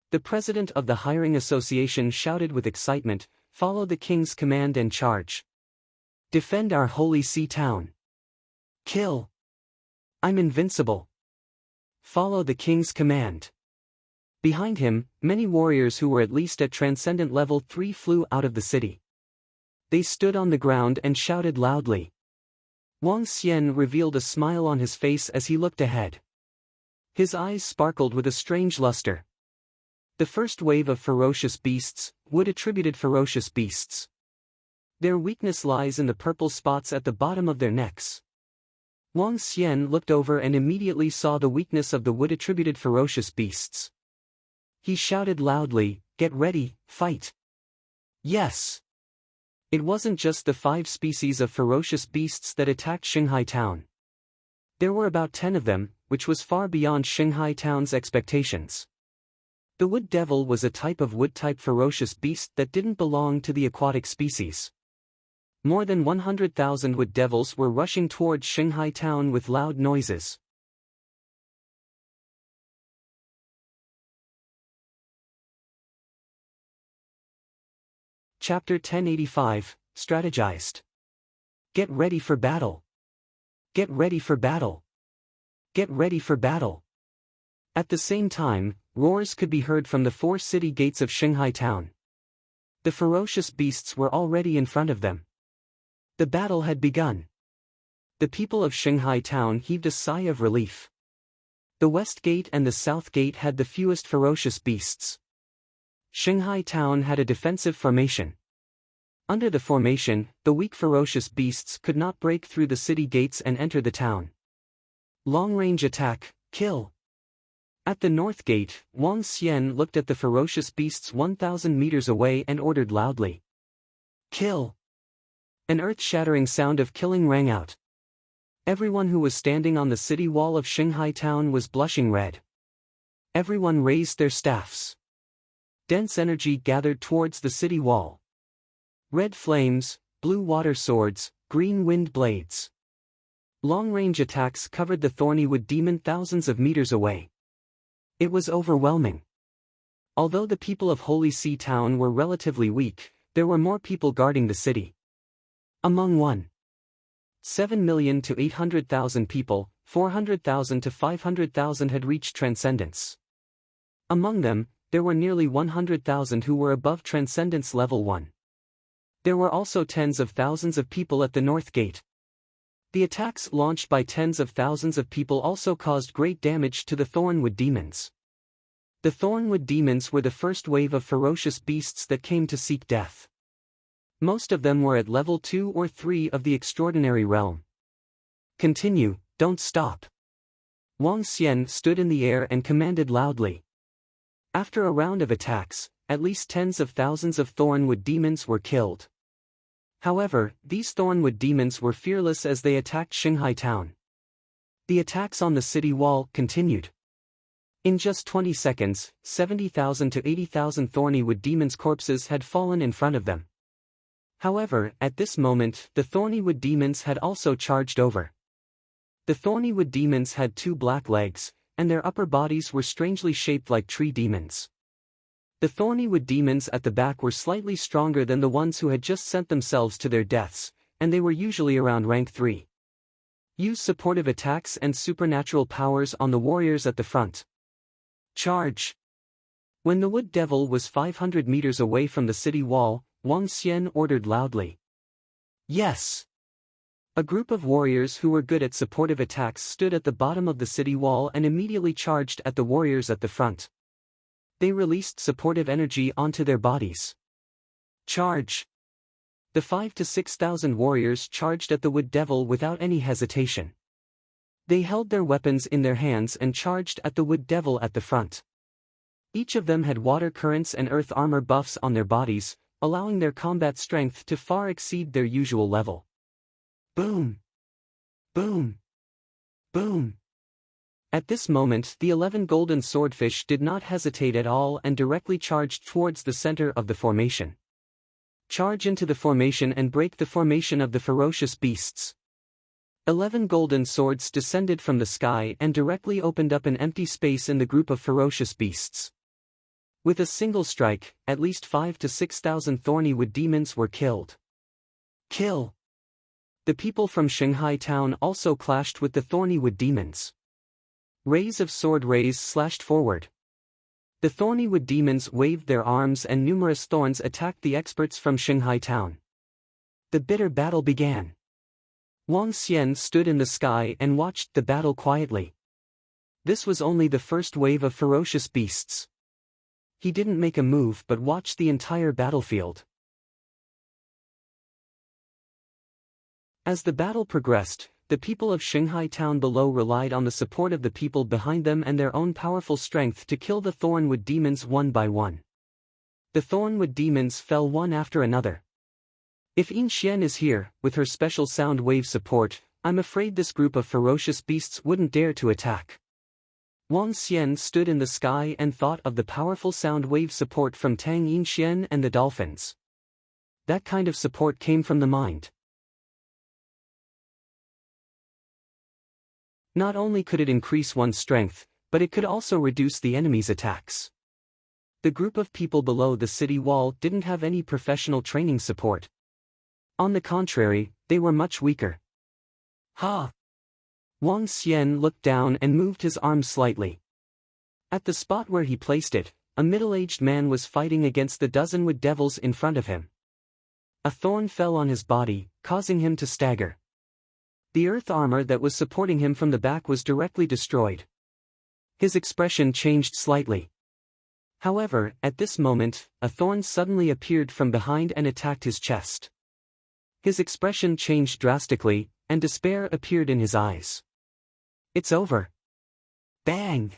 The president of the hiring association shouted with excitement, follow the king's command and charge. Defend our holy sea town. Kill. I'm invincible. Follow the king's command. Behind him, many warriors who were at least at transcendent level 3 flew out of the city. They stood on the ground and shouted loudly. Wang Xian revealed a smile on his face as he looked ahead. His eyes sparkled with a strange luster. The first wave of ferocious beasts, wood-attributed ferocious beasts. Their weakness lies in the purple spots at the bottom of their necks. Wang Xian looked over and immediately saw the weakness of the wood-attributed ferocious beasts. He shouted loudly, get ready, fight. Yes. It wasn't just the 5 species of ferocious beasts that attacked Xinghai Town. There were about 10 of them, which was far beyond Xinghai Town's expectations. The wood devil was a type of wood-type ferocious beast that didn't belong to the aquatic species. More than 100,000 wood devils were rushing towards Xinghai Town with loud noises. Chapter 1085, Strategized. Get ready for battle. Get ready for battle. Get ready for battle. At the same time, roars could be heard from the 4 city gates of Xinghai Town. The ferocious beasts were already in front of them. The battle had begun. The people of Xinghai Town heaved a sigh of relief. The west gate and the south gate had the fewest ferocious beasts. Xinghai Town had a defensive formation. Under the formation, the weak ferocious beasts could not break through the city gates and enter the town. Long-range attack, kill. At the north gate, Wang Xian looked at the ferocious beasts 1,000 meters away and ordered loudly. Kill. An earth-shattering sound of killing rang out. Everyone who was standing on the city wall of Xinghai Town was blushing red. Everyone raised their staffs. Dense energy gathered towards the city wall. Red flames, blue water swords, green wind blades. Long-range attacks covered the thorny wood demon thousands of meters away. It was overwhelming. Although the people of Holy Sea Town were relatively weak, there were more people guarding the city. Among 1.7 million to 800,000 people, 400,000 to 500,000 had reached transcendence. Among them, there were nearly 100,000 who were above transcendence level 1. There were also tens of thousands of people at the north gate. The attacks launched by tens of thousands of people also caused great damage to the Thornwood demons. The Thornwood demons were the first wave of ferocious beasts that came to seek death. Most of them were at level 2 or 3 of the extraordinary realm. Continue, don't stop. Wang Xian stood in the air and commanded loudly. After a round of attacks, at least tens of thousands of Thornwood demons were killed. However, these Thornwood demons were fearless as they attacked Xinghai Town. The attacks on the city wall continued. In just 20 seconds, 70,000 to 80,000 Thornywood demons' corpses had fallen in front of them. However, at this moment, the Thornywood demons had also charged over. The Thornywood demons had 2 black legs, and their upper bodies were strangely shaped like tree demons. The Thornywood demons at the back were slightly stronger than the ones who had just sent themselves to their deaths, and they were usually around rank 3. Use supportive attacks and supernatural powers on the warriors at the front. Charge! When the wood devil was 500 meters away from the city wall, Wang Xian ordered loudly. Yes! A group of warriors who were good at supportive attacks stood at the bottom of the city wall and immediately charged at the warriors at the front. They released supportive energy onto their bodies. Charge! The 5,000 to 6,000 warriors charged at the Wood Devil without any hesitation. They held their weapons in their hands and charged at the Wood Devil at the front. Each of them had water currents and earth armor buffs on their bodies, allowing their combat strength to far exceed their usual level. Boom! Boom! Boom! At this moment the 11 golden swordfish did not hesitate at all and directly charged towards the center of the formation. Charge into the formation and break the formation of the ferocious beasts. 11 golden swords descended from the sky and directly opened up an empty space in the group of ferocious beasts. With a single strike, at least 5,000 to 6,000 thorny wood demons were killed. Kill! The people from Shanghai town also clashed with the thorny wood demons. Rays of sword rays slashed forward. The thorny wood demons waved their arms and numerous thorns attacked the experts from Shanghai town. The bitter battle began. Wang Xian stood in the sky and watched the battle quietly. This was only the first wave of ferocious beasts. He didn't make a move but watched the entire battlefield. As the battle progressed, the people of Shanghai town below relied on the support of the people behind them and their own powerful strength to kill the thornwood demons one by one. The thornwood demons fell one after another. If Yin Xian is here, with her special sound wave support, I'm afraid this group of ferocious beasts wouldn't dare to attack. Wang Xian stood in the sky and thought of the powerful sound wave support from Tang Yin Xian and the dolphins. That kind of support came from the mind. Not only could it increase one's strength, but it could also reduce the enemy's attacks. The group of people below the city wall didn't have any professional training support. On the contrary, they were much weaker. Ha! Wang Xian looked down and moved his arm slightly. At the spot where he placed it, a middle-aged man was fighting against the dozen wood devils in front of him. A thorn fell on his body, causing him to stagger. The earth armor that was supporting him from the back was directly destroyed. His expression changed slightly. However, at this moment, a thorn suddenly appeared from behind and attacked his chest. His expression changed drastically, and despair appeared in his eyes. It's over. Bang!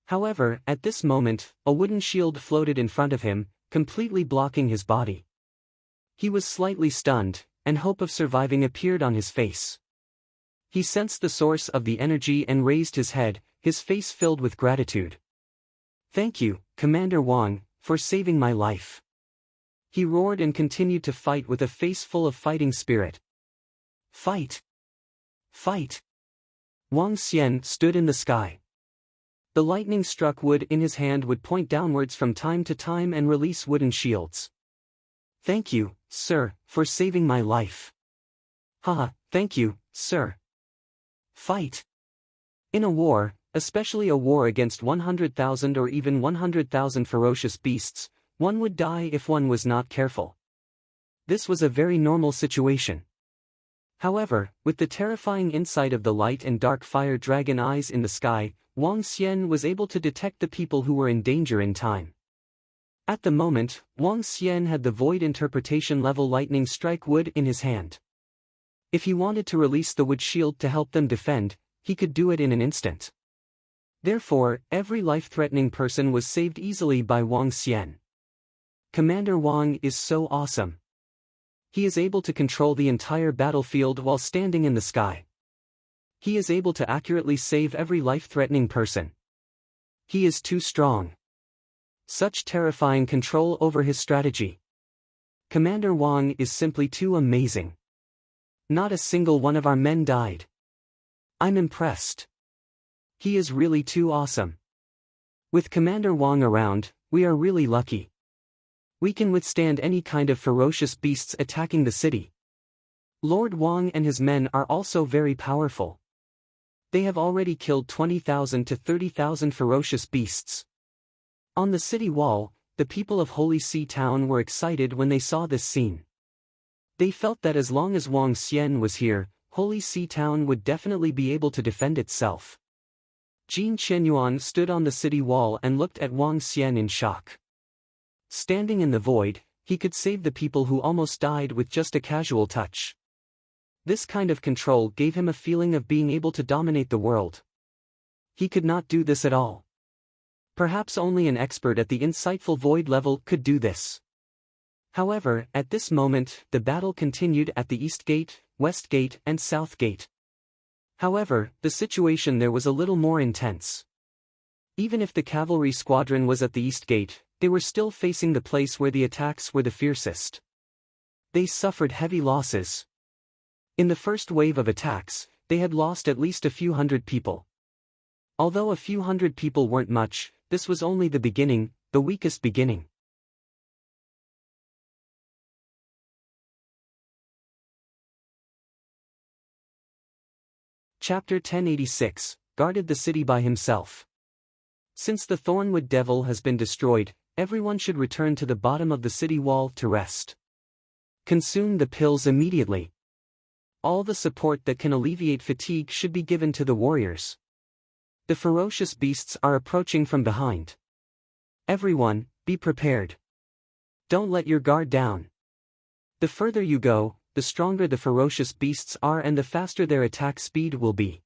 However, at this moment, a wooden shield floated in front of him, completely blocking his body. He was slightly stunned, and hope of surviving appeared on his face. He sensed the source of the energy and raised his head, his face filled with gratitude. Thank you, Commander Wang, for saving my life. He roared and continued to fight with a face full of fighting spirit. Fight! Fight! Wang Xian stood in the sky. The lightning struck wood in his hand would point downwards from time to time and release wooden shields. Thank you, sir, for saving my life. Haha, thank you, sir. Fight! In a war, especially a war against 100,000 or even 100,000 ferocious beasts, one would die if one was not careful. This was a very normal situation. However, with the terrifying insight of the light and dark fire dragon eyes in the sky, Wang Xian was able to detect the people who were in danger in time. At the moment, Wang Xian had the void interpretation level lightning strike wood in his hand. If he wanted to release the wood shield to help them defend, he could do it in an instant. Therefore, every life-threatening person was saved easily by Wang Xian. Commander Wang is so awesome. He is able to control the entire battlefield while standing in the sky. He is able to accurately save every life-threatening person. He is too strong. Such terrifying control over his strategy. Commander Wang is simply too amazing. Not a single one of our men died. I'm impressed. He is really too awesome. With Commander Wang around, we are really lucky. We can withstand any kind of ferocious beasts attacking the city. Lord Wang and his men are also very powerful. They have already killed 20,000 to 30,000 ferocious beasts. On the city wall, the people of Holy Sea Town were excited when they saw this scene. They felt that as long as Wang Xian was here, Holy Sea Town would definitely be able to defend itself. Jin Qianyuan stood on the city wall and looked at Wang Xian in shock. Standing in the void, he could save the people who almost died with just a casual touch. This kind of control gave him a feeling of being able to dominate the world. He could not do this at all. Perhaps only an expert at the insightful void level could do this. However, at this moment, the battle continued at the East Gate, West Gate, and South Gate. However, the situation there was a little more intense. Even if the cavalry squadron was at the East Gate, they were still facing the place where the attacks were the fiercest. They suffered heavy losses. In the first wave of attacks, they had lost at least a few hundred people. Although a few hundred people weren't much, this was only the beginning, the weakest beginning. Chapter 1086, guarded the city by himself. Since the Thornwood Devil has been destroyed, everyone should return to the bottom of the city wall to rest. Consume the pills immediately. All the support that can alleviate fatigue should be given to the warriors. The ferocious beasts are approaching from behind. Everyone, be prepared. Don't let your guard down. The further you go, the stronger the ferocious beasts are and the faster their attack speed will be.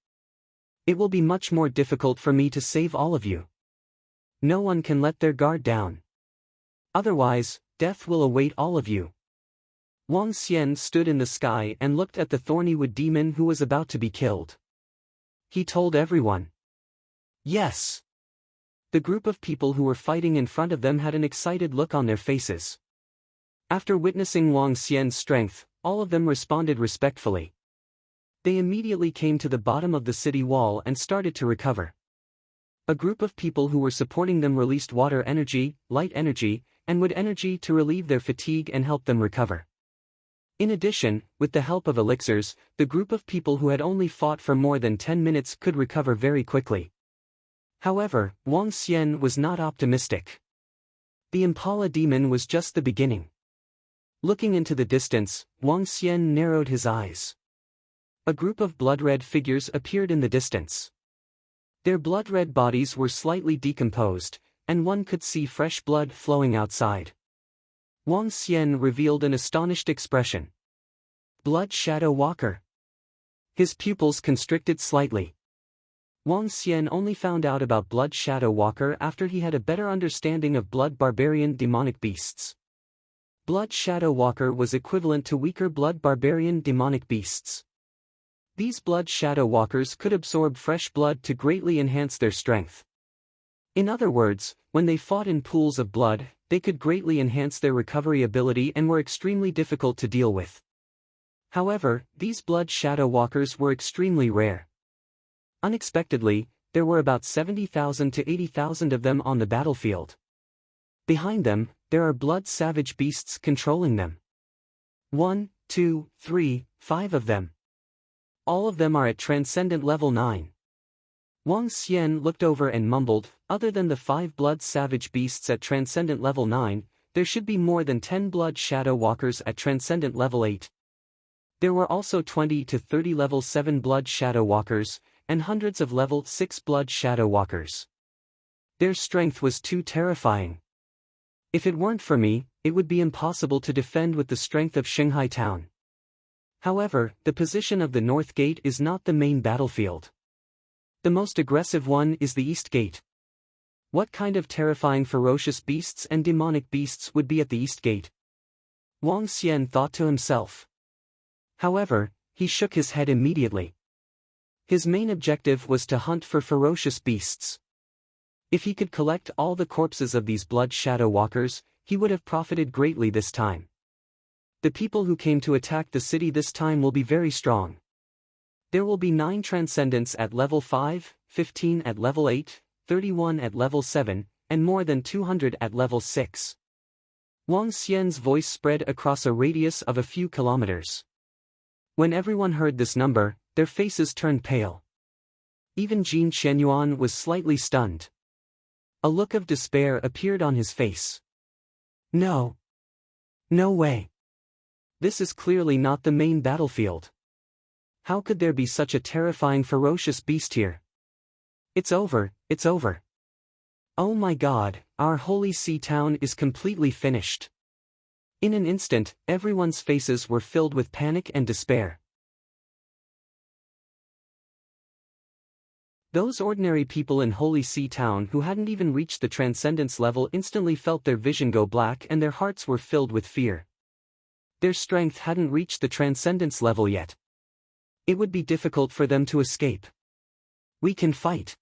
It will be much more difficult for me to save all of you. No one can let their guard down. Otherwise, death will await all of you. Wang Xian stood in the sky and looked at the Thornywood demon who was about to be killed. He told everyone. Yes. The group of people who were fighting in front of them had an excited look on their faces. After witnessing Wang Xian's strength, all of them responded respectfully. They immediately came to the bottom of the city wall and started to recover. A group of people who were supporting them released water energy, light energy, and wood energy to relieve their fatigue and help them recover. In addition, with the help of elixirs, the group of people who had only fought for more than 10 minutes could recover very quickly. However, Wang Xian was not optimistic. The Impala demon was just the beginning. Looking into the distance, Wang Xian narrowed his eyes. A group of blood-red figures appeared in the distance. Their blood-red bodies were slightly decomposed, and one could see fresh blood flowing outside. Wang Xian revealed an astonished expression. Blood Shadow Walker. His pupils constricted slightly. Wang Xian only found out about Blood Shadow Walker after he had a better understanding of Blood Barbarian demonic beasts. Blood Shadow Walker was equivalent to weaker Blood Barbarian demonic beasts. These Blood Shadow Walkers could absorb fresh blood to greatly enhance their strength. In other words, when they fought in pools of blood, they could greatly enhance their recovery ability and were extremely difficult to deal with. However, these Blood Shadow Walkers were extremely rare. Unexpectedly, there were about 70,000 to 80,000 of them on the battlefield. Behind them, there are blood savage beasts controlling them. 1, 2, 3, 5 of them. All of them are at Transcendent Level 9. Wang Xian looked over and mumbled, other than the 5 blood savage beasts at Transcendent Level 9, there should be more than 10 blood shadow walkers at Transcendent Level 8. There were also 20 to 30 Level 7 blood shadow walkers, and hundreds of Level 6 blood shadow walkers. Their strength was too terrifying. If it weren't for me, it would be impossible to defend with the strength of Shanghai Town. However, the position of the North Gate is not the main battlefield. The most aggressive one is the East Gate. What kind of terrifying ferocious beasts and demonic beasts would be at the East Gate? Wang Xian thought to himself. However, he shook his head immediately. His main objective was to hunt for ferocious beasts. If he could collect all the corpses of these blood shadow walkers, he would have profited greatly this time. The people who came to attack the city this time will be very strong. There will be 9 transcendents at level 5, 15 at level 8, 31 at level 7, and more than 200 at level 6. Wang Xian's voice spread across a radius of a few kilometers. When everyone heard this number, their faces turned pale. Even Jin Qianyuan was slightly stunned. A look of despair appeared on his face. No. No way. This is clearly not the main battlefield. How could there be such a terrifying ferocious beast here? It's over, it's over. Oh my God, our holy sea town is completely finished. In an instant, everyone's faces were filled with panic and despair. Those ordinary people in Holy Sea Town who hadn't even reached the transcendence level instantly felt their vision go black and their hearts were filled with fear. Their strength hadn't reached the transcendence level yet. It would be difficult for them to escape. We can fight.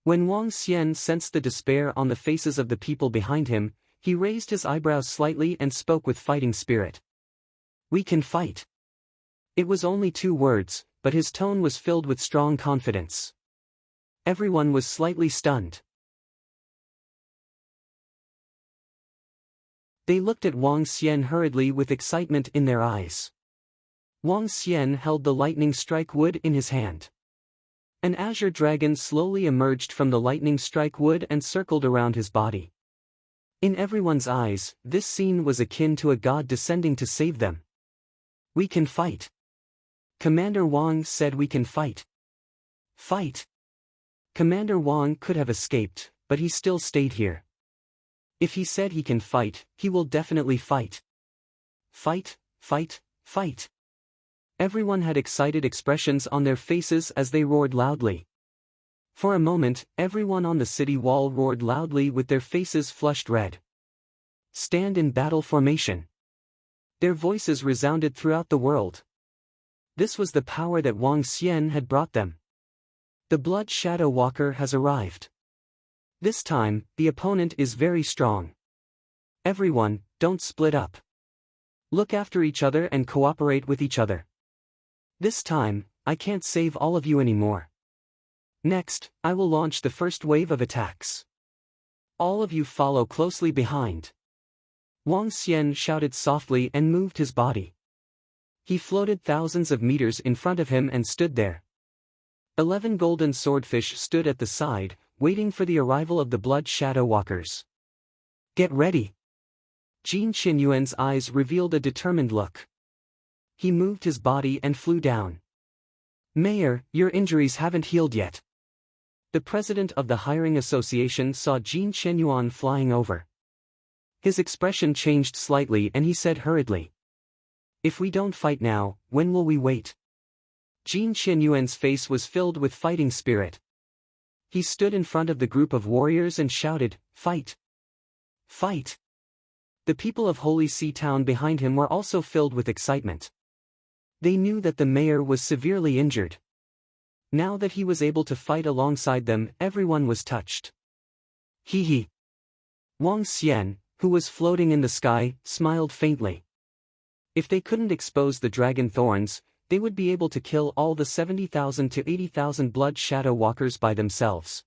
When Wang Xian sensed the despair on the faces of the people behind him, he raised his eyebrows slightly and spoke with fighting spirit. We can fight. It was only 2 words, but his tone was filled with strong confidence. Everyone was slightly stunned. They looked at Wang Xian hurriedly with excitement in their eyes. Wang Xian held the lightning strike wood in his hand. An azure dragon slowly emerged from the lightning strike wood and circled around his body. In everyone's eyes, this scene was akin to a god descending to save them. We can fight. Commander Wang said we can fight. Fight. Commander Wang could have escaped, but he still stayed here. If he said he can fight, he will definitely fight. Fight, fight, fight. Everyone had excited expressions on their faces as they roared loudly. For a moment, everyone on the city wall roared loudly with their faces flushed red. Stand in battle formation. Their voices resounded throughout the world. This was the power that Wang Xian had brought them. The Blood Shadow Walker has arrived. This time, the opponent is very strong. Everyone, don't split up. Look after each other and cooperate with each other. This time, I can't save all of you anymore. Next, I will launch the first wave of attacks. All of you follow closely behind. Wang Xian shouted softly and moved his body. He floated thousands of meters in front of him and stood there. 11 golden swordfish stood at the side, waiting for the arrival of the Blood Shadow Walkers. Get ready. Jin Qinyuan's eyes revealed a determined look. He moved his body and flew down. Mayor, your injuries haven't healed yet. The president of the hiring association saw Jin Qinyuan flying over. His expression changed slightly and he said hurriedly. If we don't fight now, when will we wait? Jin Qinyuan's face was filled with fighting spirit. He stood in front of the group of warriors and shouted, Fight! Fight! The people of Holy Sea Town behind him were also filled with excitement. They knew that the mayor was severely injured. Now that he was able to fight alongside them, everyone was touched. Hee hee. Wang Xian, who was floating in the sky, smiled faintly. If they couldn't expose the dragon thorns, they would be able to kill all the 70,000 to 80,000 Blood Shadow Walkers by themselves.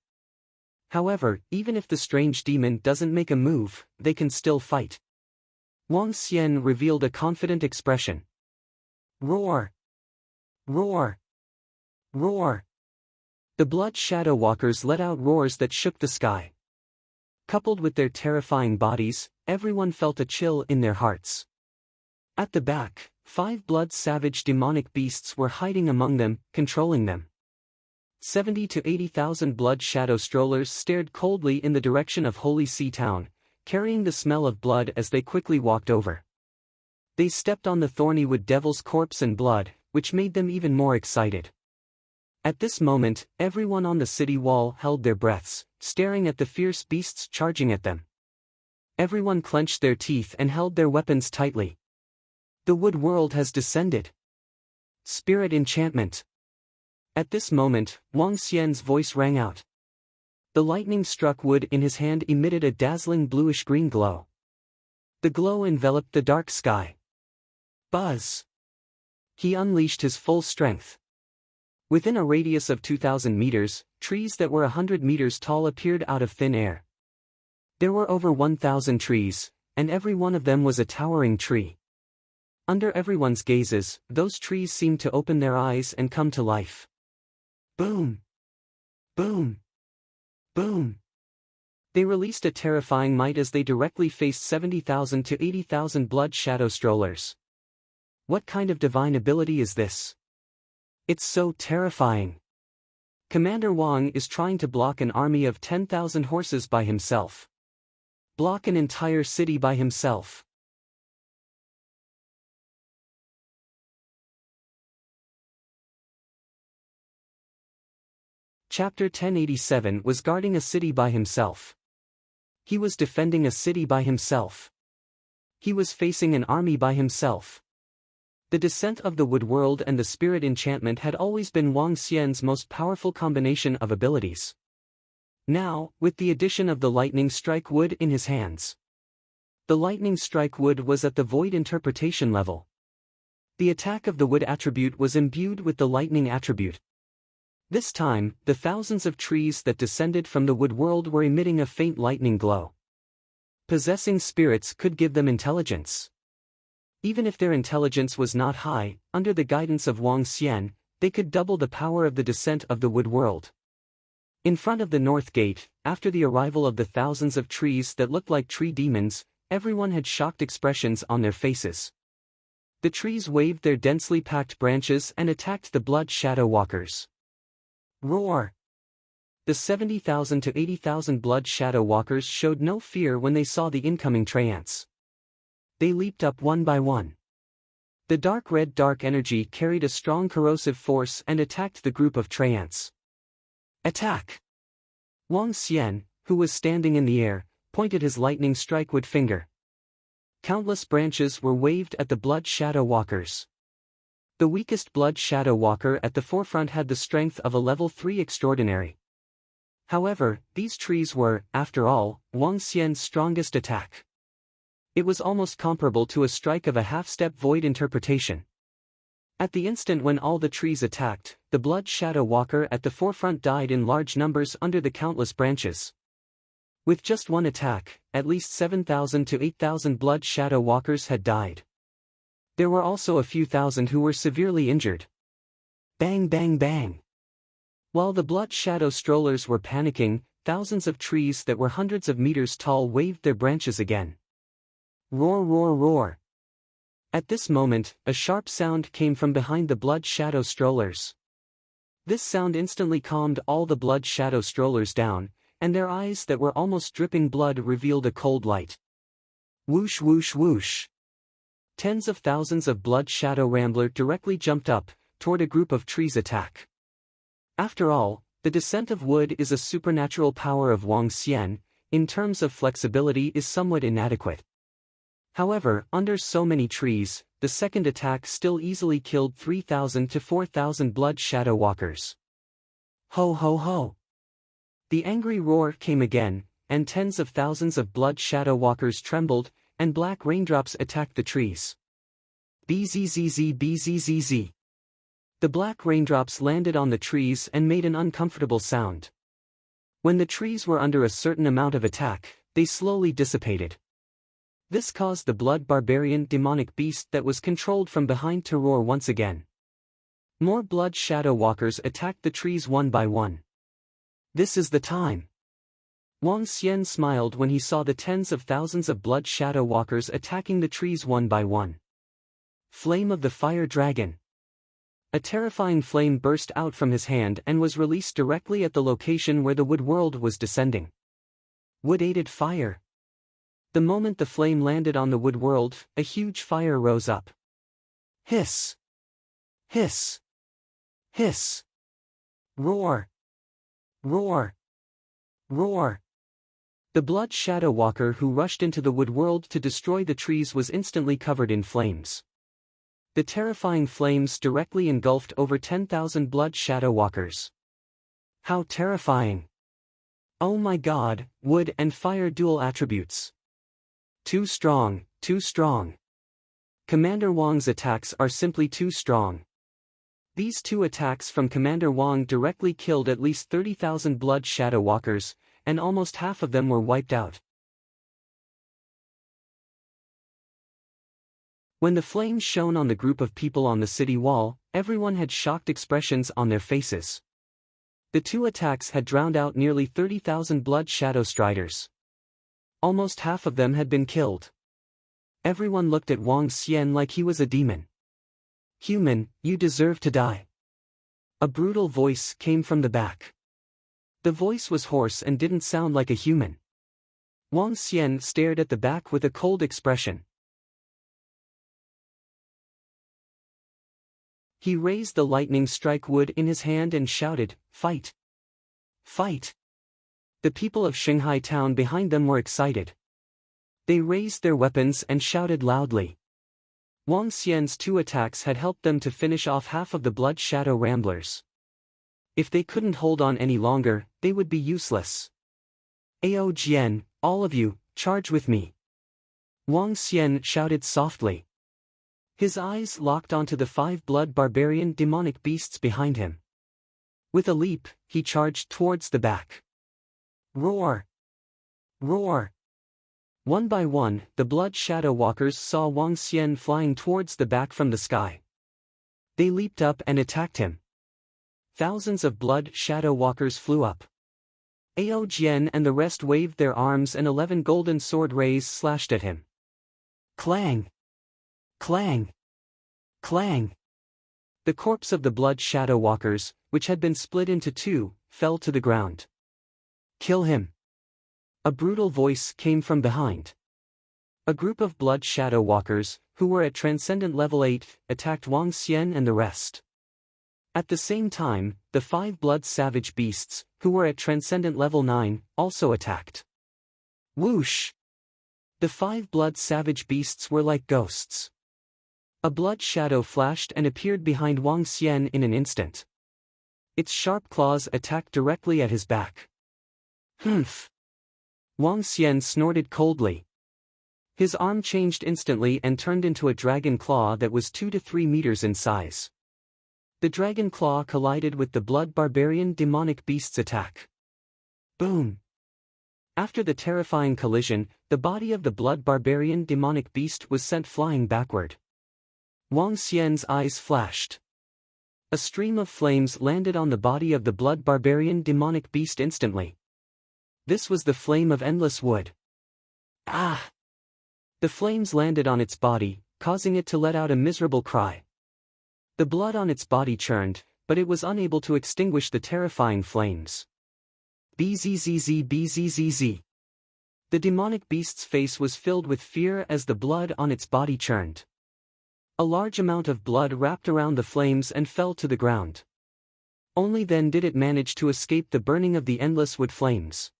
However, even if the strange demon doesn't make a move, they can still fight. Wang Xian revealed a confident expression. Roar! Roar! Roar! The Blood Shadow Walkers let out roars that shook the sky. Coupled with their terrifying bodies, everyone felt a chill in their hearts. At the back, 5 blood savage demonic beasts were hiding among them, controlling them. 70 to 80,000 blood shadow strollers stared coldly in the direction of Holy Sea Town, carrying the smell of blood as they quickly walked over. They stepped on the thorny wood devil's corpse and blood, which made them even more excited. At this moment, everyone on the city wall held their breaths, staring at the fierce beasts charging at them. Everyone clenched their teeth and held their weapons tightly. The wood world has descended. Spirit enchantment. At this moment, Wang Xian's voice rang out. The lightning struck wood in his hand emitted a dazzling bluish-green glow. The glow enveloped the dark sky. Buzz! He unleashed his full strength. Within a radius of 2,000 meters, trees that were 100 meters tall appeared out of thin air. There were over 1,000 trees, and every one of them was a towering tree. Under everyone's gazes, those trees seemed to open their eyes and come to life. Boom! Boom! Boom! They released a terrifying might as they directly faced 70,000 to 80,000 blood shadow strollers. What kind of divine ability is this? It's so terrifying. Commander Wang is trying to block an army of 10,000 horses by himself. Block an entire city by himself. Chapter 1087 was guarding a city by himself. He was defending a city by himself. He was facing an army by himself. The descent of the wood world and the spirit enchantment had always been Wang Xian's most powerful combination of abilities. Now, with the addition of the lightning strike wood in his hands. The lightning strike wood was at the void interpretation level. The attack of the wood attribute was imbued with the lightning attribute. This time, the thousands of trees that descended from the wood world were emitting a faint lightning glow. Possessing spirits could give them intelligence. Even if their intelligence was not high, under the guidance of Wang Xian, they could double the power of the descent of the wood world. In front of the north gate, after the arrival of the thousands of trees that looked like tree demons, everyone had shocked expressions on their faces. The trees waved their densely packed branches and attacked the blood shadow walkers. Roar! The 70,000 to 80,000 blood shadow walkers showed no fear when they saw the incoming treants. They leaped up one by one. The dark red dark energy carried a strong corrosive force and attacked the group of treants. Attack! Wang Xian, who was standing in the air, pointed his lightning strike wood finger. Countless branches were waved at the blood shadow walkers. The weakest blood shadow walker at the forefront had the strength of a level 3 extraordinary. However, these trees were, after all, Wang Xian's strongest attack. It was almost comparable to a strike of a half-step void interpretation. At the instant when all the trees attacked, the blood shadow walker at the forefront died in large numbers under the countless branches. With just one attack, at least 7,000 to 8,000 blood shadow walkers had died. There were also a few thousand who were severely injured. Bang bang bang! While the blood shadow strollers were panicking, thousands of trees that were hundreds of meters tall waved their branches again. Roar roar roar! At this moment, a sharp sound came from behind the blood shadow strollers. This sound instantly calmed all the blood shadow strollers down, and their eyes that were almost dripping blood revealed a cold light. Whoosh whoosh whoosh! Tens of thousands of blood shadow rambler directly jumped up, toward a group of trees attack. After all, the descent of wood is a supernatural power of Wang Xian, in terms of flexibility is somewhat inadequate. However, under so many trees, the second attack still easily killed 3,000 to 4,000 blood shadow walkers. Ho ho ho! The angry roar came again, and tens of thousands of blood shadow walkers trembled, and black raindrops attacked the trees. Bzzz bzzz. The black raindrops landed on the trees and made an uncomfortable sound. When the trees were under a certain amount of attack, they slowly dissipated. This caused the blood barbarian demonic beast that was controlled from behind to roar once again. More blood shadow walkers attacked the trees one by one. This is the time. Wang Xian smiled when he saw the tens of thousands of blood shadow walkers attacking the trees one by one. Flame of the Fire Dragon. A terrifying flame burst out from his hand and was released directly at the location where the wood world was descending. Wood-aided fire. The moment the flame landed on the wood world, a huge fire rose up. Hiss! Hiss! Hiss! Roar! Roar! Roar! The blood shadow walker who rushed into the wood world to destroy the trees was instantly covered in flames. The terrifying flames directly engulfed over 10,000 blood shadow walkers. How terrifying! Oh my god, wood and fire dual attributes. Too strong, too strong. Commander Wang's attacks are simply too strong. These two attacks from Commander Wang directly killed at least 30,000 blood shadow walkers, and almost half of them were wiped out. When the flames shone on the group of people on the city wall, everyone had shocked expressions on their faces. The two attacks had drowned out nearly 30,000 blood shadow striders. Almost half of them had been killed. Everyone looked at Wang Xian like he was a demon. Human, you deserve to die. A brutal voice came from the back. The voice was hoarse and didn't sound like a human. Wang Xian stared at the back with a cold expression. He raised the lightning strike wood in his hand and shouted, "Fight! Fight!" The people of Shanghai town behind them were excited. They raised their weapons and shouted loudly. Wang Xian's 2 attacks had helped them to finish off half of the Blood Shadow Ramblers. If they couldn't hold on any longer, they would be useless. "Ao Jian, all of you, charge with me!" Wang Xian shouted softly. His eyes locked onto the 5 blood barbarian demonic beasts behind him. With a leap, he charged towards the back. Roar! Roar! One by one, the Blood Shadow Walkers saw Wang Xian flying towards the back from the sky. They leaped up and attacked him. Thousands of Blood Shadow Walkers flew up. Ao Jian and the rest waved their arms and 11 golden sword rays slashed at him. Clang! Clang! Clang! The corpse of the Blood Shadow Walkers, which had been split into 2, fell to the ground. "Kill him!" A brutal voice came from behind. A group of Blood Shadow Walkers, who were at Transcendent Level 8, attacked Wang Xian and the rest. At the same time, the 5 Blood Savage Beasts, who were at Transcendent Level 9, also attacked. Whoosh! The 5 Blood Savage Beasts were like ghosts. A blood shadow flashed and appeared behind Wang Xian in an instant. Its sharp claws attacked directly at his back. Humph! Wang Xian snorted coldly. His arm changed instantly and turned into a dragon claw that was 2 to 3 meters in size. The dragon claw collided with the blood barbarian demonic beast's attack. Boom! After the terrifying collision, the body of the blood barbarian demonic beast was sent flying backward. Wang Xian's eyes flashed. A stream of flames landed on the body of the blood barbarian demonic beast instantly. This was the flame of endless wood. Ah! The flames landed on its body, causing it to let out a miserable cry. The blood on its body churned, but it was unable to extinguish the terrifying flames. Bzzz bzzz. The demonic beast's face was filled with fear as the blood on its body churned. A large amount of blood wrapped around the flames and fell to the ground. Only then did it manage to escape the burning of the endless wood flames.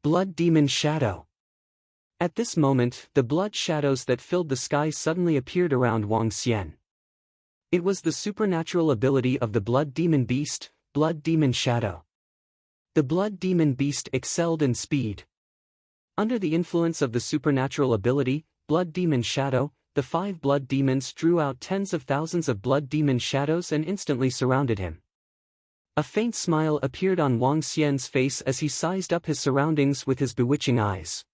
Blood Demon Shadow. At this moment, the blood shadows that filled the sky suddenly appeared around Wang Xian. It was the supernatural ability of the Blood Demon Beast, Blood Demon Shadow. The Blood Demon Beast excelled in speed. Under the influence of the supernatural ability, Blood Demon Shadow, the 5 blood demons drew out tens of thousands of blood demon shadows and instantly surrounded him. A faint smile appeared on Wang Xian's face as he sized up his surroundings with his bewitching eyes.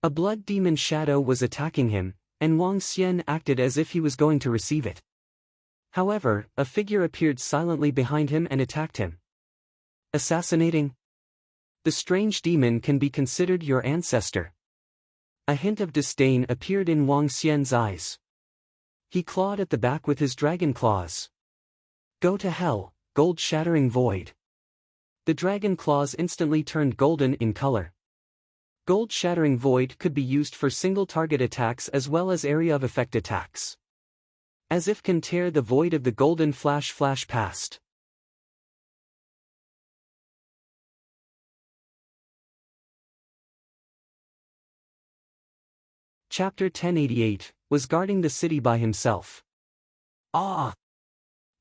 A blood demon shadow was attacking him, and Wang Xian acted as if he was going to receive it. However, a figure appeared silently behind him and attacked him. Assassinating? The strange demon can be considered your ancestor. A hint of disdain appeared in Wang Xian's eyes. He clawed at the back with his dragon claws. Go to hell, gold-shattering void. The dragon claws instantly turned golden in color. Gold-shattering void could be used for single-target attacks as well as area of effect attacks. As if can tear the void of the golden flash past. Chapter 1088, was guarding the city by himself. Ah!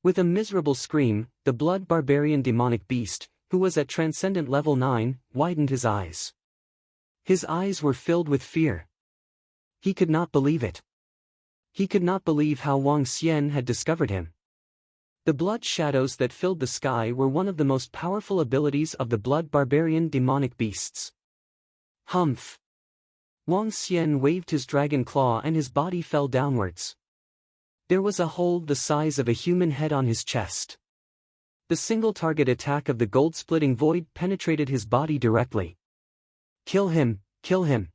With a miserable scream, the blood barbarian demonic beast, who was at Transcendent Level 9, widened his eyes. His eyes were filled with fear. He could not believe it. He could not believe how Wang Xian had discovered him. The blood shadows that filled the sky were one of the most powerful abilities of the blood barbarian demonic beasts. Humph! Wang Xian waved his dragon claw and his body fell downwards. There was a hole the size of a human head on his chest. The single-target attack of the gold-splitting void penetrated his body directly. Kill him, kill him.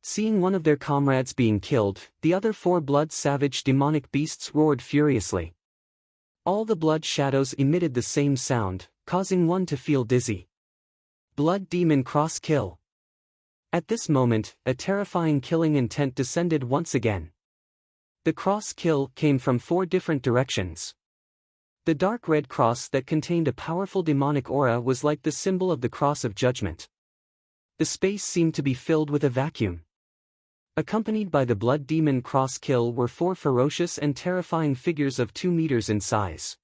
Seeing one of their comrades being killed, the other 4 blood-savage demonic beasts roared furiously. All the blood shadows emitted the same sound, causing one to feel dizzy. Blood Demon Cross Kill. At this moment, a terrifying killing intent descended once again. The cross kill came from 4 different directions. The dark red cross that contained a powerful demonic aura was like the symbol of the cross of judgment. The space seemed to be filled with a vacuum. Accompanied by the blood demon cross kill were 4 ferocious and terrifying figures of 2 meters in size.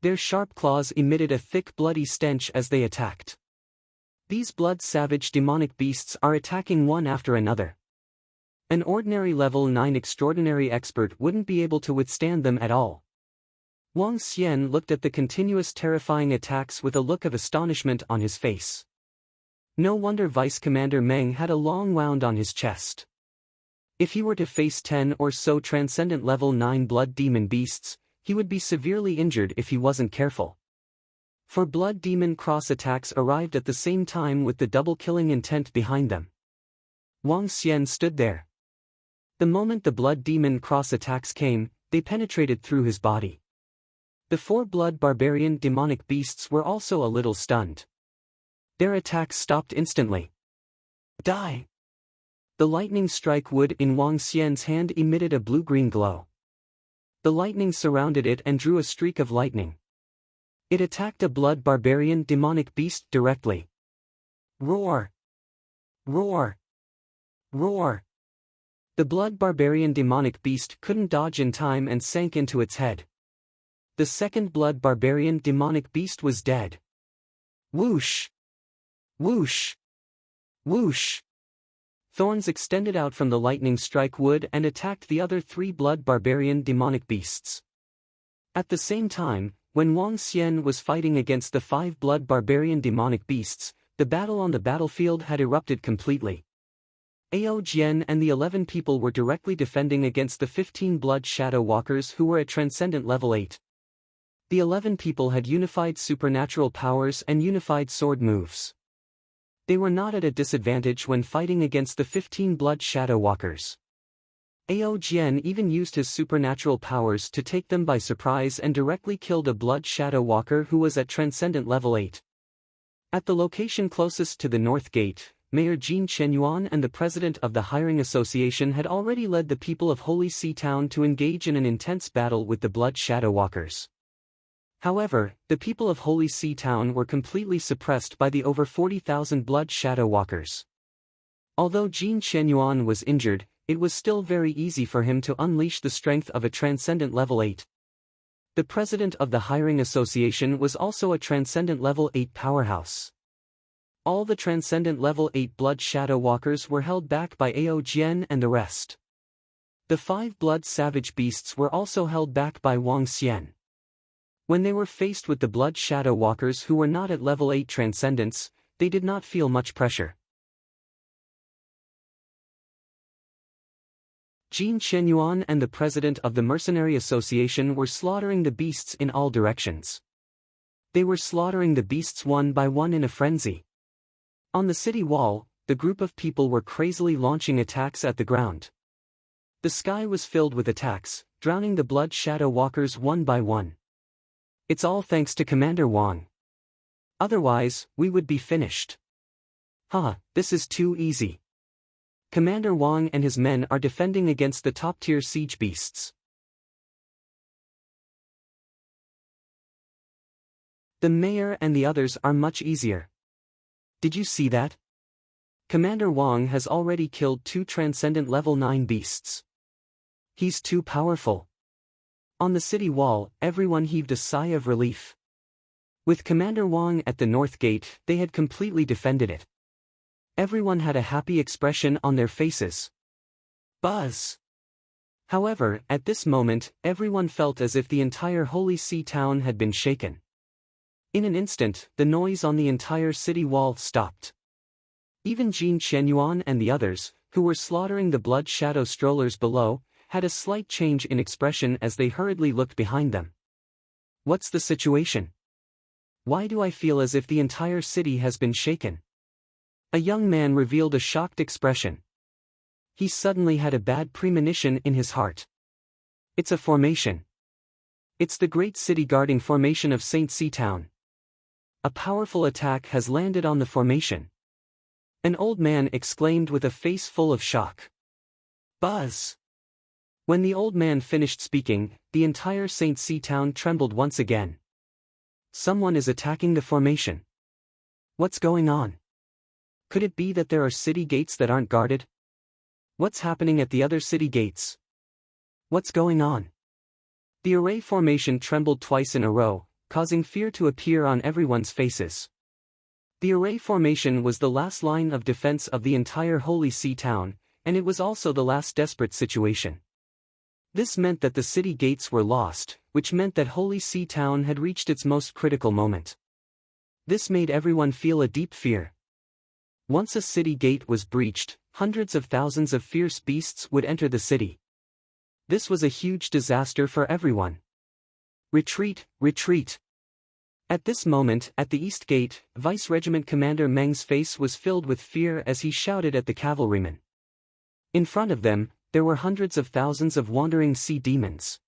Their sharp claws emitted a thick bloody stench as they attacked. These blood-savage demonic beasts are attacking one after another. An ordinary level 9 extraordinary expert wouldn't be able to withstand them at all. Wang Xian looked at the continuous terrifying attacks with a look of astonishment on his face. No wonder Vice Commander Meng had a long wound on his chest. If he were to face 10 or so transcendent level 9 blood demon beasts, he would be severely injured if he wasn't careful. For blood demon cross attacks arrived at the same time with the double killing intent behind them. Wang Xian stood there. The moment the blood demon cross attacks came, they penetrated through his body. The 4 blood barbarian demonic beasts were also a little stunned. Their attacks stopped instantly. Die! The lightning strike wood in Wang Xian's hand emitted a blue-green glow. The lightning surrounded it and drew a streak of lightning. It attacked a blood barbarian demonic beast directly. Roar! Roar! Roar! The blood barbarian demonic beast couldn't dodge in time and sank into its head. The second blood barbarian demonic beast was dead. Whoosh! Whoosh! Whoosh! Thorns extended out from the lightning strike wood and attacked the other 3 blood barbarian demonic beasts. At the same time, when Wang Xian was fighting against the 5 blood barbarian demonic beasts, the battle on the battlefield had erupted completely. Ao Jian and the 11 people were directly defending against the 15 blood shadow walkers who were at transcendent level 8. The 11 people had unified supernatural powers and unified sword moves. They were not at a disadvantage when fighting against the 15 blood shadow walkers. Ao Jian even used his supernatural powers to take them by surprise and directly killed a blood shadow walker who was at transcendent level 8. At the location closest to the North Gate, Mayor Jin Shenyuan and the president of the Hiring Association had already led the people of Holy See Town to engage in an intense battle with the blood shadow walkers. However, the people of Holy See Town were completely suppressed by the over 40,000 blood shadow walkers. Although Jin Shenyuan was injured, it was still very easy for him to unleash the strength of a transcendent level 8. The president of the Hiring Association was also a transcendent level 8 powerhouse. All the transcendent level 8 blood shadow walkers were held back by Ao Jian and the rest. The 5 blood savage beasts were also held back by Wang Xian. When they were faced with the blood shadow walkers who were not at level 8 transcendence, they did not feel much pressure. Jin Shenyuan and the president of the Mercenary Association were slaughtering the beasts in all directions. They were slaughtering the beasts one by one in a frenzy. On the city wall, the group of people were crazily launching attacks at the ground. The sky was filled with attacks, drowning the blood shadow walkers one by one. It's all thanks to Commander Wang. Otherwise, we would be finished. This is too easy. Commander Wang and his men are defending against the top-tier siege beasts. The mayor and the others are much easier. Did you see that? Commander Wang has already killed 2 transcendent level 9 beasts. He's too powerful. On the city wall, everyone heaved a sigh of relief. With Commander Wang at the North Gate, they had completely defended it. Everyone had a happy expression on their faces. Buzz! However, at this moment, everyone felt as if the entire Holy See Town had been shaken. In an instant, the noise on the entire city wall stopped. Even Jin Shenyuan and the others, who were slaughtering the blood shadow strollers below, had a slight change in expression as they hurriedly looked behind them. What's the situation? Why do I feel as if the entire city has been shaken? A young man revealed a shocked expression. He suddenly had a bad premonition in his heart. It's a formation. It's the great city guarding formation of St. C Town. A powerful attack has landed on the formation. An old man exclaimed with a face full of shock. Buzz! When the old man finished speaking, the entire St. C Town trembled once again. Someone is attacking the formation. What's going on? Could it be that there are city gates that aren't guarded? What's happening at the other city gates? What's going on? The array formation trembled twice in a row, causing fear to appear on everyone's faces. The array formation was the last line of defense of the entire Holy See Town, and it was also the last desperate situation. This meant that the city gates were lost, which meant that Holy See Town had reached its most critical moment. This made everyone feel a deep fear. Once a city gate was breached, hundreds of thousands of fierce beasts would enter the city. This was a huge disaster for everyone. Retreat, retreat! At this moment, at the East Gate, Vice Regiment Commander Meng's face was filled with fear as he shouted at the cavalrymen. In front of them, there were hundreds of thousands of wandering sea demons.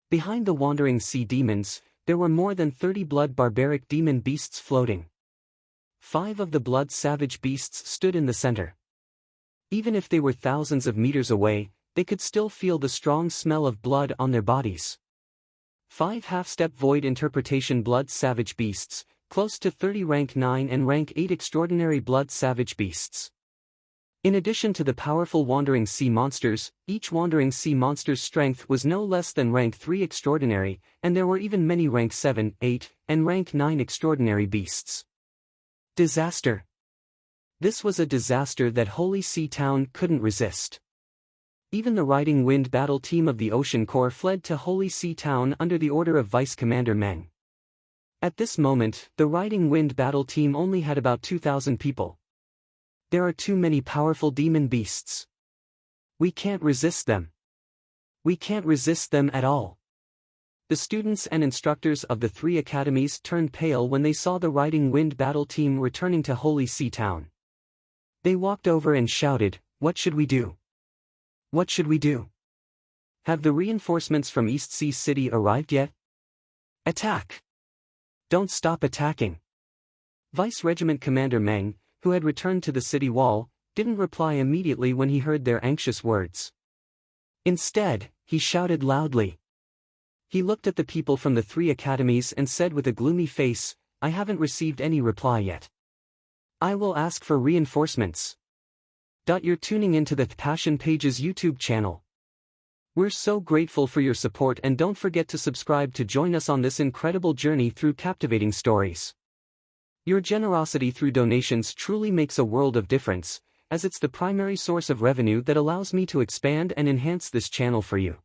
Behind the wandering sea demons, there were more than 30 blood barbaric demon beasts floating. 5 of the blood savage beasts stood in the center. Even if they were thousands of meters away, they could still feel the strong smell of blood on their bodies. 5 half-step void interpretation blood savage beasts, close to 30 rank 9 and rank 8 extraordinary blood savage beasts. In addition to the powerful wandering sea monsters, each wandering sea monster's strength was no less than rank 3 extraordinary, and there were even many rank 7, 8, and rank 9 extraordinary beasts. Disaster! This was a disaster that Holy See Town couldn't resist. Even the Riding Wind battle team of the Ocean Corps fled to Holy See Town under the order of Vice Commander Meng. At this moment, the Riding Wind battle team only had about 2,000 people. There are too many powerful demon beasts. We can't resist them. We can't resist them at all. The students and instructors of the 3 academies turned pale when they saw the Riding Wind battle team returning to Holy See Town. They walked over and shouted, "What should we do? What should we do? Have the reinforcements from East Sea City arrived yet? Attack! Don't stop attacking!" Vice Regiment Commander Meng, who had returned to the city wall, didn't reply immediately when he heard their anxious words. Instead, he shouted loudly. He looked at the people from the 3 academies and said with a gloomy face, "I haven't received any reply yet. I will ask for reinforcements." You're tuning into the Passion Pages YouTube channel. We're so grateful for your support, and don't forget to subscribe to join us on this incredible journey through captivating stories. Your generosity through donations truly makes a world of difference, as it's the primary source of revenue that allows me to expand and enhance this channel for you.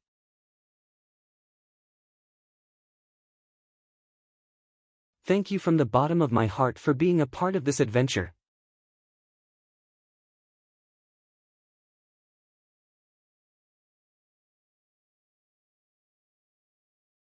Thank you from the bottom of my heart for being a part of this adventure.